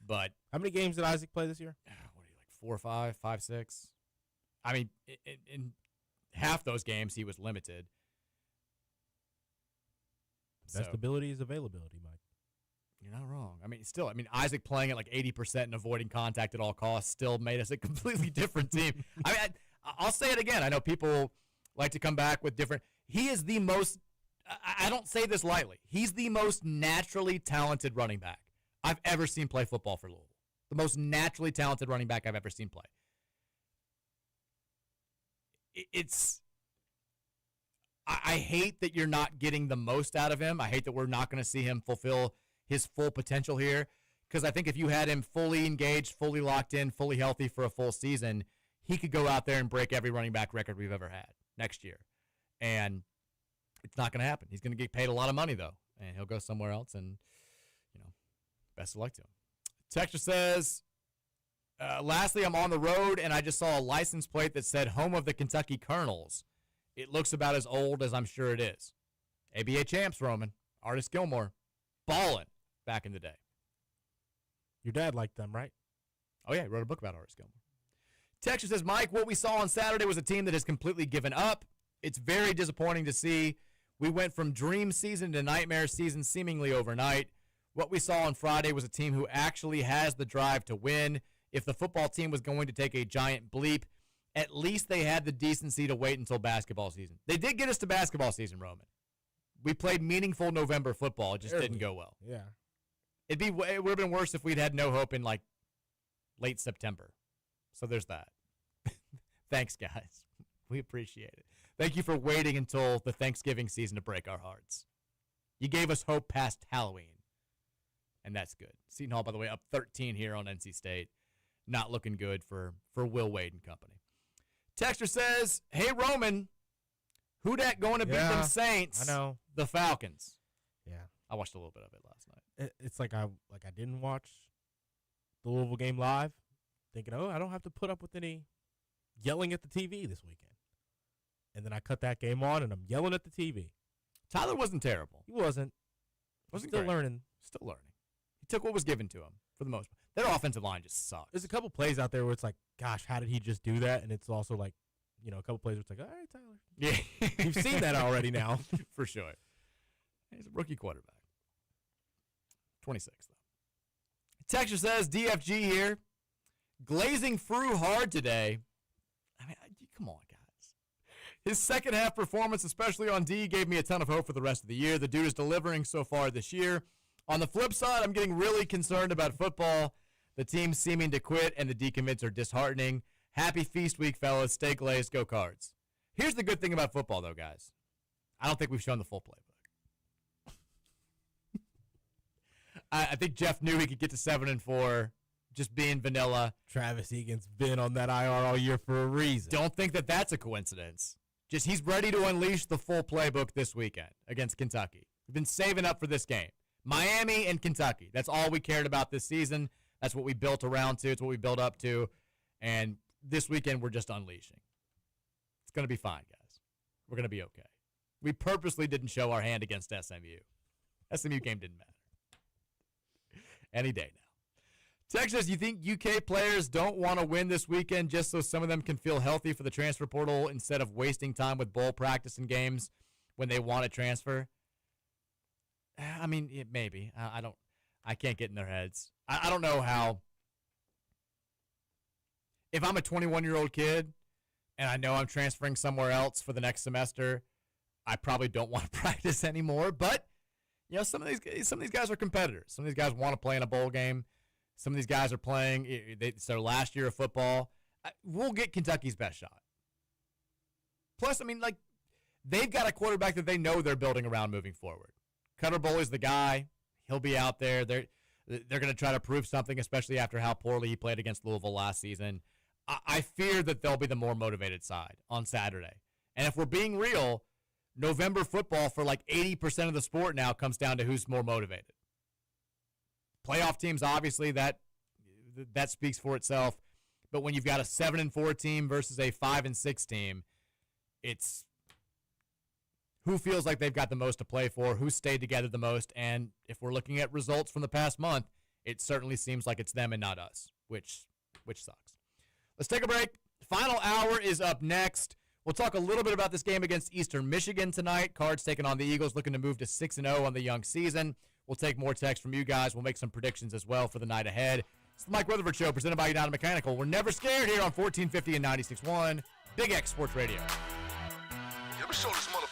But how many games did Isaac play this year? What are you, like 4 or 5, 5, 6? I mean, in half those games he was limited. Best ability is availability, Mike. You're not wrong. I mean, still, Isaac playing at like 80% and avoiding contact at all costs still made us a completely different team. I mean, I'll say it again. I know people like to come back with different. He is the most, I don't say this lightly, he's the most naturally talented running back I've ever seen play football for Louisville. The most naturally talented running back I've ever seen play. I hate that you're not getting the most out of him. I hate that we're not going to see him fulfill his full potential here, because I think if you had him fully engaged, fully locked in, fully healthy for a full season, he could go out there and break every running back record we've ever had next year. And it's not going to happen. He's going to get paid a lot of money, though, and he'll go somewhere else, and, best of luck to him. Texture says, lastly, I'm on the road, and I just saw a license plate that said home of the Kentucky Colonels. It looks about as old as I'm sure it is. ABA champs, Roman. Artis Gilmore. Ballin' back in the day. Your dad liked them, right? Oh, yeah, he wrote a book about Artis Gilmore. Texture says, Mike, what we saw on Saturday was a team that has completely given up. It's very disappointing to see. We went from dream season to nightmare season seemingly overnight. What we saw on Friday was a team who actually has the drive to win. If the football team was going to take a giant bleep, at least they had the decency to wait until basketball season. They did get us to basketball season, Roman. We played meaningful November football. It just didn't go well. Yeah. It would have been worse if we'd had no hope in, like, late September. So there's that. Thanks, guys. We appreciate it. Thank you for waiting until the Thanksgiving season to break our hearts. You gave us hope past Halloween, and that's good. Seton Hall, by the way, up 13 here on NC State. Not looking good for Will Wade and company. Texter says, hey, Roman, who dat going to beat them Saints? I know. The Falcons. Yeah. I watched a little bit of it last night. It's like I didn't watch the Louisville game live, thinking, I don't have to put up with any yelling at the TV this weekend. And then I cut that game on, and I'm yelling at the TV. Tyler wasn't terrible. He wasn't. Wasn't Still great. learning. Still learning. He took what was given to him for the most part. Their offensive line just sucks. There's a couple plays out there where it's like, gosh, how did he just do that? And it's also like, a couple plays where it's like, all right, Tyler. Yeah. You've seen that already now. For sure. He's a rookie quarterback. 26, though. Texture says, DFG here. Glazing through hard today. I mean, come on, guys. His second half performance, especially on D, gave me a ton of hope for the rest of the year. The dude is delivering so far this year. On the flip side, I'm getting really concerned about football. The team's seeming to quit, and the decommits are disheartening. Happy feast week, fellas. Stay glazed. Go Cards. Here's the good thing about football, though, guys. I don't think we've shown the full playbook. I think Jeff knew he could get to 7-4 just being vanilla. Travis Egan's been on that IR all year for a reason. Don't think that that's a coincidence. Just he's ready to unleash the full playbook this weekend against Kentucky. We've been saving up for this game. Miami and Kentucky. That's all we cared about this season. That's what we built around to. It's what we built up to. And this weekend, we're just unleashing. It's going to be fine, guys. We're going to be okay. We purposely didn't show our hand against SMU. SMU game didn't matter. Any day now. Texas, you think UK players don't want to win this weekend just so some of them can feel healthy for the transfer portal instead of wasting time with bowl practice and games when they want to transfer? I mean, maybe. I can't get in their heads. I don't know how. If I'm a 21-year-old kid and I know I'm transferring somewhere else for the next semester, I probably don't want to practice anymore. But, some of these guys are competitors. Some of these guys want to play in a bowl game. Some of these guys are playing. It's their last year of football. We'll get Kentucky's best shot. Plus, they've got a quarterback that they know they're building around moving forward. Cutter Boley's the guy. He'll be out there. They're going to try to prove something, especially after how poorly he played against Louisville last season. I fear that they'll be the more motivated side on Saturday. And if we're being real, November football for like 80% of the sport now comes down to who's more motivated. Playoff teams, obviously, that speaks for itself. But when you've got a 7-4 team versus a 5-6 team, it's who feels like they've got the most to play for, who stayed together the most. And if we're looking at results from the past month, it certainly seems like it's them and not us, which sucks. Let's take a break. Final hour is up next. We'll talk a little bit about this game against Eastern Michigan tonight. Cards taking on the Eagles, looking to move to 6-0 on the young season. We'll take more text from you guys. We'll make some predictions as well for the night ahead. It's the Mike Rutherford Show, presented by United Mechanical. We're never scared here on 1450 and 96.1 Big X Sports Radio. Let me show this motherfucker.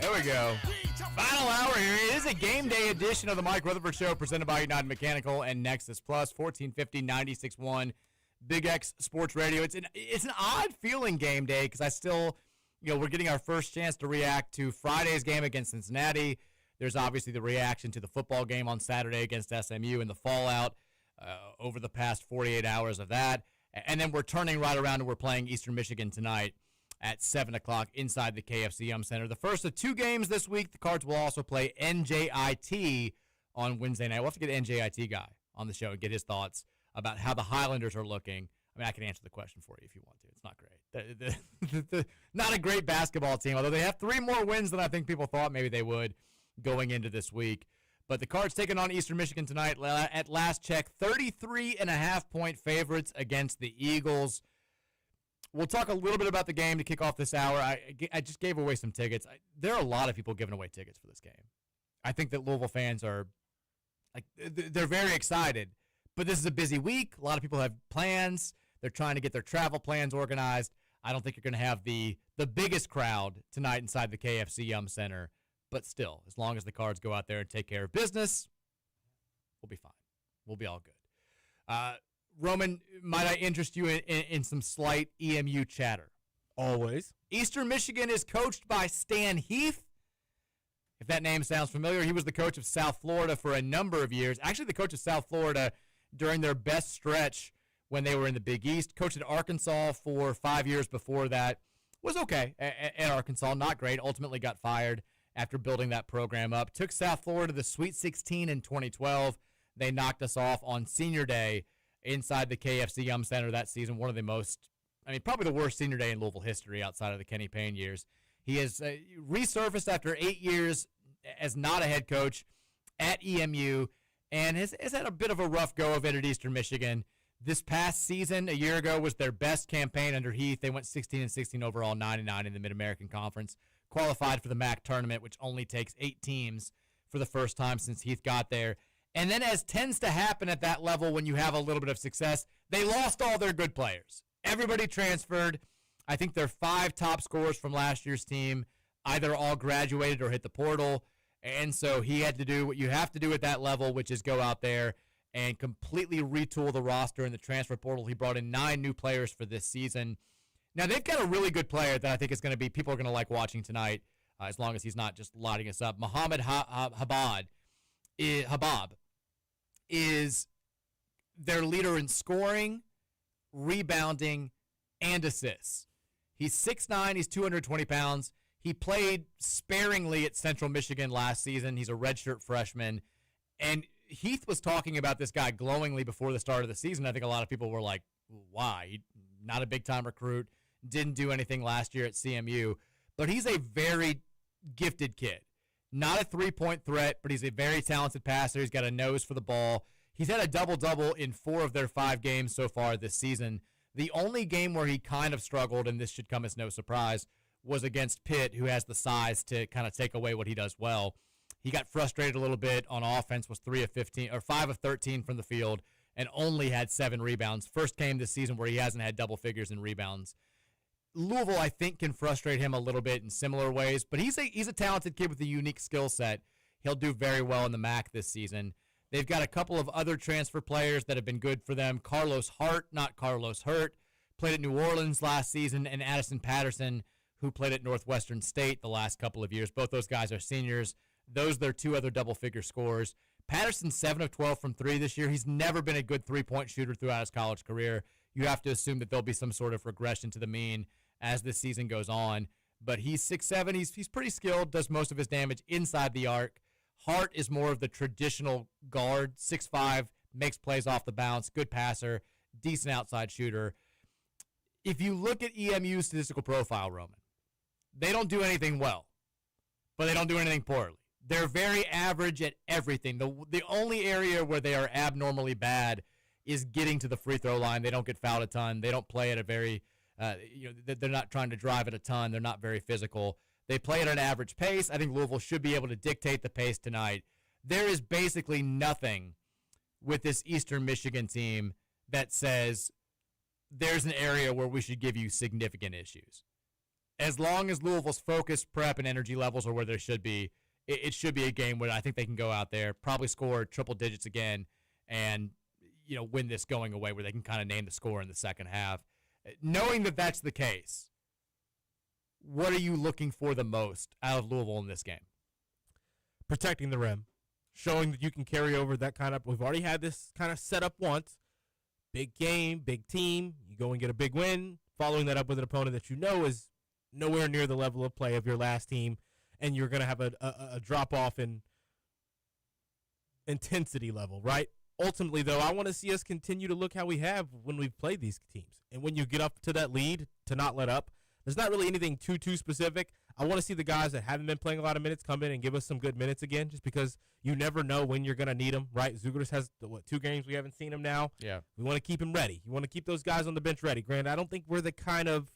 There we go. Final hour here. It is a game day edition of the Mike Rutherford Show, presented by United Mechanical and Nexus Plus, 1450 96.1 Big X Sports Radio. It's an odd feeling game day because I still, we're getting our first chance to react to Friday's game against Cincinnati. There's obviously the reaction to the football game on Saturday against SMU and the fallout over the past 48 hours of that. And then we're turning right around and we're playing Eastern Michigan tonight at 7 o'clock inside the KFC Center. The first of 2 games this week. The Cards will also play NJIT on Wednesday night. We'll have to get an NJIT guy on the show and get his thoughts about how the Highlanders are looking. I mean, I can answer the question for you if you want to. It's not great. Not a great basketball team, although they have 3 more wins than I think people thought maybe they would going into this week. But the Cards taking on Eastern Michigan tonight. At last check, 33.5-point favorites against the Eagles. We'll talk a little bit about the game to kick off this hour. I just gave away some tickets. There are a lot of people giving away tickets for this game. I think that Louisville fans are they're very excited. But this is a busy week. A lot of people have plans. They're trying to get their travel plans organized. I don't think you're going to have the biggest crowd tonight inside the KFC Center. But still, as long as the Cards go out there and take care of business, we'll be fine. We'll be all good. Roman, might I interest you in some slight EMU chatter? Always. Eastern Michigan is coached by Stan Heath. If that name sounds familiar, he was the coach of South Florida for a number of years. Actually, the coach of South Florida during their best stretch when they were in the Big East. Coached at Arkansas for 5 years before that. Was okay at Arkansas, not great. Ultimately got fired after building that program up. Took South Florida to the Sweet 16 in 2012. They knocked us off on Senior Day inside the KFC Center that season. One of the most, probably the worst Senior Day in Louisville history outside of the Kenny Payne years. He has resurfaced after 8 years as not a head coach at EMU and has had a bit of a rough go of it at Eastern Michigan. This past season, a year ago, was their best campaign under Heath. They went 16-16 overall, 9-9 in the Mid-American Conference. Qualified for the MAC tournament, which only takes 8 teams for the first time since Heath got there. And then, as tends to happen at that level when you have a little bit of success, they lost all their good players. Everybody transferred. I think their 5 top scorers from last year's team either all graduated or hit the portal. And so he had to do what you have to do at that level, which is go out there and completely retool the roster in the transfer portal. He brought in 9 new players for this season. Now, they've got a really good player that I think is going to be, people are going to like watching tonight, as long as he's not just lighting us up. Muhammad Habab is their leader in scoring, rebounding, and assists. He's 6'9", he's 220 pounds. He played sparingly at Central Michigan last season. He's a redshirt freshman. And Heath was talking about this guy glowingly before the start of the season. I think a lot of people were like, why? Not a big-time recruit. Didn't do anything last year at CMU. But he's a very gifted kid. Not a three-point threat, but he's a very talented passer. He's got a nose for the ball. He's had a double-double in 4 of their 5 games so far this season. The only game where he kind of struggled, and this should come as no surprise, was against Pitt, who has the size to kind of take away what he does well. He got frustrated a little bit on offense, was 5 of 13 from the field, and only had 7 rebounds. First game this season where he hasn't had double figures in rebounds. Louisville, I think, can frustrate him a little bit in similar ways, but he's a talented kid with a unique skill set. He'll do very well in the MAC this season. They've got a couple of other transfer players that have been good for them. Carlos Hart, not Carlos Hurt, played at New Orleans last season, and Addison Patterson, who played at Northwestern State the last couple of years. Both those guys are seniors. Those are their 2 other double-figure scorers. Patterson's 7 of 12 from 3 this year. He's never been a good three-point shooter throughout his college career. You have to assume that there'll be some sort of regression to the mean as this season goes on. But he's 6'7". He's pretty skilled, does most of his damage inside the arc. Hart is more of the traditional guard, 6'5", makes plays off the bounce, good passer, decent outside shooter. If you look at EMU's statistical profile, Roman, they don't do anything well, but they don't do anything poorly. They're very average at everything. The only area where they are abnormally bad is getting to the free throw line. They don't get fouled a ton. They don't play at a very, they're not trying to drive it a ton. They're not very physical. They play at an average pace. I think Louisville should be able to dictate the pace tonight. There is basically nothing with this Eastern Michigan team that says there's an area where we should give you significant issues. As long as Louisville's focus, prep, and energy levels are where they should be, it should be a game where I think they can go out there, probably score triple digits again, and win this going away where they can kind of name the score in the second half. Knowing that that's the case, what are you looking for the most out of Louisville in this game? Protecting the rim, showing that you can carry over that kind of. We've already had this kind of set up once. big game, big team. You go and get a big win, following that up with an opponent that you know is nowhere near the level of play of your last team, and you're going to have a drop-off in intensity level, right? Ultimately, though, I want to see us continue to look how we have when we've played these teams. And when you get up to that lead, to not let up, there's not really anything too specific. I want to see the guys that haven't been playing a lot of minutes come in and give us some good minutes again, just because you never know when you're going to need them, right? Zugaris has, 2 games we haven't seen him now? Yeah. We want to keep him ready. You want to keep those guys on the bench ready. Granted, I don't think we're the kind of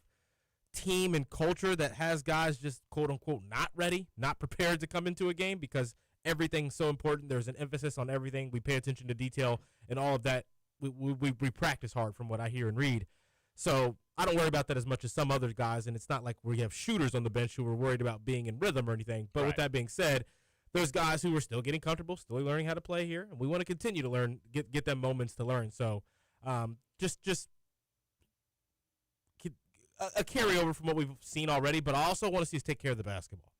team and culture that has guys just, quote-unquote, not ready, not prepared to come into a game, because everything's so important. There's an emphasis on everything. We pay attention to detail and all of that. We practice hard from what I hear and read. So I don't worry about that as much as some other guys, and it's not like we have shooters on the bench who are worried about being in rhythm or anything. But with that being said, there's guys who are still getting comfortable, still learning how to play here, and we want to continue to learn, get them moments to learn. So just a carryover from what we've seen already, but I also want to see us take care of the basketball.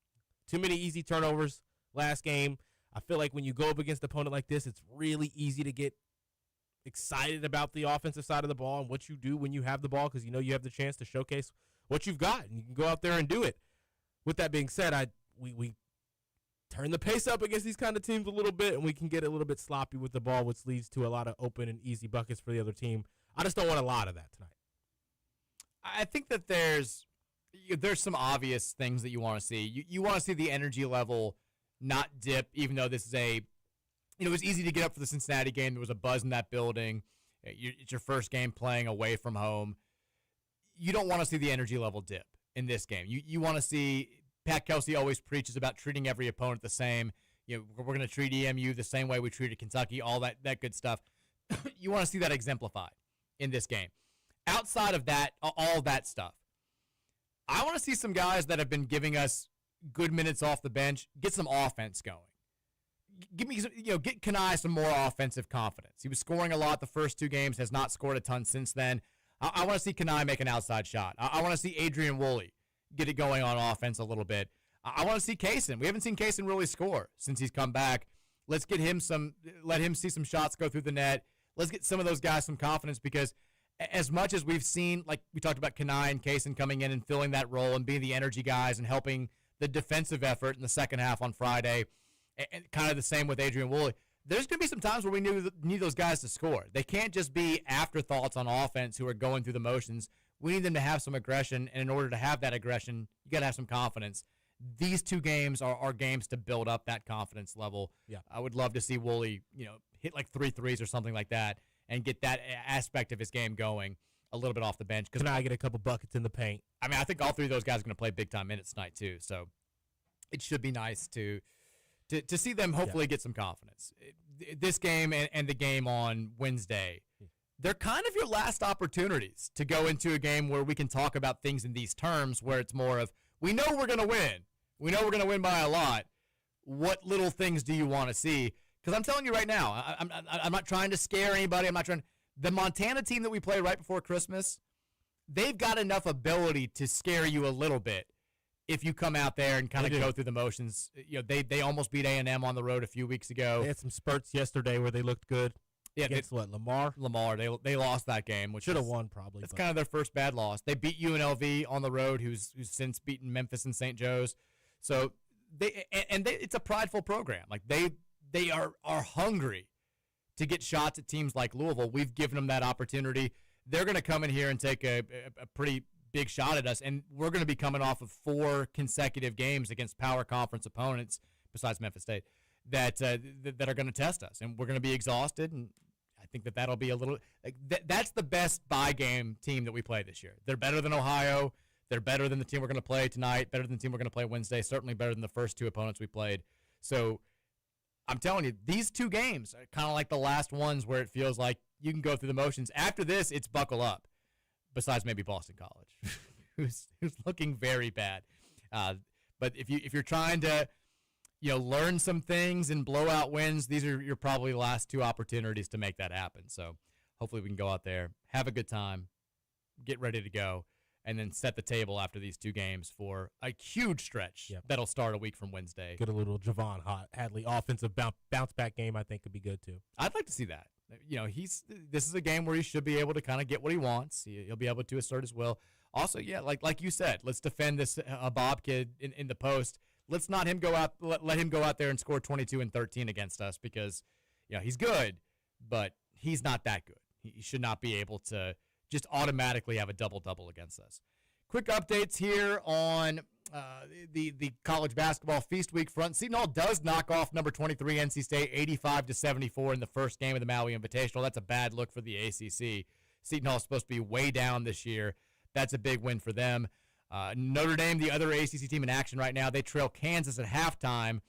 Too many easy turnovers last game. I feel like when you go up against an opponent like this, it's really easy to get excited about the offensive side of the ball and what you do when you have the ball, because you know you have the chance to showcase what you've got, and you can go out there and do it. With that being said, we turn the pace up against these kind of teams a little bit, and we can get a little bit sloppy with the ball, which leads to a lot of open and easy buckets for the other team. I just don't want a lot of that tonight. I think that there's some obvious things that you want to see. You want to see the energy level not dip, even though this is it was easy to get up for the Cincinnati game. There was a buzz in that building. It's your first game playing away from home. You don't want to see the energy level dip in this game. You want to see, Pat Kelsey always preaches about treating every opponent the same. We're going to treat EMU the same way we treated Kentucky, all that good stuff. You want to see that exemplified in this game. Outside of that, all that stuff, I want to see some guys that have been giving us good minutes off the bench get some offense going. Give me, get Kenai some more offensive confidence. He was scoring a lot the first 2 games, has not scored a ton since then. I want to see Kenai make an outside shot. I want to see Adrian Woolley get it going on offense a little bit. I want to see Kaysen. We haven't seen Kaysen really score since he's come back. Let's get him let him see some shots go through the net. Let's get some of those guys some confidence, because as much as we've seen, like we talked about Kenai and Kaysen coming in and filling that role and being the energy guys and helping the defensive effort in the second half on Friday, and kind of the same with Adrian Woolley, there's going to be some times where we need those guys to score. They can't just be afterthoughts on offense who are going through the motions. We need them to have some aggression, and in order to have that aggression, you got to have some confidence. These 2 games are games to build up that confidence level. Yeah, I would love to see Woolley, hit like 3 threes or something like that and get that aspect of his game going a little bit off the bench. Because now I get a couple buckets in the paint. I mean, I think all 3 of those guys are going to play big-time minutes tonight too, so it should be nice to see them hopefully get some confidence. This game and the game on Wednesday, they're kind of your last opportunities to go into a game where we can talk about things in these terms, where it's more of, we know we're going to win. We know we're going to win by a lot. What little things do you want to see? Because I'm telling you right now, I'm not trying to scare anybody. The Montana team that we play right before Christmas, they've got enough ability to scare you a little bit if you come out there and kind of go through the motions. They almost beat A&M on the road a few weeks ago. They had some spurts yesterday where they looked good. Yeah, against Lamar? Lamar. They lost that game, which should have won probably. It's kind of their first bad loss. They beat UNLV on the road, who's since beaten Memphis and St. Joe's. So it's a prideful program. Like they are hungry to get shots at teams like Louisville. We've given them that opportunity. They're going to come in here and take a pretty big shot at us, and we're going to be coming off of 4 consecutive games against power conference opponents, besides Memphis State, that are going to test us, and we're going to be exhausted. And I think that'll be a little that's the best bye game team that we play this year. They're better than Ohio. They're better than the team we're going to play tonight. Better than the team we're going to play Wednesday. Certainly better than the first 2 opponents we played. So I'm telling you, these 2 games are kind of like the last ones where it feels like you can go through the motions. After this, it's buckle up. Besides maybe Boston College, who's looking very bad. But if you're trying to learn some things and blow out wins, these are your probably last 2 opportunities to make that happen. So hopefully we can go out there, have a good time, get ready to go, and then set the table after these 2 games for a huge stretch that'll start a week from Wednesday. Get a little Javon Hadley offensive bounce back game, I think, could be good too. I'd like to see that. This is a game where he should be able to kind of get what he wants. He'll be able to assert his will. Also, yeah, like you said, let's defend this Bob kid in the post. Let's not him go out. Let him go out there and score 22 and 13 against us because, he's good, but he's not that good. He should not be able to just automatically have a double-double against us. Quick updates here on the college basketball feast week front. Seton Hall does knock off number 23 NC State 85-74 in the first game of the Maui Invitational. That's a bad look for the ACC. Seton Hall is supposed to be way down this year. That's a big win for them. Notre Dame, the other ACC team in action right now, they trail Kansas at halftime,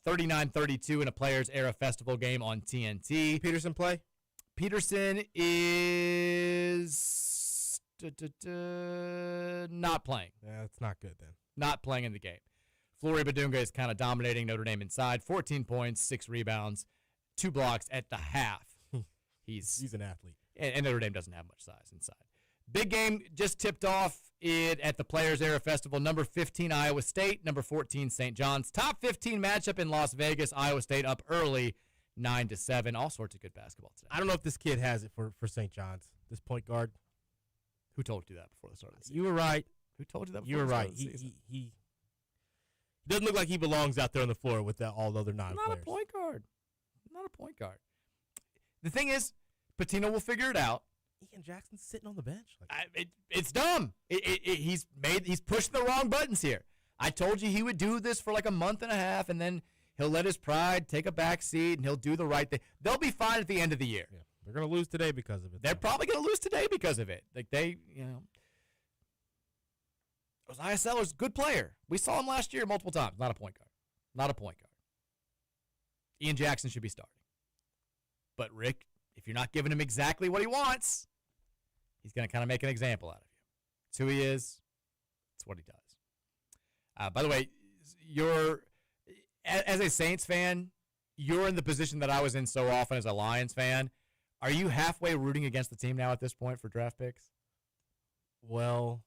39-32 in a Players Era Festival game on TNT. Peterson play? Peterson is not playing. Yeah, it's not good then. Not playing in the game. Flory Badunga is kind of dominating Notre Dame inside. 14 points, 6 rebounds, 2 blocks at the half. He's an athlete. And Notre Dame doesn't have much size inside. Big game just tipped off at the Players Era Festival. Number 15, Iowa State. Number 14, St. John's. Top 15 matchup in Las Vegas. Iowa State up early, 9-7. All sorts of good basketball today. I don't know if this kid has it for St. John's, this point guard. Who told you that before the start of the season? You were right. Who told you that before You were the start right. of the season? He doesn't look like he belongs out there on the floor with all the other 9 Not players. a point guard. Not a point guard. The thing is, Patino will figure it out. Ian Jackson's sitting on the bench. It's dumb. He's pushing the wrong buttons here. I told you he would do this for like a month and a half, and then he'll let his pride take a back seat, and he'll do the right thing. They'll be fine at the end of the year. Yeah, they're going to lose today because of it. They're probably going to lose today because of it. Isaiah Sellers, good player. We saw him last year multiple times. Not a point guard. Not a point guard. Ian Jackson should be starting. But Rick, if you're not giving him exactly what he wants, he's going to kind of make an example out of you. It's who he is. It's what he does. By the way, as a Saints fan, you're in the position that I was in so often as a Lions fan. Are you halfway rooting against the team now at this point for draft picks? Well,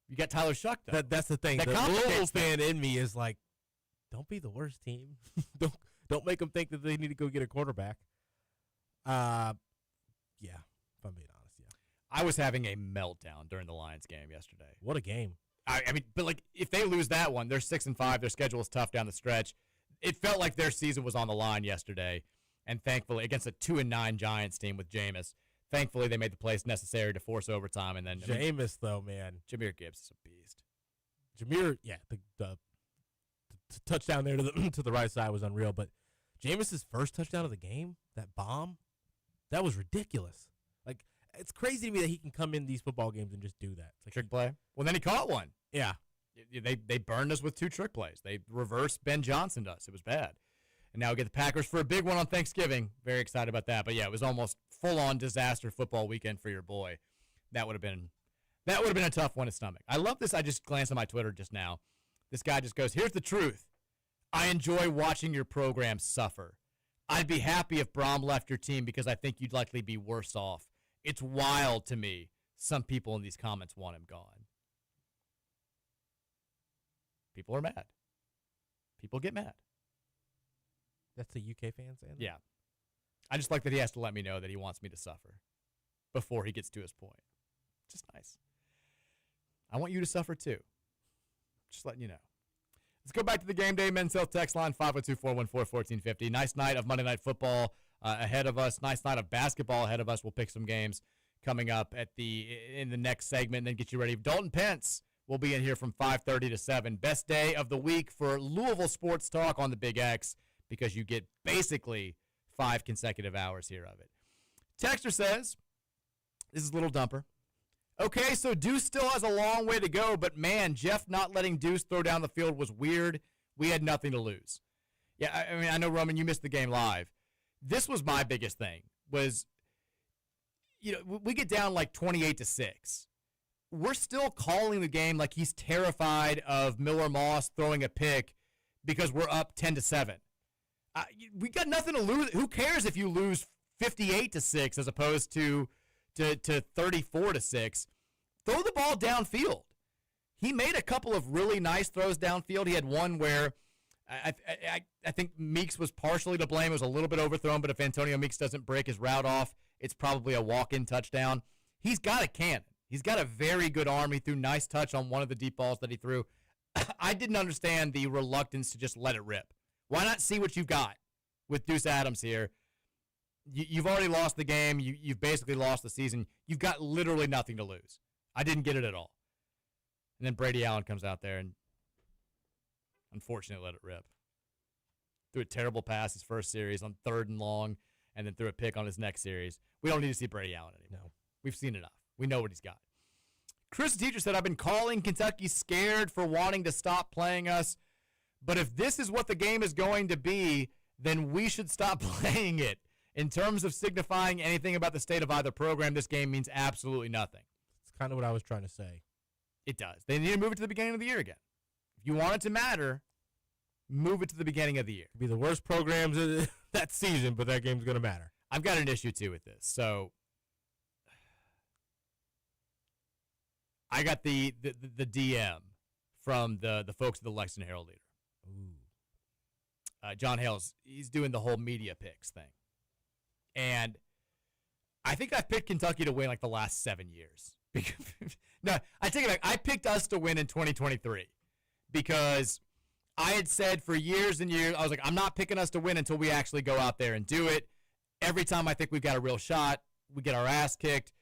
you got Tyler Shuck, though. That's the thing. That The complicates Louisville fan things. in me is like, don't be the worst team. don't make them think that they need to go get a quarterback. Yeah, if I'm being honest, yeah. I was having a meltdown during the Lions game yesterday. What a game. I mean, but like if they lose that one, they're 6-5. Their schedule is tough down the stretch. It felt like their season was on the line yesterday, and thankfully against a 2-9 Giants team with Jameis, thankfully they made the plays necessary to force overtime. And then Jameis, though, man, Jahmyr Gibbs is a beast. Jahmyr, yeah, the touchdown there to the right side was unreal. But Jameis's first touchdown of the game, that bomb, that was ridiculous. Like, it's crazy to me that he can come in these football games and just do that. It's like Trick play. Well, then he caught one. Yeah. They burned us with 2 trick plays. They reversed Ben Johnson to us. It was bad. And now we get the Packers for a big one on Thanksgiving. Very excited about that. But yeah, it was almost full-on disaster football weekend for your boy. That would have been a tough one to stomach. I love this. I just glanced at my Twitter just now. This guy just goes, "Here's the truth. I enjoy watching your program suffer. I'd be happy if Brom left your team because I think you'd likely be worse off. It's wild to me. Some people in these comments want him gone." People are mad. People get mad. That's the UK fan saying that? Yeah. I just like that he has to let me know that he wants me to suffer before he gets to his point. Just nice. I want you to suffer too. Just letting you know. Let's go back to the Game Day Men's Health text line, 502-414-1450. Nice night of Monday Night Football ahead of us. Nice night of basketball ahead of us. We'll pick some games coming up in the next segment and then get you ready. Dalton Pence will be in here from 5:30 to 7. Best day of the week for Louisville Sports Talk on the Big X because you get basically 5 consecutive hours here of it. Texter says, this is a little dumper. Okay, so Deuce still has a long way to go, but man, Jeff not letting Deuce throw down the field was weird. We had nothing to lose. Yeah, I mean, I know, Roman, you missed the game live. This was my biggest thing was, we get down like 28-6. We're still calling the game like he's terrified of Miller Moss throwing a pick because we're up 10-7. We got nothing to lose. Who cares if you lose 58-6 as opposed to 34-6? Throw the ball downfield. He made a couple of really nice throws downfield. He had one where I think Meeks was partially to blame. It was a little bit overthrown, but if Antonio Meeks doesn't break his route off, it's probably a walk-in touchdown. He's got a cannon. He's got a very good arm. He threw nice touch on one of the deep balls that he threw. I didn't understand the reluctance to just let it rip. Why not see what you've got with Deuce Adams here? You've already lost the game. You've basically lost the season. You've got literally nothing to lose. I didn't get it at all. And then Brady Allen comes out there and unfortunately let it rip. Threw a terrible pass his first series on 3rd and long, and then threw a pick on his next series. We don't need to see Brady Allen anymore. No. We've seen enough. We know what he's got. Chris, the teacher, said, I've been calling Kentucky scared for wanting to stop playing us, but if this is what the game is going to be, then we should stop playing it. In terms of signifying anything about the state of either program, this game means absolutely nothing. It's kind of what I was trying to say. It does. They need to move it to the beginning of the year again. If you want it to matter, move it to the beginning of the year. It'll be the worst programs of that season, but that game's going to matter. I've got an issue, too, with this. So I got the DM from the folks at the Lexington Herald Leader. John Hales, he's doing the whole media picks thing. And I think I've picked Kentucky to win like the last 7 years. No, I take it back. I picked us to win in 2023 because I had said for years and years, I was like, I'm not picking us to win until we actually go out there and do it. Every time I think we've got a real shot, we get our ass kicked.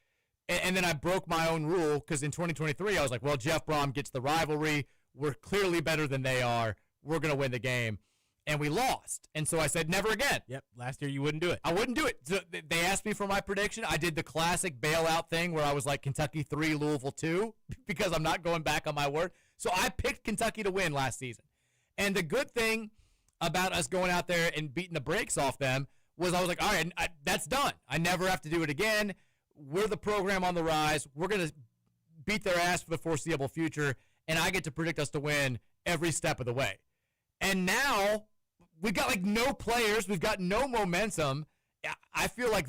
And then I broke my own rule because in 2023, I was like, well, Jeff Brom gets the rivalry. We're clearly better than they are. We're going to win the game. And we lost. And so I said, never again. Yep. Last year you wouldn't do it. I wouldn't do it. So they asked me for my prediction. I did the classic bailout thing where I was like Kentucky 3, Louisville 2 because I'm not going back on my word. So I picked Kentucky to win last season. And the good thing about us going out there and beating the brakes off them was I was like, all right, that's done. I never have to do it again. We're the program on the rise. We're going to beat their ass for the foreseeable future, and I get to predict us to win every step of the way. And now we've got like no players. We've got no momentum. I feel like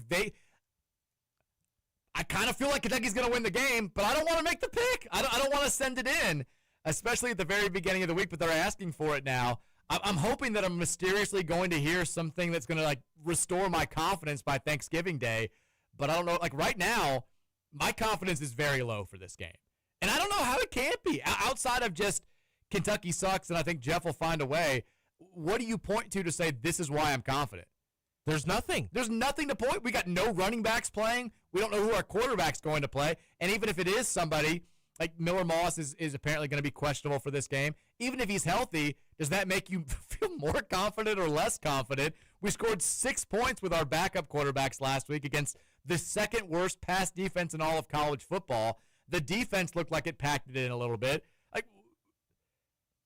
I kind of feel like Kentucky's going to win the game, but I don't want to make the pick. I don't want to send it in, especially at the very beginning of the week, but they're asking for it now. I'm hoping that I'm mysteriously going to hear something that's going to like restore my confidence by Thanksgiving Day. But I don't know, like right now, my confidence is very low for this game. And I don't know how it can't be. Outside of just Kentucky sucks and I think Jeff will find a way, what do you point to say this is why I'm confident? There's nothing. There's nothing to point. We got no running backs playing. We don't know who our quarterback's going to play. And even if it is somebody, like Miller Moss is apparently going to be questionable for this game. Even if he's healthy, does that make you feel more confident or less confident? We scored 6 points with our backup quarterbacks last week against the second worst pass defense in all of college football. The defense looked like it packed it in a little bit. Like,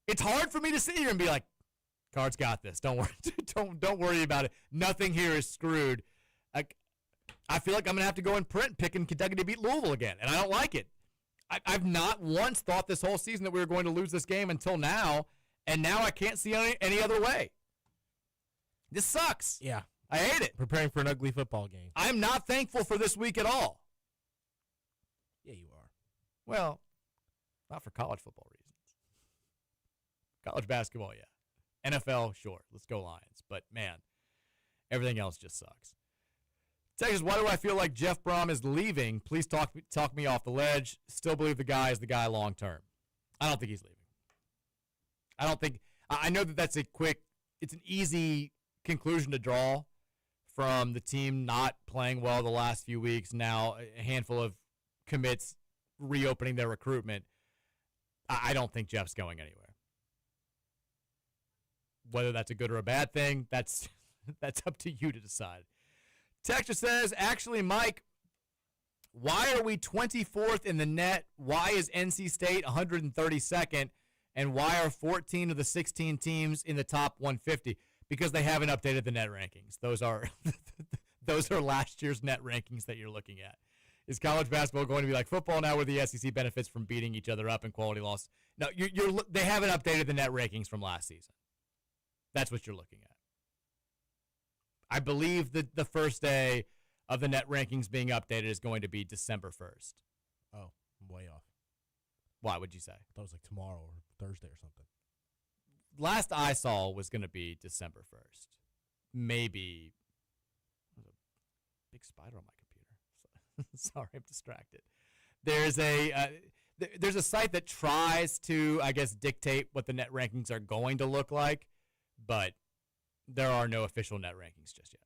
it's hard for me to sit here and be like, Cards got this. Don't worry. Don't worry about it. Nothing here is screwed. I feel like I'm gonna have to go in print picking Kentucky to beat Louisville again, and I don't like it. I've not once thought this whole season that we were going to lose this game until now, and now I can't see any other way. This sucks. Yeah. I hate it. Preparing for an ugly football game. I'm not thankful for this week at all. Yeah, you are. Well, not for college football reasons. College basketball, yeah. NFL, sure. Let's go Lions. But, man, everything else just sucks. Texas, why do I feel like Jeff Brom is leaving? Please talk me off the ledge. Still believe the guy is the guy long term. I don't think he's leaving. I know that's it's an easy conclusion to draw from the team not playing well the last few weeks. Now a handful of commits reopening their recruitment. I don't think Jeff's going anywhere. Whether that's a good or a bad thing, that's up to you to decide. Texture says, actually, Mike, why are we 24th in the net? Why is NC State 132nd? And why are 14 of the 16 teams in the top 150? Because they haven't updated the net rankings. Those are last year's net rankings that you're looking at. Is college basketball going to be like football now where the SEC benefits from beating each other up in quality loss? No, they haven't updated the net rankings from last season. That's what you're looking at. I believe that the first day of the net rankings being updated is going to be December 1st. Oh, I'm way off. Why would you say? I thought it was like tomorrow or Thursday or something. last I saw was going to be December 1st. Maybe. There's a big spider on my computer. Sorry, I'm distracted. There's a site that tries to, I guess, dictate what the net rankings are going to look like, but there are no official net rankings just yet.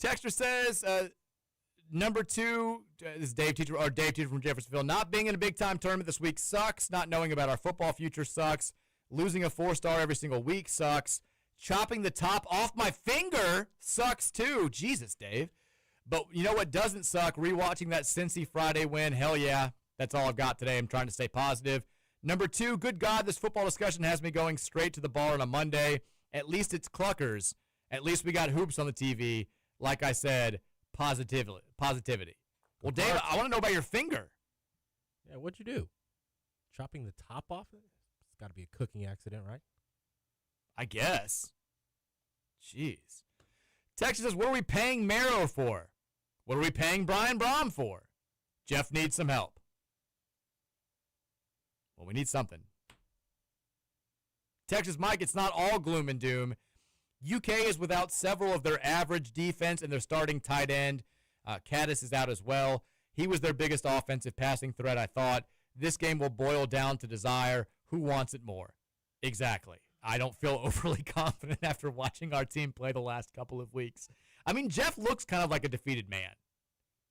Texter says, number 2, this is Dave Teacher from Jeffersonville. Not being in a big-time tournament this week sucks. Not knowing about our football future sucks. Losing a 4-star every single week sucks. Chopping the top off my finger sucks too. Jesus, Dave. But you know what doesn't suck? Rewatching that Cincy Friday win. Hell yeah. That's all I've got today. I'm trying to stay positive. Number 2, good God, this football discussion has me going straight to the bar on a Monday. At least it's Cluckers. At least we got hoops on the TV. Like I said, positivity. Well, Dave, I want to know about your finger. Yeah, what'd you do? Chopping the top off it? It's got to be a cooking accident, right? I guess. Jeez. Texas says, what are we paying Marrow for? What are we paying Brian Brom for? Jeff needs some help. Well, we need something. Texas Mike, it's not all gloom and doom. UK is without several of their average defense and their starting tight end. Caddis is out as well. He was their biggest offensive passing threat, I thought. This game will boil down to desire. Who wants it more? Exactly. I don't feel overly confident after watching our team play the last couple of weeks. I mean, Jeff looks kind of like a defeated man.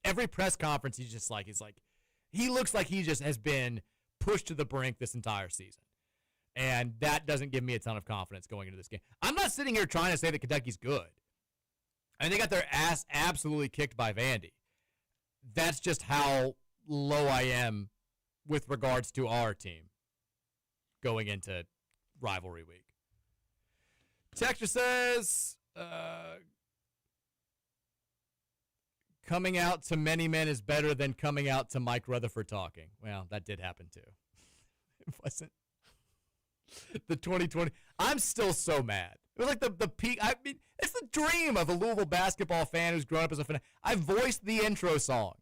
Every press conference, he looks like he just has been pushed to the brink this entire season. And that doesn't give me a ton of confidence going into this game. I'm not sitting here trying to say that Kentucky's good. I mean, they got their ass absolutely kicked by Vandy. That's just how low I am with regards to our team going into rivalry week. Texture says, coming out to many men is better than coming out to Mike Rutherford talking. Well, that did happen too. It wasn't the 2020. I'm still so mad. It was like the peak. I mean, it's the dream of a Louisville basketball fan who's grown up as a fan. I voiced the intro song,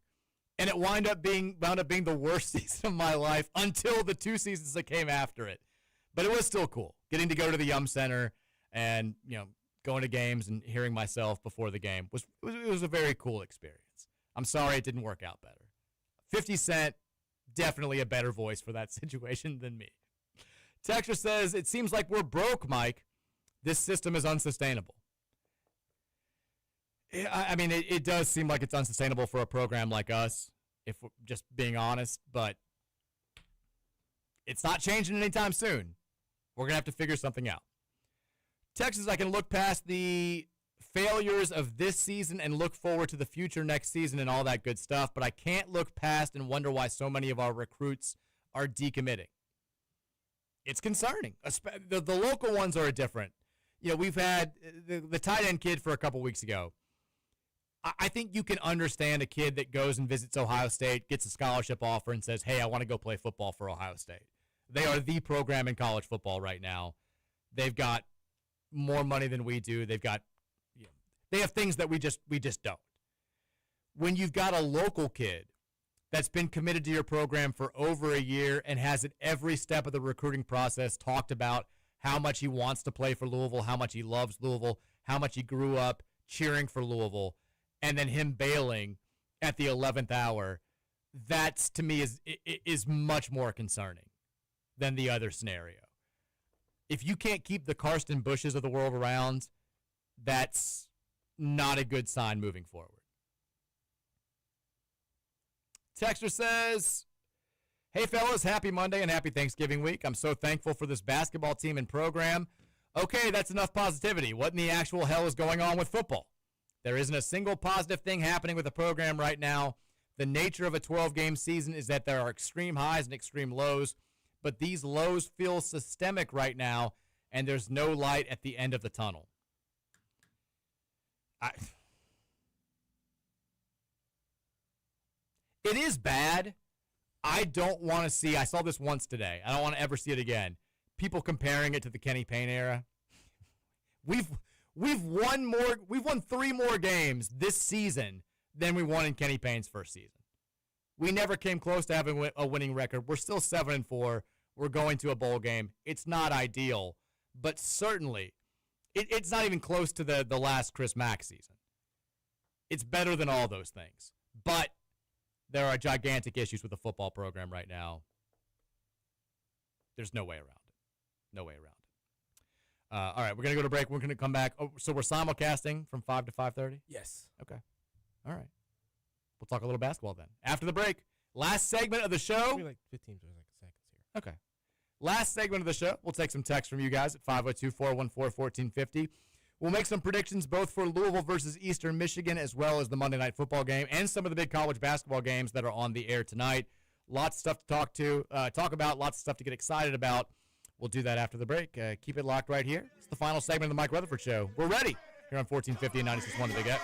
and it wound up being the worst season of my life until the 2 seasons that came after it. But it was still cool getting to go to the Yum Center and going to games and hearing myself before the game was a very cool experience. I'm sorry it didn't work out better. 50 Cent, definitely a better voice for that situation than me. Texture says, it seems like we're broke, Mike. This system is unsustainable. I mean, it does seem like it's unsustainable for a program like us, if we're just being honest, but it's not changing anytime soon. We're going to have to figure something out. Texas, I can look past the failures of this season and look forward to the future next season and all that good stuff, but I can't look past and wonder why so many of our recruits are decommitting. It's concerning. The local ones are different. We've had the tight end kid for a couple weeks ago. I think you can understand a kid that goes and visits Ohio State, gets a scholarship offer, and says, hey, I want to go play football for Ohio State. They are the program in college football right now. They've got more money than we do. They have things that we just don't. When you've got a local kid that's been committed to your program for over a year and has at every step of the recruiting process talked about how much he wants to play for Louisville, how much he loves Louisville, how much he grew up cheering for Louisville, and then him bailing at the 11th hour, that's, to me, is much more concerning than the other scenario. If you can't keep the Karsten Bushes of the world around, that's not a good sign moving forward. Texter says, hey, fellas, happy Monday and happy Thanksgiving week. I'm so thankful for this basketball team and program. Okay, that's enough positivity. What in the actual hell is going on with football? There isn't a single positive thing happening with the program right now. The nature of a 12-game season is that there are extreme highs and extreme lows, but these lows feel systemic right now, and there's no light at the end of the tunnel. It is bad. I don't want to see, I saw this once today. I don't want to ever see it again. People comparing it to the Kenny Payne era. We've won 3 more games this season than we won in Kenny Payne's first season. We never came close to having a winning record. We're still 7-4. We're going to a bowl game. It's not ideal, but certainly it's not even close to the last Chris Mack season. It's better than all those things. But there are gigantic issues with the football program right now. There's no way around it. No way around it. All right, we're going to go to break. We're going to come back. Oh, so we're simulcasting from 5 to 5:30? Yes. Okay. All right. We'll talk a little basketball then. After the break, last segment of the show. Maybe like 15 to seconds here. Okay. Last segment of the show. We'll take some text from you guys at 502-414-1450. We'll make some predictions both for Louisville versus Eastern Michigan as well as the Monday Night Football game and some of the big college basketball games that are on the air tonight. Lots of stuff to talk about, lots of stuff to get excited about. We'll do that after the break. Keep it locked right here. It's the final segment of the Mike Rutherford Show. We're ready here on 1450 and 96.1 The Big X.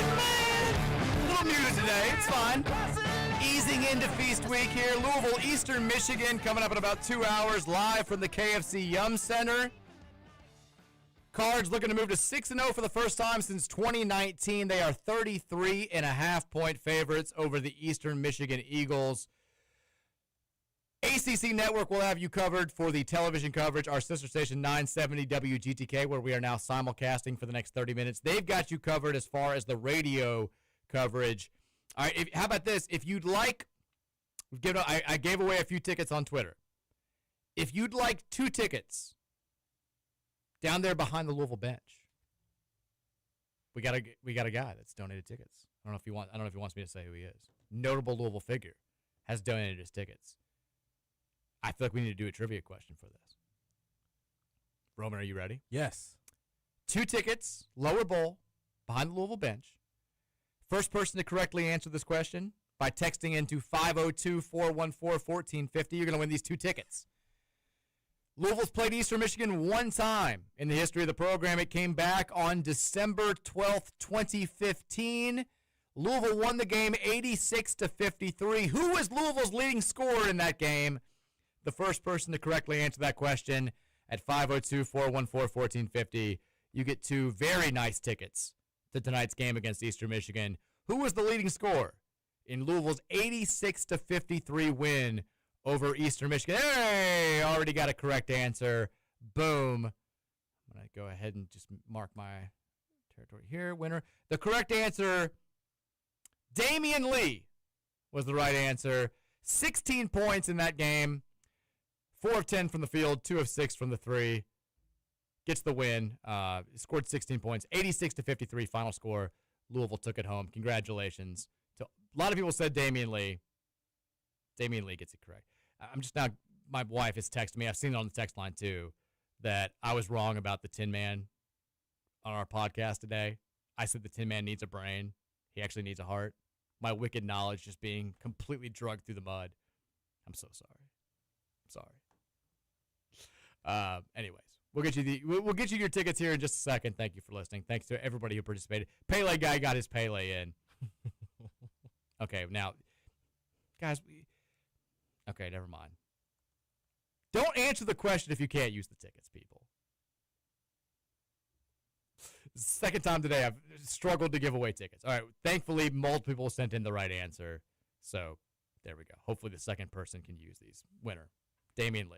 A little muted today. It's fine. Easing into Feast Week here. Louisville, Eastern Michigan, coming up in about 2 hours, live from the KFC Yum Center. Cards looking to move to 6-0 for the first time since 2019. They are 33.5-point favorites over the Eastern Michigan Eagles. ACC Network will have you covered for the television coverage. Our sister station, 970 WGTK, where we are now simulcasting for the next 30 minutes. They've got you covered as far as the radio coverage. All right, how about this? If you'd like, I gave away a few tickets on Twitter. If you'd like 2 tickets down there behind the Louisville bench, we got a guy that's donated tickets. I don't know if he wants me to say who he is. Notable Louisville figure has donated his tickets. I feel like we need to do a trivia question for this. Roman, are you ready? Yes. 2 tickets, lower bowl, behind the Louisville bench. First person to correctly answer this question by texting into 502-414-1450, you're going to win these 2 tickets. Louisville's played Eastern Michigan 1 time in the history of the program. It came back on December 12th, 2015. Louisville won the game 86-53. Who was Louisville's leading scorer in that game? The first person to correctly answer that question at 502-414-1450, you get 2 very nice tickets to tonight's game against Eastern Michigan. Who was the leading scorer in Louisville's 86-53 win over Eastern Michigan? Hey, already got a correct answer. Boom. I'm going to go ahead and just mark my territory here. Winner. The correct answer, Damian Lee, was the right answer. 16 points in that game. 4 of 10 from the field, 2 of 6 from the 3. Gets the win. Scored 16 points. 86-53 final score. Louisville took it home. Congratulations. A lot of people said Damian Lee. Damian Lee gets it correct. I'm just now, my wife has texted me. I've seen it on the text line too, that I was wrong about the Tin Man on our podcast today. I said the Tin Man needs a brain. He actually needs a heart. My wicked knowledge just being completely drugged through the mud. I'm so sorry. Sorry. Anyways, we'll get you your tickets here in just a second. Thank you for listening. Thanks to everybody who participated. Pele guy got his Pele in. Okay, now, guys, okay, never mind. Don't answer the question if you can't use the tickets, people. Second time today I've struggled to give away tickets. All right, thankfully, multiple people sent in the right answer. So there we go. Hopefully the second person can use these. Winner, Damian Lee.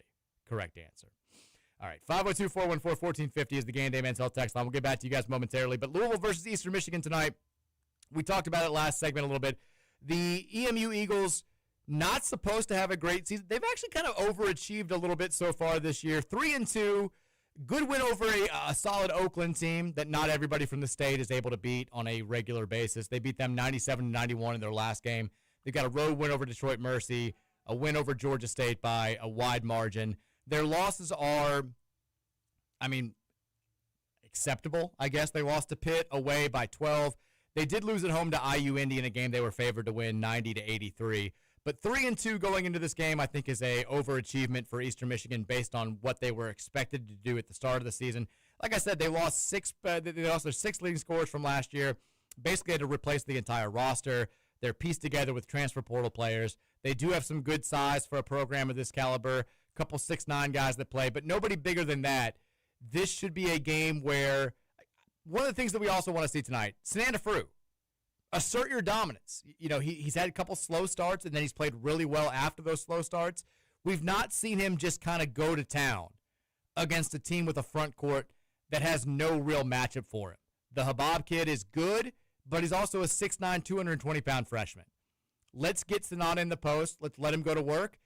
Correct answer. All right, 502-414-1450 is the Game Day Men's Health text line. We'll get back to you guys momentarily. But Louisville versus Eastern Michigan tonight. We talked about it last segment a little bit. The EMU Eagles not supposed to have a great season. They've actually kind of overachieved a little bit so far this year. 3-2. Good win over a solid Oakland team that not everybody from the state is able to beat on a regular basis. They beat them 97-91 in their last game. They've got a road win over Detroit Mercy, a win over Georgia State by a wide margin. Their losses are, acceptable, I guess. They lost to Pitt away by 12. They did lose at home to IU Indy in a game they were favored to win 90-83. But 3-2 going into this game, I think, is a overachievement for Eastern Michigan based on what they were expected to do at the start of the season. Like I said, they lost their 6 leading scorers from last year. Basically had to replace the entire roster. They're pieced together with transfer portal players. They do have some good size for a program of this caliber. A couple 6'9" guys that play, but nobody bigger than that. This should be a game where one of the things that we also want to see tonight, Sananda Frew, assert your dominance. You know, he's had a couple slow starts, and then he's played really well after those slow starts. We've not seen him just kind of go to town against a team with a front court that has no real matchup for him. The Habab kid is good, but he's also a 6'9", 220-pound freshman. Let's get Sananda in the post. Let's let him go to work.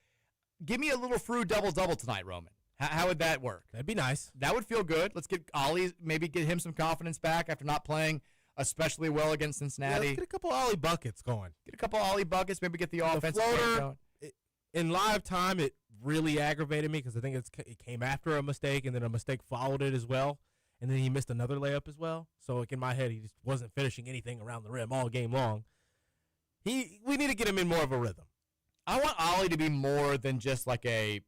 Give me a little Frew double-double tonight, Roman. How would that work? That'd be nice. That would feel good. Let's get Ollie, maybe get him some confidence back after not playing especially well against Cincinnati. Yeah, let's get a couple Ollie buckets going. Get a couple Ollie buckets, maybe get the offensive floater going. In live time, it really aggravated me because I think it came after a mistake, and then a mistake followed it as well, and then he missed another layup as well. So like in my head, he just wasn't finishing anything around the rim all game long. We need to get him in more of a rhythm. I want Ollie to be more than just like a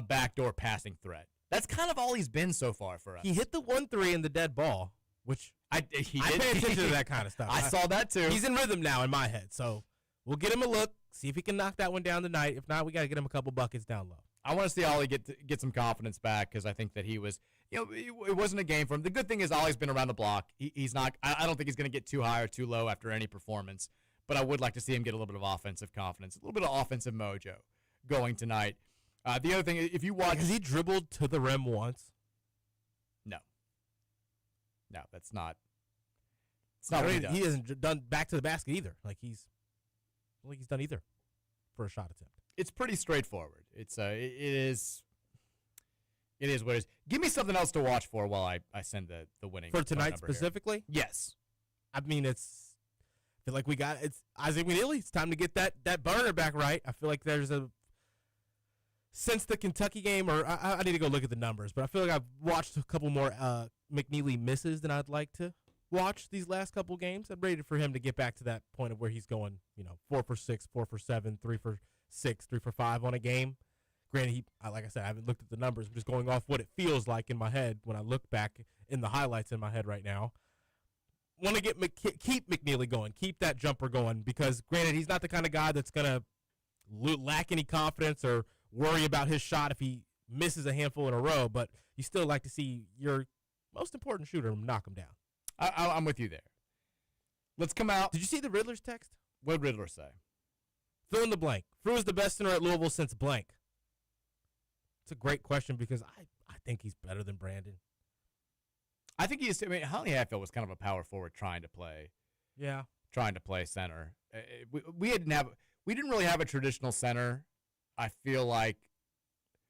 backdoor passing threat. That's kind of all he's been so far for us. He hit the 1-3 in the dead ball, which He I did. pay attention to that kind of stuff. I saw that too. He's in rhythm now in my head, so we'll get him a look, see if he can knock that one down tonight. If not, we got to get him a couple buckets down low. I want to see Ollie get some confidence back because I think that he was, it wasn't a game for him. The good thing is Ollie's been around the block. He's not. I don't think he's going to get too high or too low after any performance. But I would like to see him get a little bit of offensive confidence, a little bit of offensive mojo going tonight. The other thing, if you watch, Has he dribbled to the rim once? no, that's not. It's not what he does. He hasn't done back to the basket either. I don't think he's done either for a shot attempt. It's pretty straightforward. It is what it is. Give me something else to watch for while I send the winning For tonight number here. specifically? Yes. I mean, I feel like it's Isaac McNeely. It's time to get that burner back right. I feel like there's since the Kentucky game, or I need to go look at the numbers, but I feel like I've watched a couple more McNeely misses than I'd like to watch these last couple games. I'm ready for him to get back to that point of where he's going, 4 for 6, 4 for 7, 3 for 6, 3 for 5 on a game. Granted, like I said, I haven't looked at the numbers. I'm just going off what it feels like in my head when I look back in the highlights in my head right now. Want to keep McNeely going, keep that jumper going, because granted, he's not the kind of guy that's going to lack any confidence or worry about his shot if he misses a handful in a row, but you still like to see your most important shooter knock him down. I'm with you there. Let's come out. Did you see the Riddler's text? What did Riddler say? Fill in the blank. Frew is the best center at Louisville since blank. It's a great question because I think he's better than Brandon. I think Holly Hatfield was kind of a power forward trying to play center. We didn't really have a traditional center. I feel like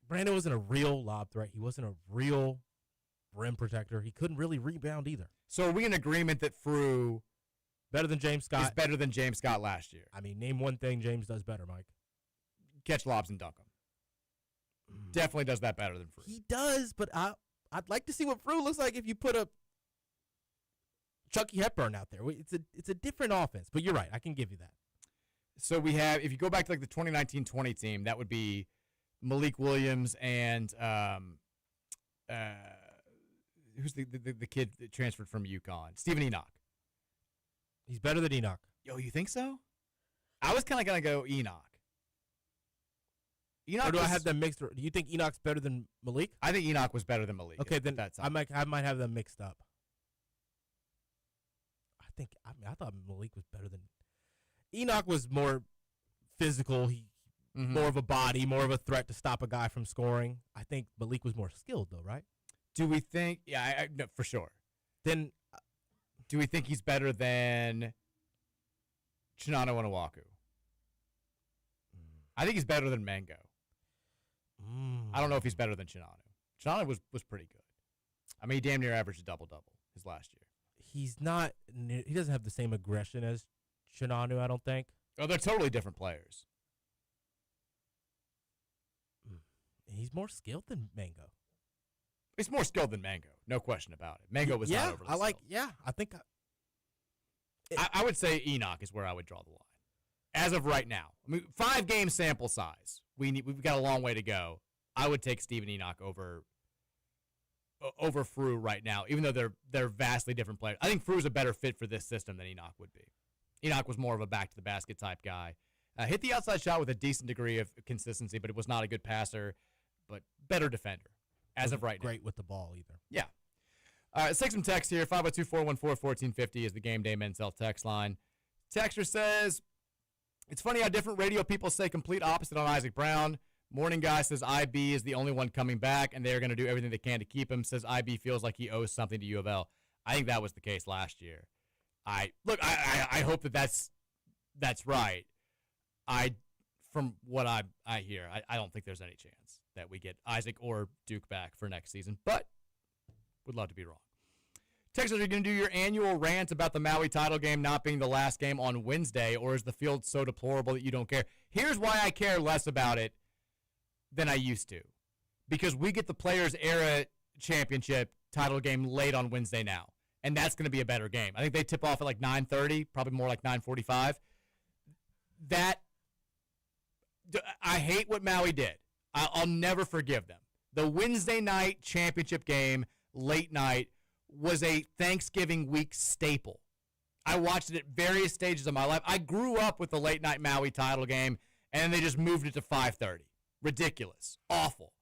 Brandon wasn't a real lob threat. He wasn't a real rim protector. He couldn't really rebound either. So are we in agreement that Frew better than James Scott is better than James Scott last year? I mean, name one thing James does better, Mike. Catch lobs and dunk them. Definitely does that better than Frew. He does, but I'd like to see what Frew looks like if you put a Chucky Hepburn out there. It's a different offense, but you're right. I can give you that. So we have, if you go back to like the 2019-20 team, that would be Malik Williams and who's the kid that transferred from UConn? Stephen Enoch. He's better than Enoch. Yo, you think so? I was kind of going to go Enoch. Or do I have them mixed? Do you think Enoch's better than Malik? I think Enoch was better than Malik. Okay, then I might have them mixed up. I thought Malik was better than Enoch. Was more physical. He more of a body, more of a threat to stop a guy from scoring. I think Malik was more skilled, though, right? Do we think? Yeah, no, for sure. Then, do we think he's better than Chinano Onuaku? I think he's better than Mango. I don't know if he's better than Chinano. Chinano was pretty good. I mean, he damn near averaged a double-double his last year. He's not. He doesn't have the same aggression as Chinano, I don't think. Oh, they're totally different players. He's more skilled than Mango. He's more skilled than Mango, no question about it. Mango was not overly skilled. I think I would say Enoch is where I would draw the line. As of right now, I mean, 5-game sample size. We've got a long way to go. I would take Stephen Enoch over Frew right now, even though they're vastly different players. I think Frew is a better fit for this system than Enoch would be. Enoch was more of a back to the basket type guy. Hit the outside shot with a decent degree of consistency, but it was not a good passer, but better defender as of right now. Great with the ball either. Yeah. All right, let's take some text here. 502-414-1450 is the Game Day Men's Health text line. Texter says, it's funny how different radio people say complete opposite on Isaac Brown. Morning Guy says IB is the only one coming back, and they're going to do everything they can to keep him. Says IB feels like he owes something to U of L. I think that was the case last year. I hope that's right. From what I hear, I don't think there's any chance that we get Isaac or Duke back for next season, but would love to be wrong. Texas, are you going to do your annual rant about the Maui title game not being the last game on Wednesday, or is the field so deplorable that you don't care? Here's why I care less about it than I used to. Because we get the Players Era Championship title game late on Wednesday now, and that's going to be a better game. I think they tip off at like 9:30, probably more like 9:45. I hate what Maui did. I'll never forgive them. The Wednesday night championship game, late night, was a Thanksgiving week staple. I watched it at various stages of my life. I grew up with the late night Maui title game, and they just moved it to 5:30. Ridiculous. Awful.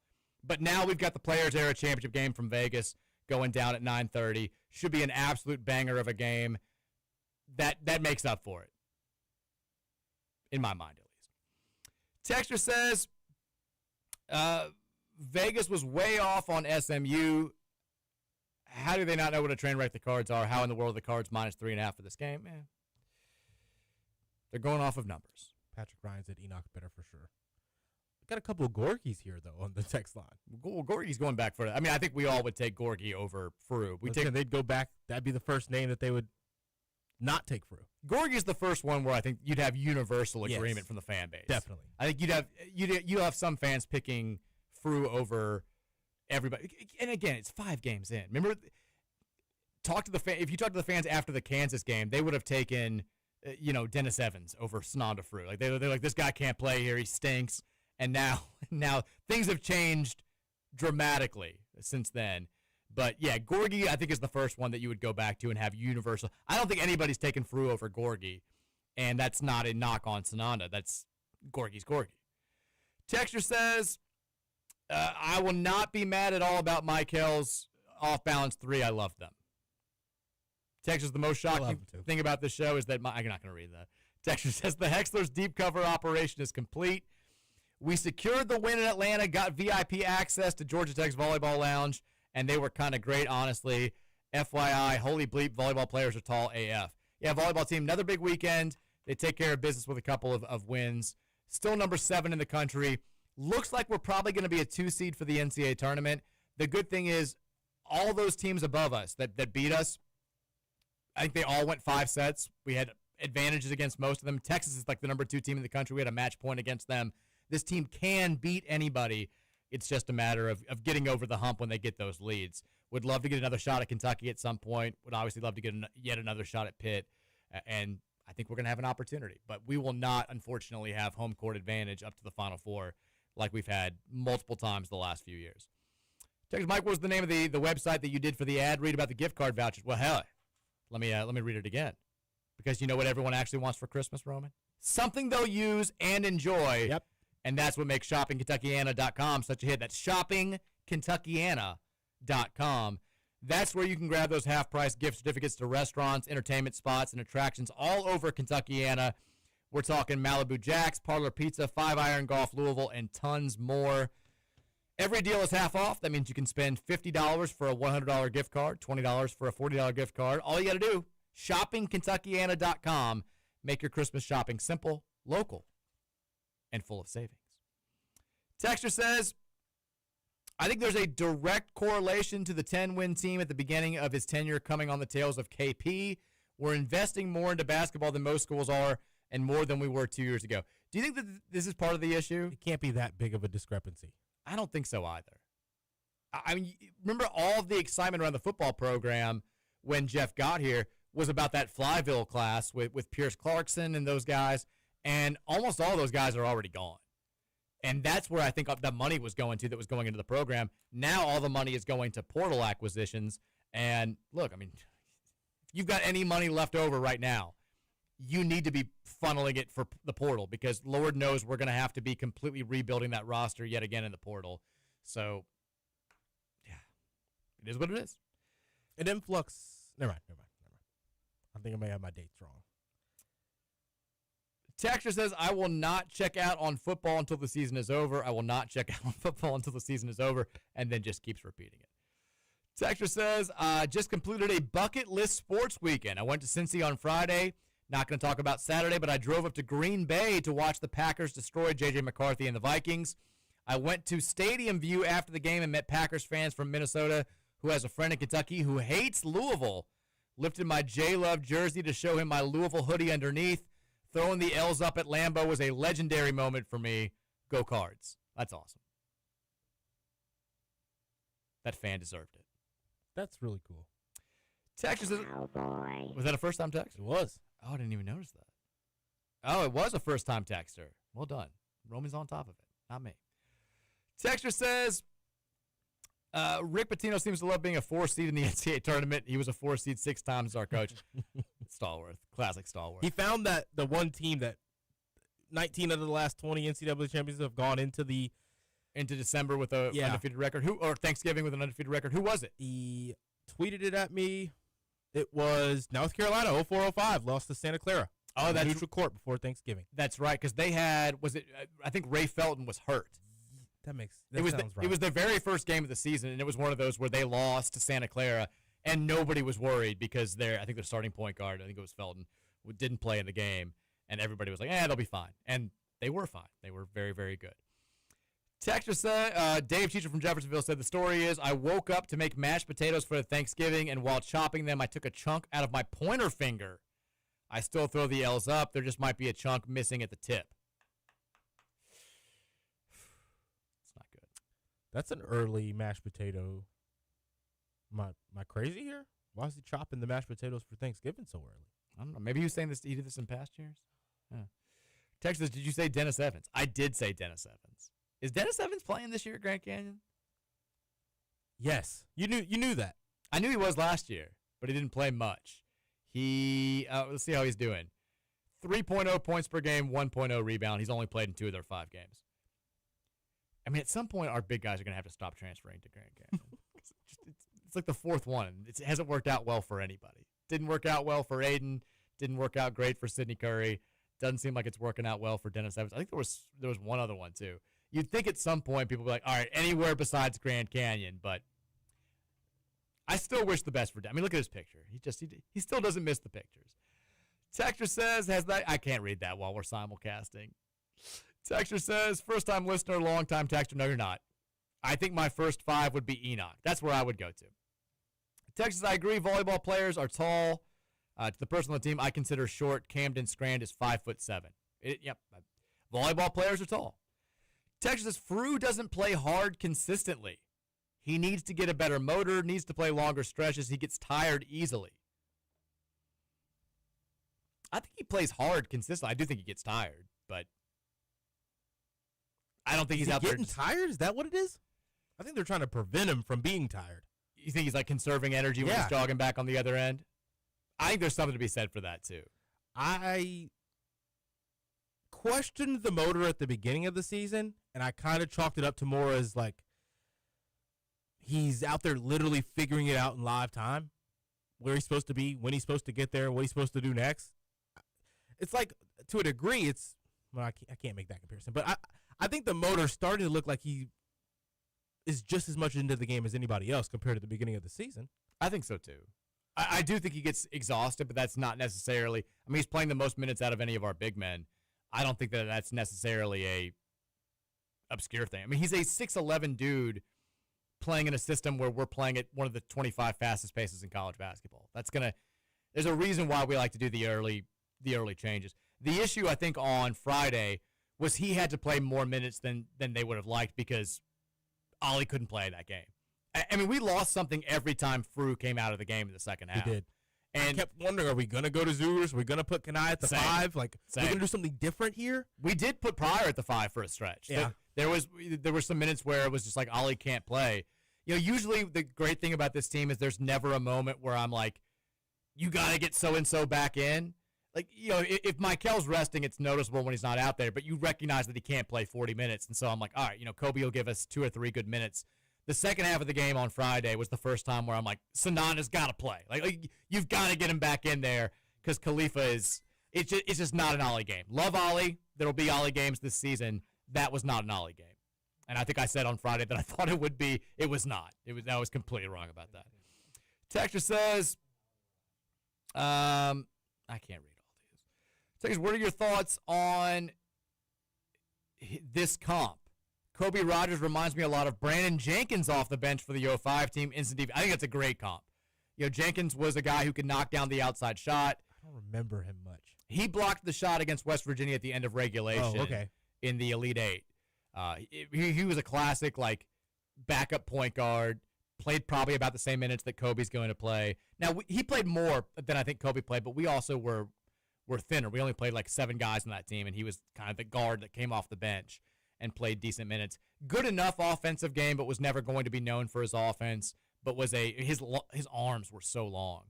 But now we've got the Players Era Championship game from Vegas going down at 9:30. Should be an absolute banger of a game. That makes up for it. In my mind, at least. Texter says, Vegas was way off on SMU. How do they not know what a train wreck the Cards are? How in the world are the Cards minus 3.5 for this game? They're going off of numbers. Patrick Ryan said Enoch better for sure. Got a couple of Gorgies here, though, on the text line. Gorgie's going back for it. I mean, I think we all would take Gorgie over Frew. They'd go back. That'd be the first name that they would not take Frew. Gorgie's the first one where I think you'd have universal agreement from the fan base. Definitely. I think you'll have some fans picking Frew over everybody. And again, it's 5 games in. Remember, if you talk to the fans after the Kansas game, they would have taken Dennis Evans over Sananda Frew. Like they're like, this guy can't play here. He stinks. And now things have changed dramatically since then. But, yeah, Gorgie, I think, is the first one that you would go back to and have universal. I don't think anybody's taken Frew over Gorgie, and that's not a knock on Sananda. That's Gorgie's Gorgie. Texture says, I will not be mad at all about Michael's off-balance 3. I love them. Texture's the most shocking thing about this show is that I'm not going to read that. Texture says, the Hexler's deep cover operation is complete. We secured the win in Atlanta, got VIP access to Georgia Tech's volleyball lounge, and they were kind of great, honestly. FYI, holy bleep, volleyball players are tall AF. Yeah, volleyball team, another big weekend. They take care of business with a couple of wins. Still number 7 in the country. Looks like we're probably going to be a 2 seed for the NCAA tournament. The good thing is all those teams above us that beat us, I think they all went 5 sets. We had advantages against most of them. Texas is like the number 2 team in the country. We had a match point against them. This team can beat anybody. It's just a matter of getting over the hump when they get those leads. Would love to get another shot at Kentucky at some point. Would obviously love to get yet another shot at Pitt. And I think we're going to have an opportunity. But we will not, unfortunately, have home court advantage up to the Final Four like we've had multiple times the last few years. Texas Mike, what was the name of the website that you did for the ad? Read about the gift card vouchers. Well, hell, let me read it again. Because you know what everyone actually wants for Christmas, Roman? Something they'll use and enjoy. Yep. And that's what makes shoppingkentuckiana.com such a hit. That's shoppingkentuckiana.com. That's where you can grab those half-price gift certificates to restaurants, entertainment spots, and attractions all over Kentuckiana. We're talking Malibu Jacks, Parlor Pizza, 5 Iron Golf Louisville, and tons more. Every deal is half off. That means you can spend $50 for a $100 gift card, $20 for a $40 gift card. All you got to do, shoppingkentuckiana.com. Make your Christmas shopping simple, local, and full of savings. Texture says, I think there's a direct correlation to the 10-win team at the beginning of his tenure coming on the tails of KP. We're investing more into basketball than most schools are and more than we were 2 years ago. Do you think that this is part of the issue? It can't be that big of a discrepancy. I don't think so either. I mean, remember all of the excitement around the football program when Jeff got here was about that Flyville class with Pierce Clarkson and those guys. And almost all those guys are already gone. And that's where I think the money was going to that was going into the program. Now all the money is going to portal acquisitions. And look, I mean, if you've got any money left over right now, you need to be funneling it for the portal because Lord knows we're going to have to be completely rebuilding that roster yet again in the portal. So, yeah, it is what it is. An influx. Never mind. I think I may have my dates wrong. Texture says, I will not check out on football until the season is over. I will not check out on football until the season is over, and then just keeps repeating it. Texture says, just completed a bucket list sports weekend. I went to Cincy on Friday. Not going to talk about Saturday, but I drove up to Green Bay to watch the Packers destroy J.J. McCarthy and the Vikings. I went to Stadium View after the game and met Packers fans from Minnesota who has a friend in Kentucky who hates Louisville. Lifted my J-Love jersey to show him my Louisville hoodie underneath. Throwing the L's up at Lambeau was a legendary moment for me. Go Cards. That's awesome. That fan deserved it. That's really cool. Text says, was that a first-time text? It was. Oh, I didn't even notice that. Oh, it was a first-time texter. Well done. Roman's on top of it, not me. Texter says, Rick Pitino seems to love being a 4 seed in the NCAA tournament. He was a 4 seed 6 times as our coach. Stallworth. Classic Stallworth. He found that the one team that 19 of the last 20 NCAA champions have gone into December with a undefeated record. Or Thanksgiving with an undefeated record. Who was it? He tweeted it at me. It was North Carolina, 0405, lost to Santa Clara. Oh, that's neutral court before Thanksgiving. That's right, because they had, I think Ray Felton was hurt. That sounds right. It was the very first game of the season, and it was one of those where they lost to Santa Clara, and nobody was worried because I think their starting point guard, I think it was Felton, didn't play in the game, and everybody was like, they'll be fine. And they were fine. They were very, very good. Texture said, Dave Teacher from Jeffersonville said, the story is, I woke up to make mashed potatoes for Thanksgiving, and while chopping them, I took a chunk out of my pointer finger. I still throw the L's up. There just might be a chunk missing at the tip. It's not good. That's an early mashed potato. Am I crazy here? Why is he chopping the mashed potatoes for Thanksgiving so early? I don't know. Maybe he was saying he did this in past years? Yeah. Texas, did you say Dennis Evans? I did say Dennis Evans. Is Dennis Evans playing this year at Grand Canyon? Yes. You knew that. I knew he was last year, but he didn't play much. Let's see how he's doing. 3.0 points per game, 1.0 rebound. He's only played in 2 of their 5 games. I mean, at some point, our big guys are going to have to stop transferring to Grand Canyon. It's like the 4th one. It hasn't worked out well for anybody. Didn't work out well for Aiden. Didn't work out great for Sidney Curry. Doesn't seem like it's working out well for Dennis Evans. I think there was one other one, too. You'd think at some point people would be like, all right, anywhere besides Grand Canyon, but I still wish the best for Dan. I mean, look at his picture. He still doesn't miss the pictures. Texture says, I can't read that while we're simulcasting. Texture says, first-time listener, long-time texture. No, you're not. I think my first 5 would be Enoch. That's where I would go to. Texas, I agree. Volleyball players are tall. To the person on the team, I consider short. Camden Strand is 5'7". Yep. Volleyball players are tall. Texas says, Frew doesn't play hard consistently. He needs to get a better motor, needs to play longer stretches. He gets tired easily. I think he plays hard consistently. I do think he gets tired, but I don't think he's out there. Getting tired? Is that what it is? I think they're trying to prevent him from being tired. You think he's like conserving energy when he's jogging back on the other end? I think there's something to be said for that, too. I questioned the motor at the beginning of the season, and I kind of chalked it up to more as like he's out there literally figuring it out in live time, where he's supposed to be, when he's supposed to get there, what he's supposed to do next. It's like, to a degree, I can't make that comparison, but I think the motor started to look like he is just as much into the game as anybody else compared to the beginning of the season. I think so, too. I do think he gets exhausted, but that's not necessarily – I mean, he's playing the most minutes out of any of our big men. I don't think that's necessarily a obscure thing. I mean, he's a 6'11" dude playing in a system where we're playing at one of the 25 fastest paces in college basketball. There's a reason why we like to do the early changes. The issue, I think, on Friday was he had to play more minutes than they would have liked because Ollie couldn't play that game. I mean, we lost something every time Frew came out of the game in the second half. We did. And I kept wondering, are we going to go to Zoomers? Are we going to put Kanai at the 5? Like, we're going to do something different here? We did put Pryor at the 5 for a stretch. Yeah. There were some minutes where it was just like Ollie can't play. You know, usually the great thing about this team is there's never a moment where I'm like, you got to get so-and-so back in. Like, you know, if Michael's resting, it's noticeable when he's not out there, but you recognize that he can't play 40 minutes. And so I'm like, all right, you know, Kobe will give us 2 or 3 good minutes. The second half of the game on Friday was the first time where I'm like, Sanana's got to play. Like you've got to get him back in there because Khalifa it's just not an Ollie game. Love Ollie. There will be Ollie games this season. That was not an Ollie game. And I think I said on Friday that I thought it would be. It was not. I was completely wrong about that. Texture says, I can't read all these. Texture, what are your thoughts on this comp? Kobe Rogers reminds me a lot of Brandon Jenkins off the bench for the 05 team. Instant DV. I think that's a great comp. You know, Jenkins was a guy who could knock down the outside shot. I don't remember him much. He blocked the shot against West Virginia at the end of regulation in the Elite Eight. He was a classic, like, backup point guard, played probably about the same minutes that Kobe's going to play. Now, he played more than I think Kobe played, but we also were thinner. We only played like 7 guys on that team, and he was kind of the guard that came off the bench. and played decent minutes. Good enough offensive game, but was never going to be known for his offense. But his arms were so long.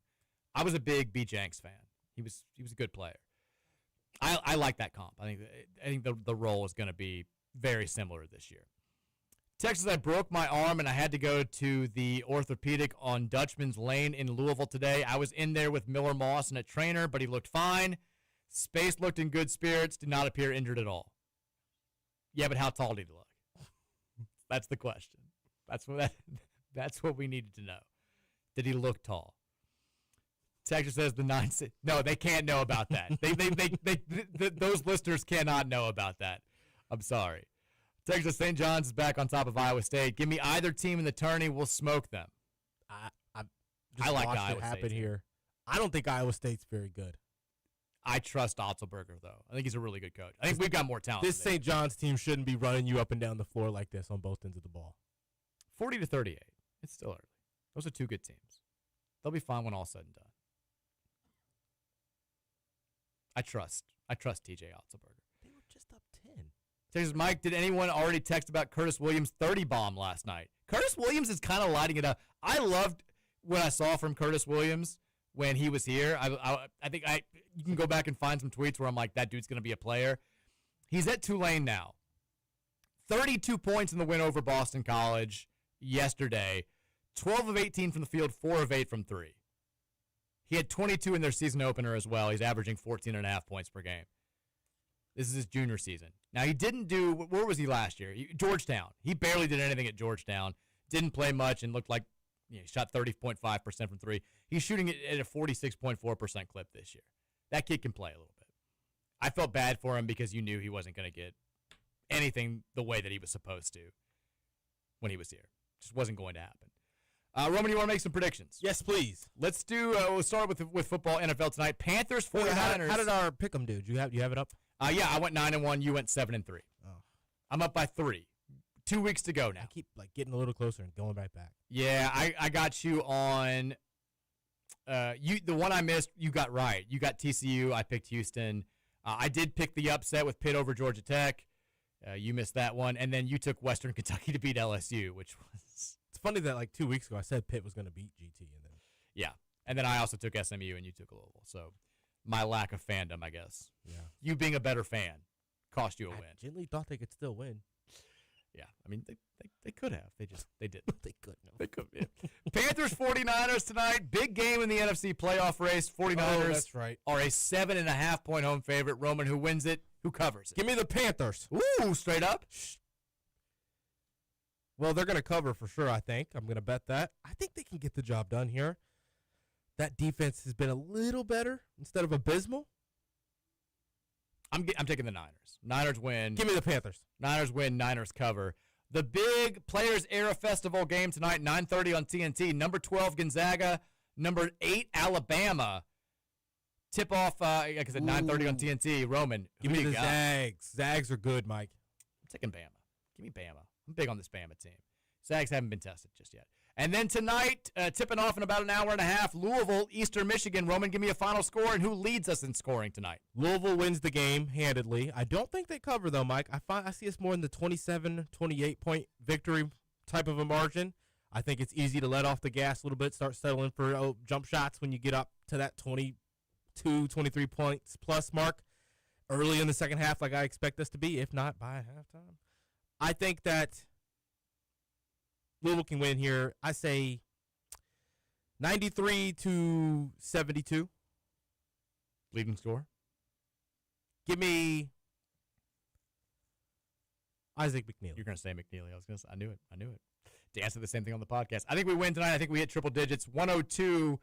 I was a big B. Jenks fan. He was a good player. I like that comp. I think the role is going to be very similar this year. Texas, I broke my arm and I had to go to the orthopedic on Dutchman's Lane in Louisville today. I was in there with Miller Moss and a trainer, but he looked fine. Space looked in good spirits, did not appear injured at all. Yeah, but how tall did he look? That's the question. That's what we needed to know. Did he look tall? Texas says the 9. No, they can't know about that. Those listeners cannot know about that. I'm sorry. Texas St. John's is back on top of Iowa State. Give me either team in the tourney. We'll smoke them. I like watched Iowa happen here. I don't think Iowa State's very good. I trust Otzelberger, though. I think he's a really good coach. I think we've got more talent. This St. John's team shouldn't be running you up and down the floor like this on both ends of the ball. 40-38. It's still early. Those are two good teams. They'll be fine when all's said and done. I trust TJ Otzelberger. They were just up 10. Texas Mike, did anyone already text about Curtis Williams' 30 bomb last night? Curtis Williams is kind of lighting it up. I loved what I saw from Curtis Williams when he was here. I think you can go back and find some tweets where I'm like, that dude's going to be a player. He's at Tulane now. 32 points in the win over Boston College yesterday. 12 of 18 from the field, 4 of 8 from 3. He had 22 in their season opener as well. He's averaging 14.5 points per game. This is his junior season. Now, he didn't do – where was he last year? Georgetown. He barely did anything at Georgetown. Didn't play much and looked like he shot 30.5% from 3. He's shooting it at a 46.4% clip this year. That kid can play a little bit. I felt bad for him because you knew he wasn't going to get anything the way that he was supposed to when he was here. Just wasn't going to happen. Roman, you want to make some predictions? Yes, please. Let's do. We'll start with football NFL tonight. Panthers 49ers. How did our pick'em do? Do you have it up? Yeah, I went 9-1. You went 7-3. Oh. I'm up by 3. 2 weeks to go now. I keep getting a little closer and going right back. Yeah, I got you on. The one I missed, you got right. You got TCU. I picked Houston. I did pick the upset with Pitt over Georgia Tech. You missed that one, and then you took Western Kentucky to beat LSU, which was. It's funny that 2 weeks ago I said Pitt was going to beat GT, and then yeah, and then I also took SMU and you took Louisville. So my lack of fandom, I guess. Yeah. You being a better fan cost you a win. I genuinely thought they could still win. Yeah, I mean they could have. They didn't. They could. No. They could. Yeah. Panthers 49ers tonight. Big game in the NFC playoff race. 49ers that's right. are a 7.5 point home favorite. Roman, who wins it? Who covers it? Give me the Panthers. Ooh, straight up. Well, they're going to cover for sure, I think. I'm going to bet that. I think they can get the job done here. That defense has been a little better instead of abysmal. I'm taking the Niners. Niners win. Give me the Panthers. Niners win. Niners cover. The big Players Era Festival game tonight, 9:30 on TNT. Number 12 Gonzaga, number 8 Alabama. Tip off, like I said, 9:30 on TNT. Roman, give me the Zags. Zags are good, Mike. I'm taking Bama. Give me Bama. I'm big on this Bama team. Zags haven't been tested just yet. And then tonight, tipping off in about an hour and a half, Louisville, Eastern Michigan. Roman, give me a final score and who leads us in scoring tonight. Louisville wins the game handedly. I don't think they cover, though, Mike. I see us more in the 27, 28-point victory type of a margin. I think it's easy to let off the gas a little bit, start settling for jump shots when you get up to that 22, 23 points plus mark early in the second half like I expect us to be, if not by halftime. I think that Louisville can win here. I say 93-72. Leading score? Give me Isaac McNeely. You're going to say McNeely. I knew it. Dan said the same thing on the podcast. I think we win tonight. I think we hit triple digits. 102-74.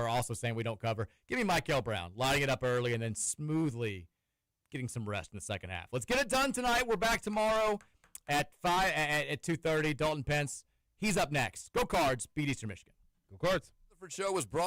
Also saying we don't cover. Give me Michael Brown. Lighting it up early and then smoothly getting some rest in the second half. Let's get it done tonight. We're back tomorrow at 2:30. Dalton Pence. He's up next. Go Cards. Beat Eastern Michigan. Go Cards. The Rutherford Show was brought